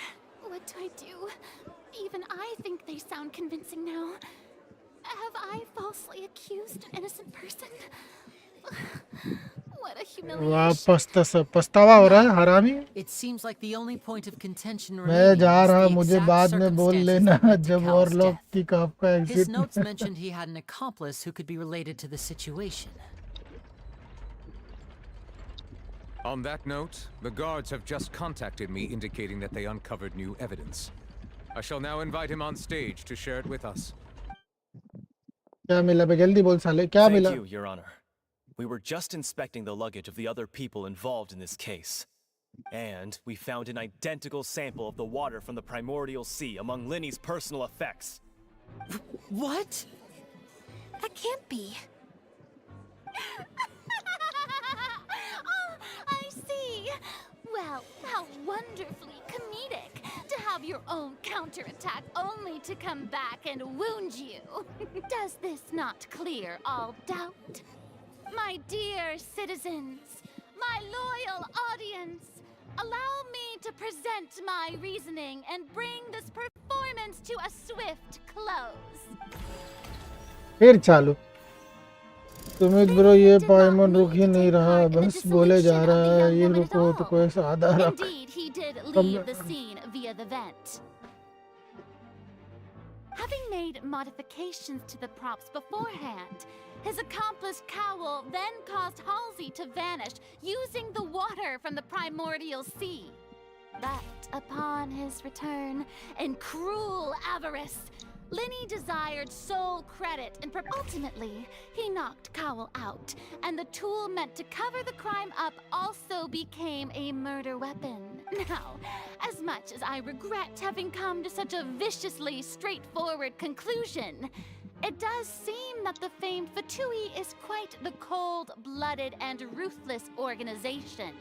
what do I do? Even I think they sound convincing now. Have I falsely accused an innocent person? What a humiliation. पछतावा हो रहा है हरामी. It seems like the only point of contention मैं remaining जा is रहा the मुझे exact बाद में बोल circumstances लेना that led to जब और Cal's लोग death. की आपका His exit. notes mentioned he had an accomplice who could be related to the situation. On that note, the guards have just contacted me indicating that they uncovered new evidence. I shall now invite him on stage to share it with us. क्या मिला बे जल्दी बोल साले क्या मिला. Thank you, Your Honor. We were just inspecting the luggage of the other people involved in this case. And we found an identical sample of the water from the primordial sea among Linny's personal effects. What? That can't be. Oh, I see. Well, how wonderfully comedic to have your own counterattack only to come back and wound you. Does this not clear all doubt? My dear citizens, my loyal audience, allow me to present my reasoning and bring this performance to a swift close. फिर चालू. Sumit bro ये पाइमन रुक ही नहीं रहा बस बोले जा रहा है ये रुको तो कोई सा आधा रख. Indeed, he did leave the scene via the vent. Having made modifications to the props beforehand, his accomplice Cowell then caused Halsey to vanish using the water from the primordial sea. But upon his return, in cruel avarice, Linny desired sole credit and ultimately, he knocked Cowell out, and the tool meant to cover the crime up also became a murder weapon. Now, as much as I regret having come to such a viciously straightforward conclusion, it does seem that the famed Fatui is quite the cold-blooded and ruthless organization.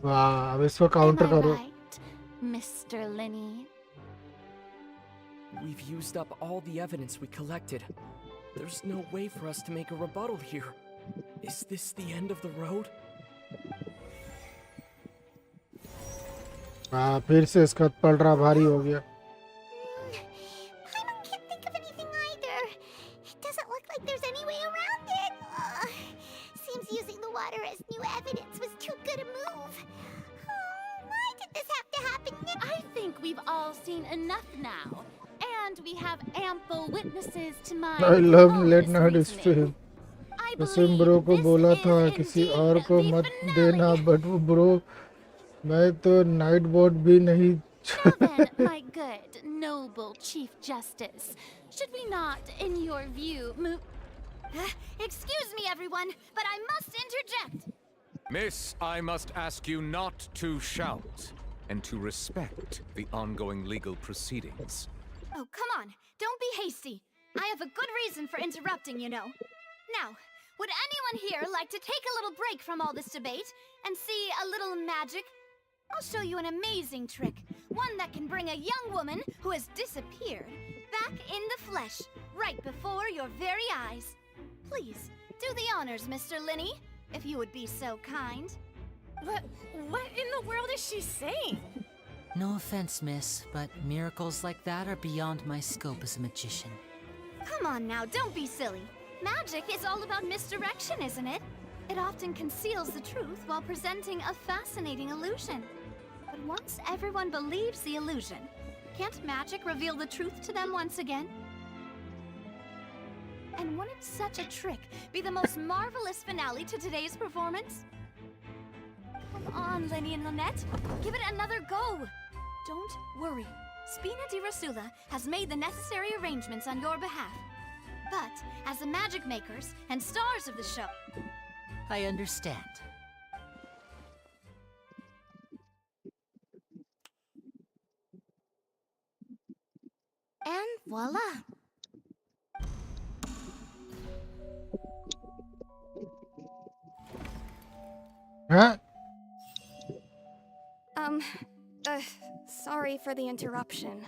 वाह अब इसको counter Am I करो. right, Mr. Linny? We've used up all the evidence we collected. There's no way for us to make a rebuttal here. Is this the end of the road? हाँ फिर से इसका पलड़ा भारी हो गया. I can't think of anything either. It doesn't look like there's any way around it. Seems using the water as new evidence was too good a move. Why did this have to happen now? I think we've all seen enough now. And we have ample witnesses to my I love late flawless night reasoning. stream. Waseem bro को बोला था किसी और को मत देना but वो bro मैं तो नाइट बोट भी नहीं. Now then, my good, noble Chief Justice, should we not, in your view, move... Excuse me, everyone, but I must interject. Miss, I must ask you not to shout and to respect the ongoing legal proceedings. Oh, come on. Don't be hasty. I have a good reason for interrupting, you know. Now, would anyone here like to take a little break from all this debate and see a little magic? I'll show you an amazing trick. One that can bring a young woman who has disappeared back in the flesh, right before your very eyes. Please, do the honors, Mr. Linny, if you would be so kind. What in the world is she saying? No offense, miss, but miracles like that are beyond my scope as a magician. Come on now, don't be silly. Magic is all about misdirection, isn't it? It often conceals the truth while presenting a fascinating illusion. But once everyone believes the illusion, can't magic reveal the truth to them once again? And wouldn't such a trick be the most marvelous finale to today's performance? Come on, Lenny and Lynette. Give it another go. Don't worry. Spina di Rasula has made the necessary arrangements on your behalf. But, as the magic makers and stars of the show... I understand. And voila! Huh? Sorry for the interruption.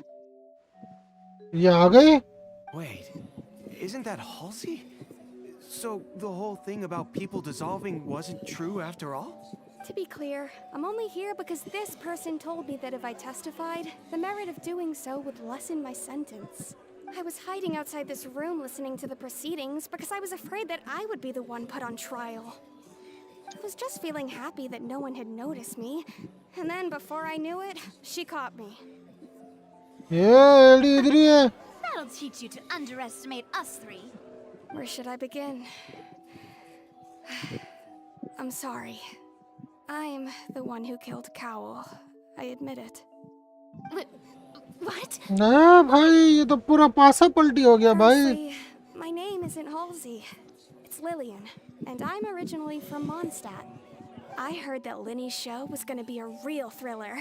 ये आ गए? Wait, isn't that Halsey? So the whole thing about people dissolving wasn't true after all? To be clear, I'm only here because this person told me that if I testified, the merit of doing so would lessen my sentence. I was hiding outside this room listening to the proceedings because I was afraid that I would be the one put on trial. I was just feeling happy that no one had noticed me, and then before I knew it, she caught me. ये That'll teach you to underestimate us three. Where should I begin? I'm sorry. I'm the one who killed Cowl. I admit it. What? ना भाई ये तो पूरा पासा पलटी हो गया भाई. Firstly, my name isn't Halsey. It's Lillian, and I'm originally from Mondstadt. I heard that Linny's show was going to be a real thriller,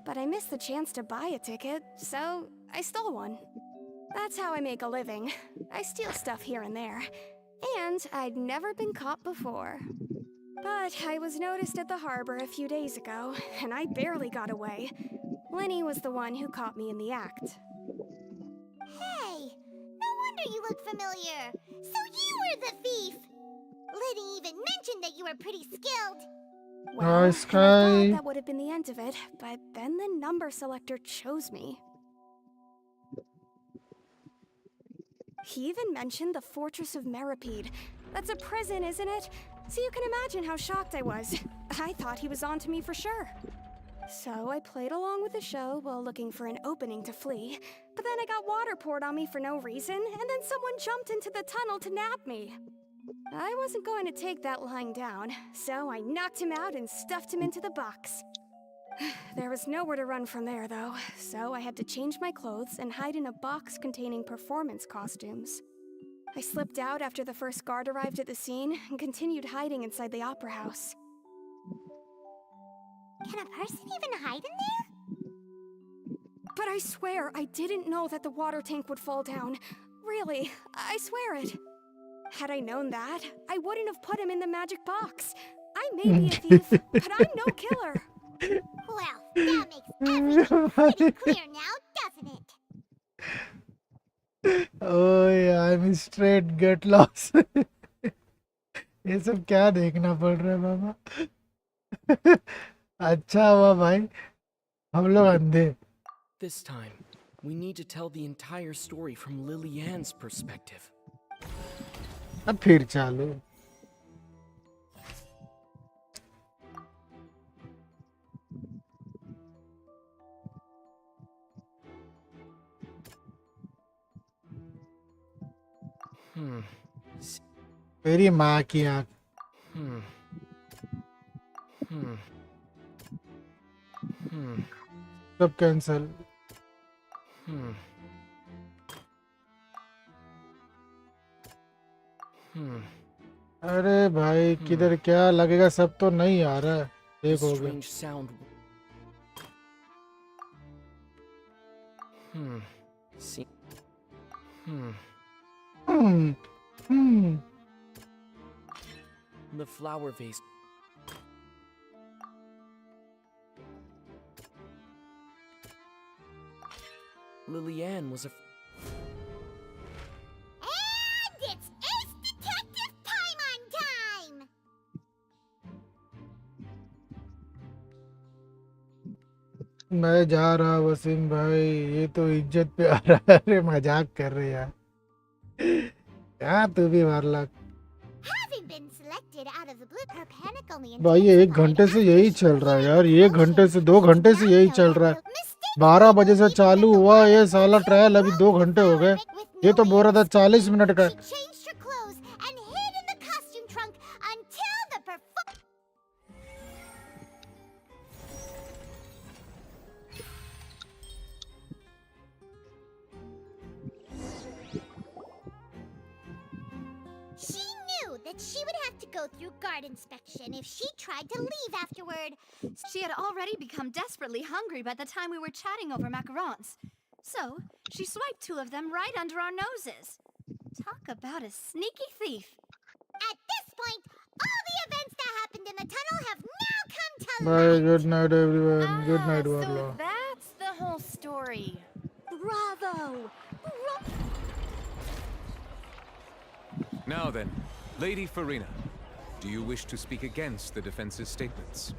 but I missed the chance to buy a ticket, so I stole one. That's how I make a living. I steal stuff here and there. And I'd never been caught before. But I was noticed at the harbor a few days ago, and I barely got away. Linny was the one who caught me in the act. Hey, no wonder you look familiar. So you were the thief. Liddy even mentioned that you were pretty skilled. Well, and I thought that would have been the end of it, but then the number selector chose me. He even mentioned the Fortress of Meripede. That's a prison, isn't it? So you can imagine how shocked I was. I thought he was on to me for sure. So I played along with the show while looking for an opening to flee. But then I got water poured on me for no reason, and then someone jumped into the tunnel to nab me. I wasn't going to take that lying down, so I knocked him out and stuffed him into the box. There was nowhere to run from there, though, so I had to change my clothes and hide in a box containing performance costumes. I slipped out after the first guard arrived at the scene and continued hiding inside the opera house. Can a person even hide in there? But I swear I didn't know that the water tank would fall down. Really, I swear it. Had I known that, I wouldn't have put him in the magic box. I may be a thief, but I'm no killer. Well, that makes everything pretty clear now, doesn't it? Oh yeah, I'm straight get lost. ये सब क्या देखना पड़ रहा है बाबा. अच्छा हुआ भाई हम लोग अंधे. This time, we need to tell the entire story from Lillian's perspective. अब फिर चालू. मेरी माँ की आँख. सब कैंसल. अरे भाई किधर क्या लगेगा, सब तो नहीं आ रहा है. एक हो गया. Strange sound. See. The flower vase. Lillian was a. And it's Ace Detective time on time! मैं जा रहा वसीम भाई, ये तो इज्जत पे आ रहा है. अरे मजाक कर रहे यार. क्या तू भी मार लग. Having been selected out of the blue, her panic only भाई ये 1 घंटे से यही चल रहा है यार. 1 घंटे से 2 घंटे से यही चल रहा है. 12 बजे से चालू हुआ ये साला ट्रायल, अभी 2 घंटे हो गए. ये तो बोल रहा था 40 मिनट का. changed her clothes and hid in the costume trunk until the She knew that she would have to go through guard inspection if she tried to leave afterward. She had already become desperately hungry by the time we were chatting over macarons. So, she swiped 2 of them right under our noses. Talk about a sneaky thief. At this point, all the events that happened in the tunnel have now come to Bye, good night everyone. Good night, Warlock. That's the whole story. Bravo! Now then, Lady Farina, do you wish to speak against the defense's statements?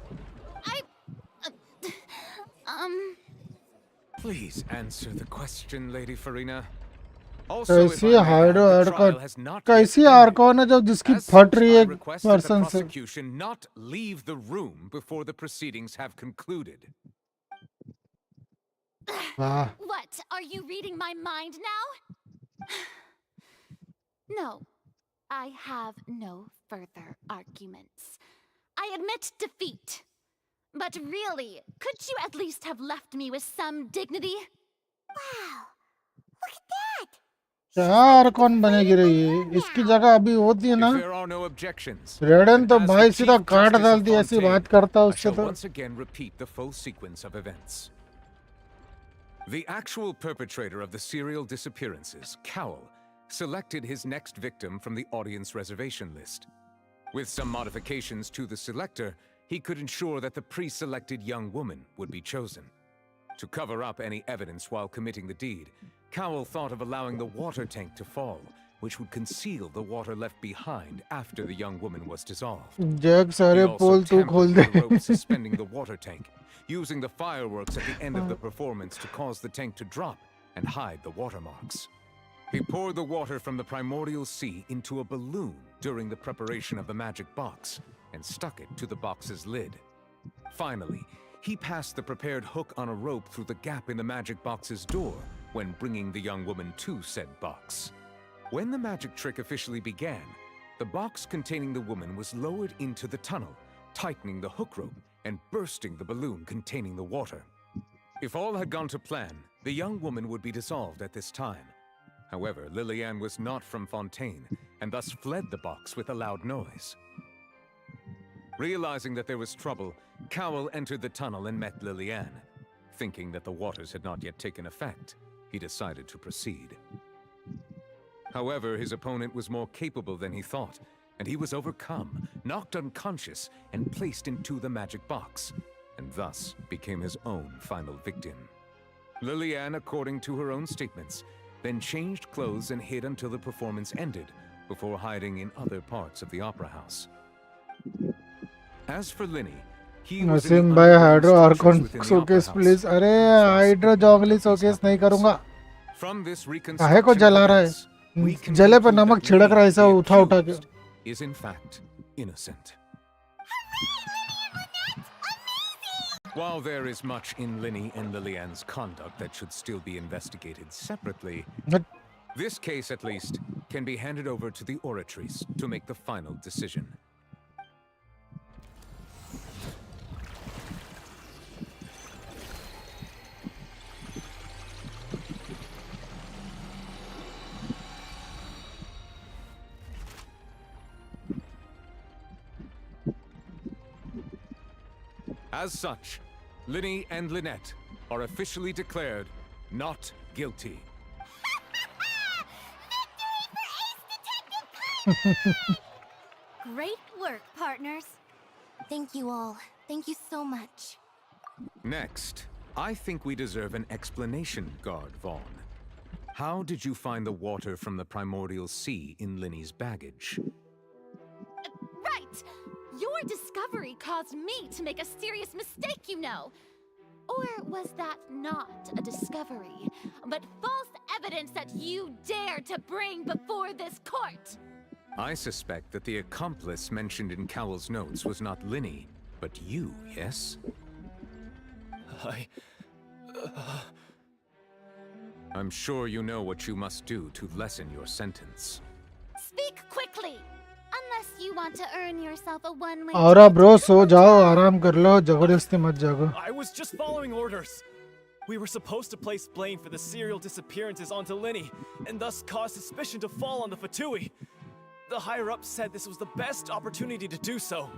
Please answer the question, Lady Farina. कैसी hydro Arcon कैसी Arcon है जब जिसकी फट रही है person से prosecution not leave the room before the proceedings have concluded. What? Are you reading my mind now? No. I have no further arguments. I admit defeat. But really, could you at least have left me with some dignity? Wow. Look at that. क्या Arcon बनेगी रही है इसकी जगह अभी होती है ना रेडन तो भाई सीधा काट डालती ऐसी बात करता उससे तो once again repeat the full sequence of events. The actual perpetrator of the serial disappearances, Cowell, selected his next victim from the audience reservation list. With some modifications to the selector, he could ensure that the pre-selected young woman would be chosen. To cover up any evidence while committing the deed, Cowell thought of allowing the water tank to fall, which would conceal the water left behind after the young woman was dissolved. He also tampered with the rope suspending the water tank, using the fireworks at the end of the performance to cause the tank to drop and hide the watermarks. He poured the water from the primordial sea into a balloon during the preparation of the magic box and stuck it to the box's lid. Finally, he passed the prepared hook on a rope through the gap in the magic box's door when bringing the young woman to said box. When the magic trick officially began, the box containing the woman was lowered into the tunnel, tightening the hook rope and bursting the balloon containing the water. If all had gone to plan, the young woman would be dissolved at this time. However, Lillian was not from Fontaine, and thus fled the box with a loud noise. Realizing that there was trouble, Cowell entered the tunnel and met Lillian. Thinking that the waters had not yet taken effect, he decided to proceed. However, his opponent was more capable than he thought, and he was overcome, knocked unconscious, and placed into the magic box, and thus became his own final victim. Lillian, according to her own statements, then changed clothes and hid until the performance ended, before hiding in other parts of the opera house. As for Linny, he was Naseem भाई hydro Arcon showcase please अरे hydro जॉगली showcase नहीं करूंगा काहे को जला रहा है जले पे नमक छिड़क रहा है ऐसा उठा उठा के is in fact innocent. While there is much in Linny and Lillian's conduct that should still be investigated separately, this case at least can be handed over to the oratories to make the final decision. As such, Linny and Lynette are officially declared not guilty. Great work, partners. Thank you all. Thank you so much. Next, I think we deserve an explanation, Guard Vaughn. How did you find the water from the primordial sea in Linny's baggage? Right! Your discovery caused me to make a serious mistake, you know. Or was that not a discovery, but false evidence that you dared to bring before this court? I suspect that the accomplice mentioned in Cowell's notes was not Linny, but you, yes? I'm sure you know what you must do to lessen your sentence. Speak quickly! Unless you want to earn yourself a one-way aura bro so जाओ आराम कर लो जबरदस्ती मत जागो I was just following orders. We were supposed to place blame for the serial disappearances onto Linny, and thus cause suspicion to fall on the Fatui. The higher-ups said this was the best opportunity to do so.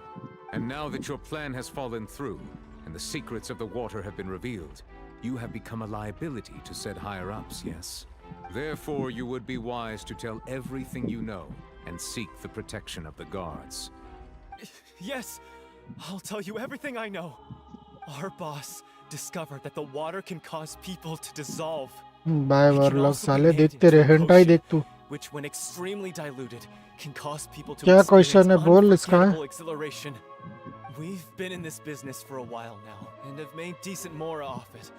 And now that your plan has fallen through, and the secrets of the water have been revealed, you have become a liability to said higher-ups, yes? Therefore, you would be wise to tell everything you know, and seek the protection of the guards. Yes, I'll tell you everything I know. Our boss discovered that the water can cause people to dissolve. Bye It can Warlock also be साले made देखते into रहे a hentai potion, देख तू which when extremely diluted can cause people to क्या experience question है बोल इसका unforgettable exhilaration. We've been in this business for a while now and have made decent mora off it.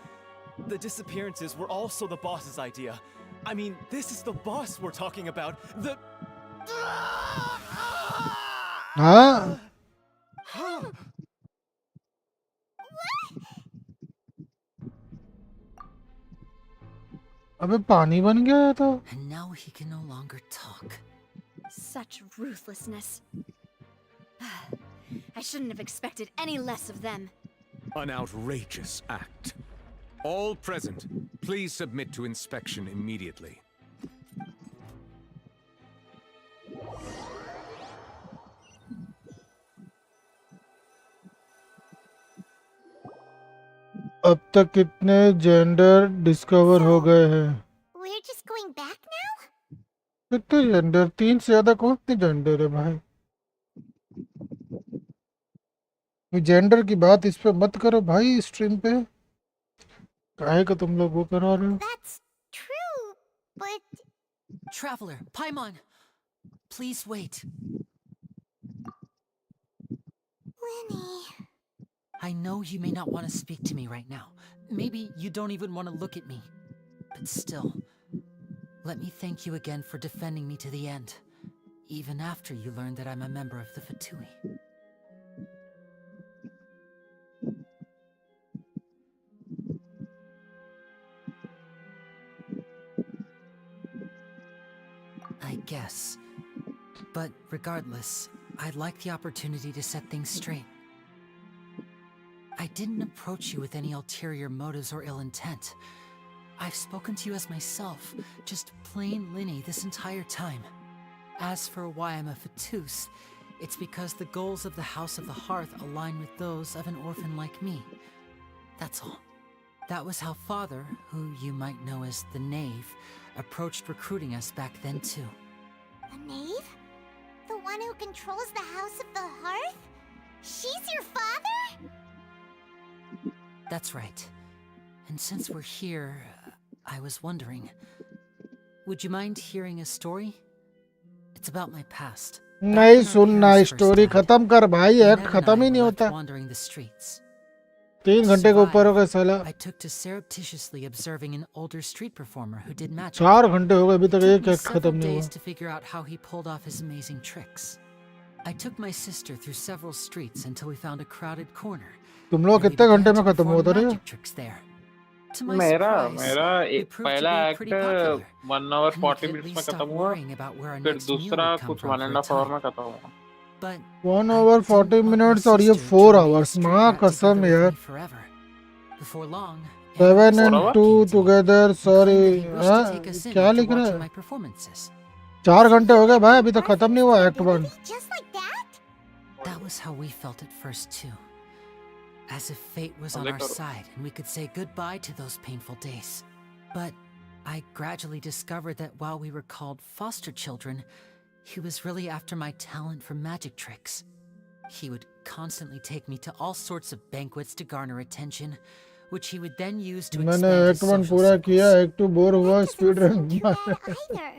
The disappearances were also the boss's idea. I mean, this is the boss we're talking about. The हाँ अबे पानी बन गया है तो And now he can no longer talk. Such ruthlessness. I shouldn't have expected any less of them. An outrageous act. All present, please submit to inspection immediately. अब तक कितने जेंडर डिस्कवर हो गए हैं We're just going back now? कितने gender 3 से ज्यादा कौन से जेंडर है भाई जेंडर की बात इस पे मत करो भाई स्ट्रीम पे काहे का तुम लोग वो करा रहे हो That's true, but Traveler, Paimon, please wait. Lenny. I know you may not want to speak to me right now. Maybe you don't even want to look at me. But still, let me thank you again for defending me to the end, even after you learned that I'm a member of the Fatui. I guess. But regardless, I'd like the opportunity to set things straight. I didn't approach you with any ulterior motives or ill intent. I've spoken to you as myself, just plain Linny this entire time. As for why I'm a Fatus, it's because the goals of the House of the Hearth align with those of an orphan like me. That's all. That was how Father, who you might know as the Knave, approached recruiting us back then too. The knave? The one who controls the House of the Hearth? She's your father? That's right. And since we're here, I was wondering, would you mind hearing a story? It's about my past. नहीं सुनना story खत्म कर भाई act खत्म ही नहीं होता Wandering the streets. 3 घंटे के ऊपर हो गए साला I took to surreptitiously observing an older street performer who did magic. 4 घंटे हो गए अभी तक एक एक्ट Several खत्म नहीं days हुआ to figure out how he pulled off his amazing tricks. I took my sister through several streets until we found a crowded corner. तुम लोग कितने घंटे में खत्म होता रहे मेरा पहला एक्ट 1 hour 40 minutes में खत्म हुआ फिर दूसरा कुछ 1.5 hour में खत्म हुआ 1 hour 40 minutes और ये 4 hours माँ कसम यार 7 and 2 together sorry क्या लिख रहा है 4 घंटे हो गए भाई अभी तक खत्म नहीं हुआ act 1 That was how we felt at first too. As if fate was on our side and we could say goodbye to those painful days. But I gradually discovered that while we were called foster children, he was really after my talent for magic tricks. He would constantly take me to all sorts of banquets to garner attention, which he would then use to expand मैंने his act 1 social पूरा किया circles. Act 2 bore हुआ speed run Either.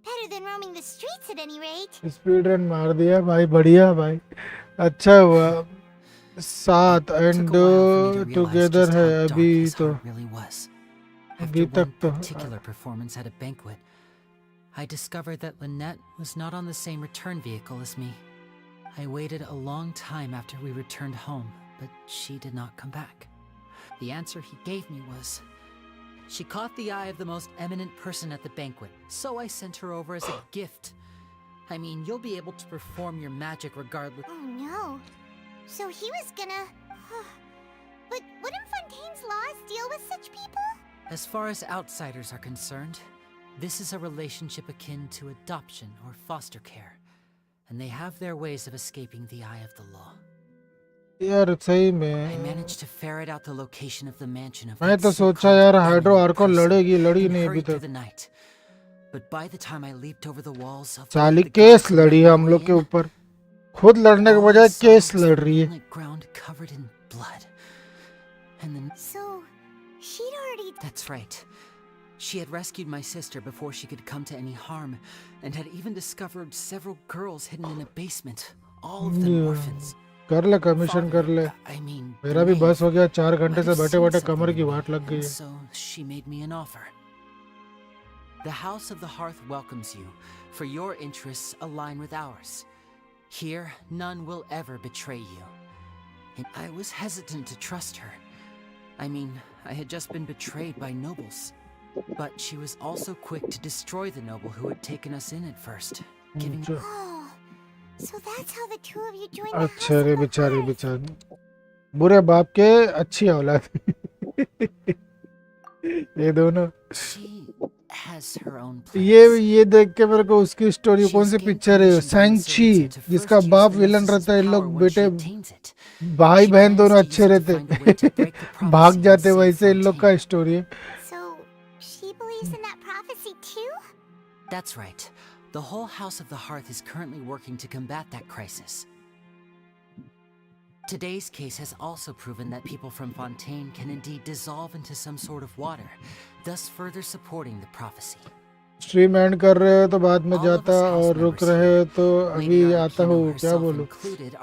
Better than roaming the streets at any rate. Speed run मार दिया भाई बढ़िया भाई अच्छा हुआ 7 एंड 2 टुगेदर है अभी तो अभी तक तो Particular performance at a banquet, I discovered that Lynette was not on the same return vehicle as me. I waited a long time after we returned home, but she did not come back. The answer he gave me was, she caught the eye of the most eminent person at the banquet, so I sent her over as a gift. I mean, you'll be able to perform your magic regardless. Oh no. So he was gonna... But wouldn't Fontaine's laws deal with such people? As far as outsiders are concerned, this is a relationship akin to adoption or foster care, and they have their ways of escaping the eye of the law. यार सही I में managed to ferret out the location of the mansion of मैं that तो सोचा यार hydro आर्को लड़ेगी लड़ी and नहीं अभी hurried through तक the night. But by the time I leaped over the walls of साली केस लड़ी है हम लोग के ऊपर खुद लड़ने के बजाय केस लड़ रही है ground covered in blood, and then So, she'd already... That's right. She had rescued my sister before she could come to any harm, and had even discovered several girls hidden in a basement, all of them orphans. कर ले commission कर ले। I mean, मेरा भी बस हो गया, 4 घंटे might से have बैठे seen बैठे something कमर की in me, वाट लग गई and है। so she made me an offer. The House of the Hearth welcomes you, for your interests align with ours. Here, none will ever betray you. And I was hesitant to trust her. I mean, I had just been betrayed by nobles. But she was also quick to destroy the noble who had taken us in at first, giving... Oh, so that's how the two of you joined the House अच्छा of रे the बेचारे Hearth. बेचारे, बुरे बाप के अच्छी औलाद। ये दोनों। She has her own ये देख के मेरे को उसकी स्टोरी, कौन सी पिक्चर है, सैंची, जिसका बाप विलन रहता है, इन लोग बेटे भाई बहन दोनों अच्छे रहते, भाग जाते, वैसे इन लोग का स्टोरी है। So, she believes in that prophecy too? That's right. The whole House of the Hearth is currently working to combat that crisis. Today's case has also proven that people from Fontaine can indeed dissolve into some sort of water, thus further supporting the prophecy. Stream and कर रहे हो तो बाद में जाता, और रुक रहे हो तो अभी आता हूँ, क्या बोलूं,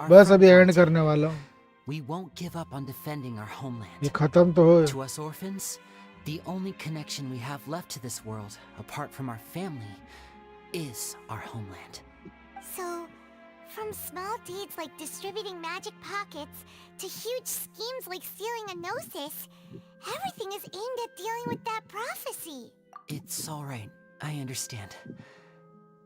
बस अभी एंड करने वाला हूँ। We won't give up on defending our homeland. ये खत्म तो हो। To us orphans, the only connection we have left to this world, apart from our family, is our homeland. So, from small deeds like distributing magic pockets to huge schemes like stealing a gnosis, everything is aimed at dealing with that prophecy. It's all right. I understand.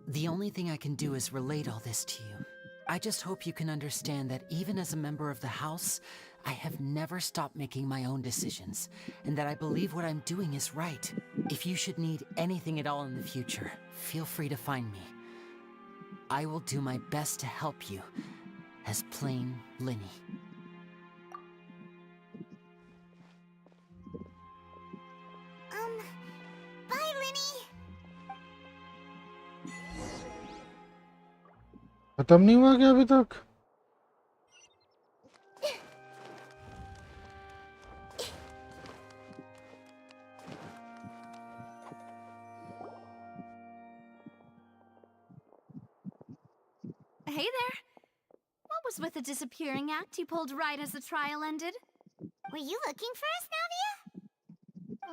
The only thing I can do is relate all this to you. I just hope you can understand that even as a member of the House, I have never stopped making my own decisions, and that I believe what I'm doing is right. If you should need anything at all in the future, feel free to find me. I will do my best to help you, as plain Linny. Bye, Linny. खत्म नहीं हुआ क्या अभी तक? Hey there. What was with the disappearing act you pulled right as the trial ended? Were you looking for us, Navia?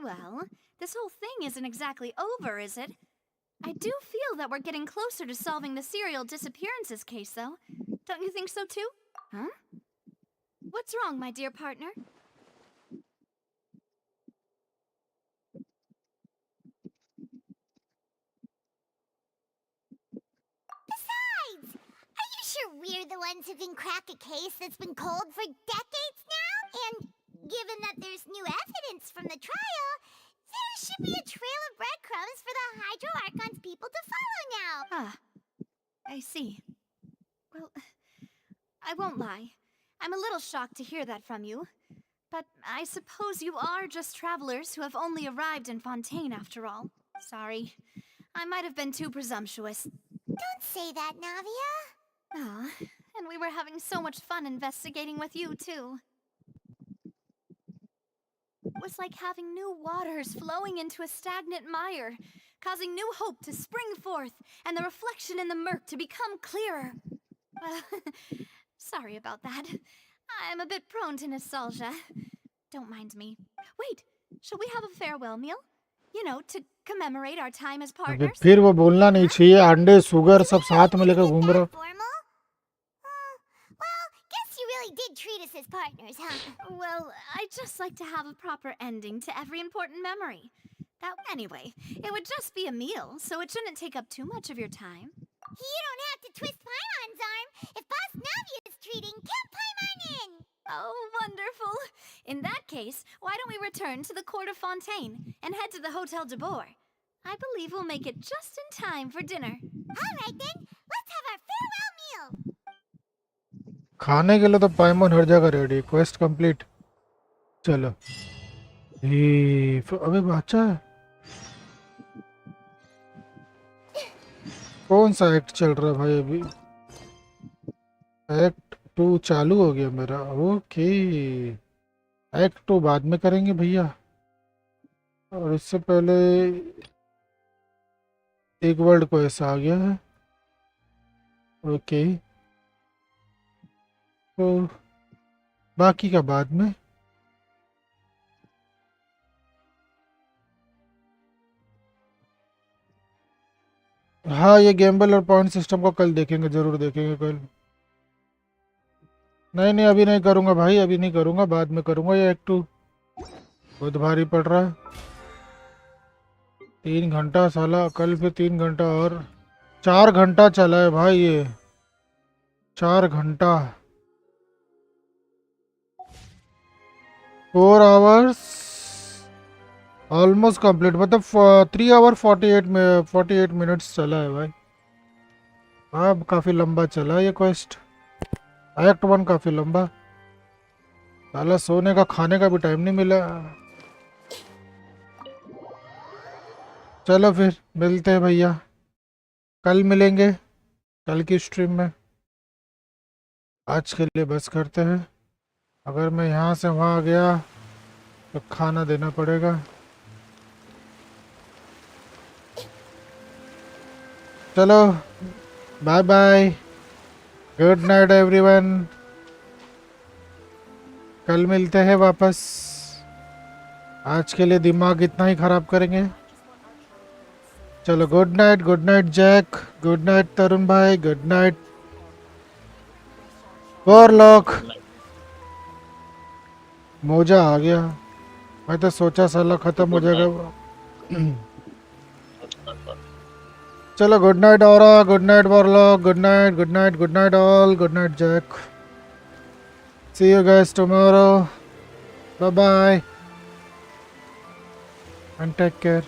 Well, this whole thing isn't exactly over, is it? I do feel that we're getting closer to solving the serial disappearances case, though. Don't you think so, too? Huh? What's wrong, my dear partner? Besides, are you sure we're the ones who can crack a case that's been cold for decades now? And given that there's new evidence from the trial, there should be a trail of breadcrumbs for the Hydro Archon's people to follow now. Ah, I see. Well, I won't lie. I'm a little shocked to hear that from you. But I suppose you are just travelers who have only arrived in Fontaine after all. Sorry. I might have been too presumptuous. Don't say that, Navia. Ah, and we were having so much fun investigating with you, too. It was like having new waters flowing into a stagnant mire, causing new hope to spring forth, and the reflection in the murk to become clearer. Well, sorry about that. I'm a bit prone to nostalgia. Don't mind me. Wait, shall we have a farewell meal? You know, to commemorate our time as partners? फिर वो बोलना नहीं चाहिए, अंडे sugar सब साथ में लेकर घूम रहे हो। Really did treat us as partners, huh? Well, I'd just like to have a proper ending to every important memory. Anyway, it would just be a meal, so it shouldn't take up too much of your time. You don't have to twist Paimon's arm. If Boss Navi is treating, count Paimon in! Oh, wonderful. In that case, why don't we return to the court of Fontaine and head to the Hotel de Boer? I believe we'll make it just in time for dinner. All right, then. Let's have our farewell meal. खाने के लिए तो पाइमन हर जगह ready. Quest complete. चलो अबे बच्चा है, कौन सा एक्ट चल रहा है भाई? अभी एक्ट 2 चालू हो गया मेरा। ओके, एक्ट 2 बाद में करेंगे भैया। और इससे पहले एक वर्ल्ड को ऐसा आ गया है। ओके, तो बाकी का बाद में। हाँ, ये गैम्बल और पॉइंट सिस्टम को कल देखेंगे, ज़रूर देखेंगे कल। नहीं नहीं, अभी नहीं करूँगा भाई, अभी नहीं करूँगा, बाद में करूँगा। ये एक्ट 2 बहुत भारी पड़ रहा है। 3 घंटा साला, कल फिर 3 घंटा और 4 घंटा चला है भाई ये। 4 घंटा, 4 आवर्स ऑलमोस्ट कंप्लीट, मतलब 3 आवर 48 मिनट्स चला है भाई। अब काफ़ी लंबा चला ये क्वेस्ट। एक्ट 1 काफ़ी लंबा। साला सोने का खाने का भी टाइम नहीं मिला। चलो फिर मिलते हैं भैया, कल मिलेंगे, कल की स्ट्रीम में। आज के लिए बस करते हैं। अगर मैं यहाँ से वहाँ आ गया तो खाना देना पड़ेगा। चलो bye bye, good night everyone, कल मिलते हैं वापस। आज के लिए दिमाग इतना ही खराब करेंगे। चलो good night Jack, good night Tarun भाई, गुड नाइट वॉरलॉक। मोजा आ गया, मैं तो सोचा साला खत्म हो जाएगा। चलो good night Aura, good night Warlock, good night good night all, good night Jack. See you guys tomorrow, bye bye and take care.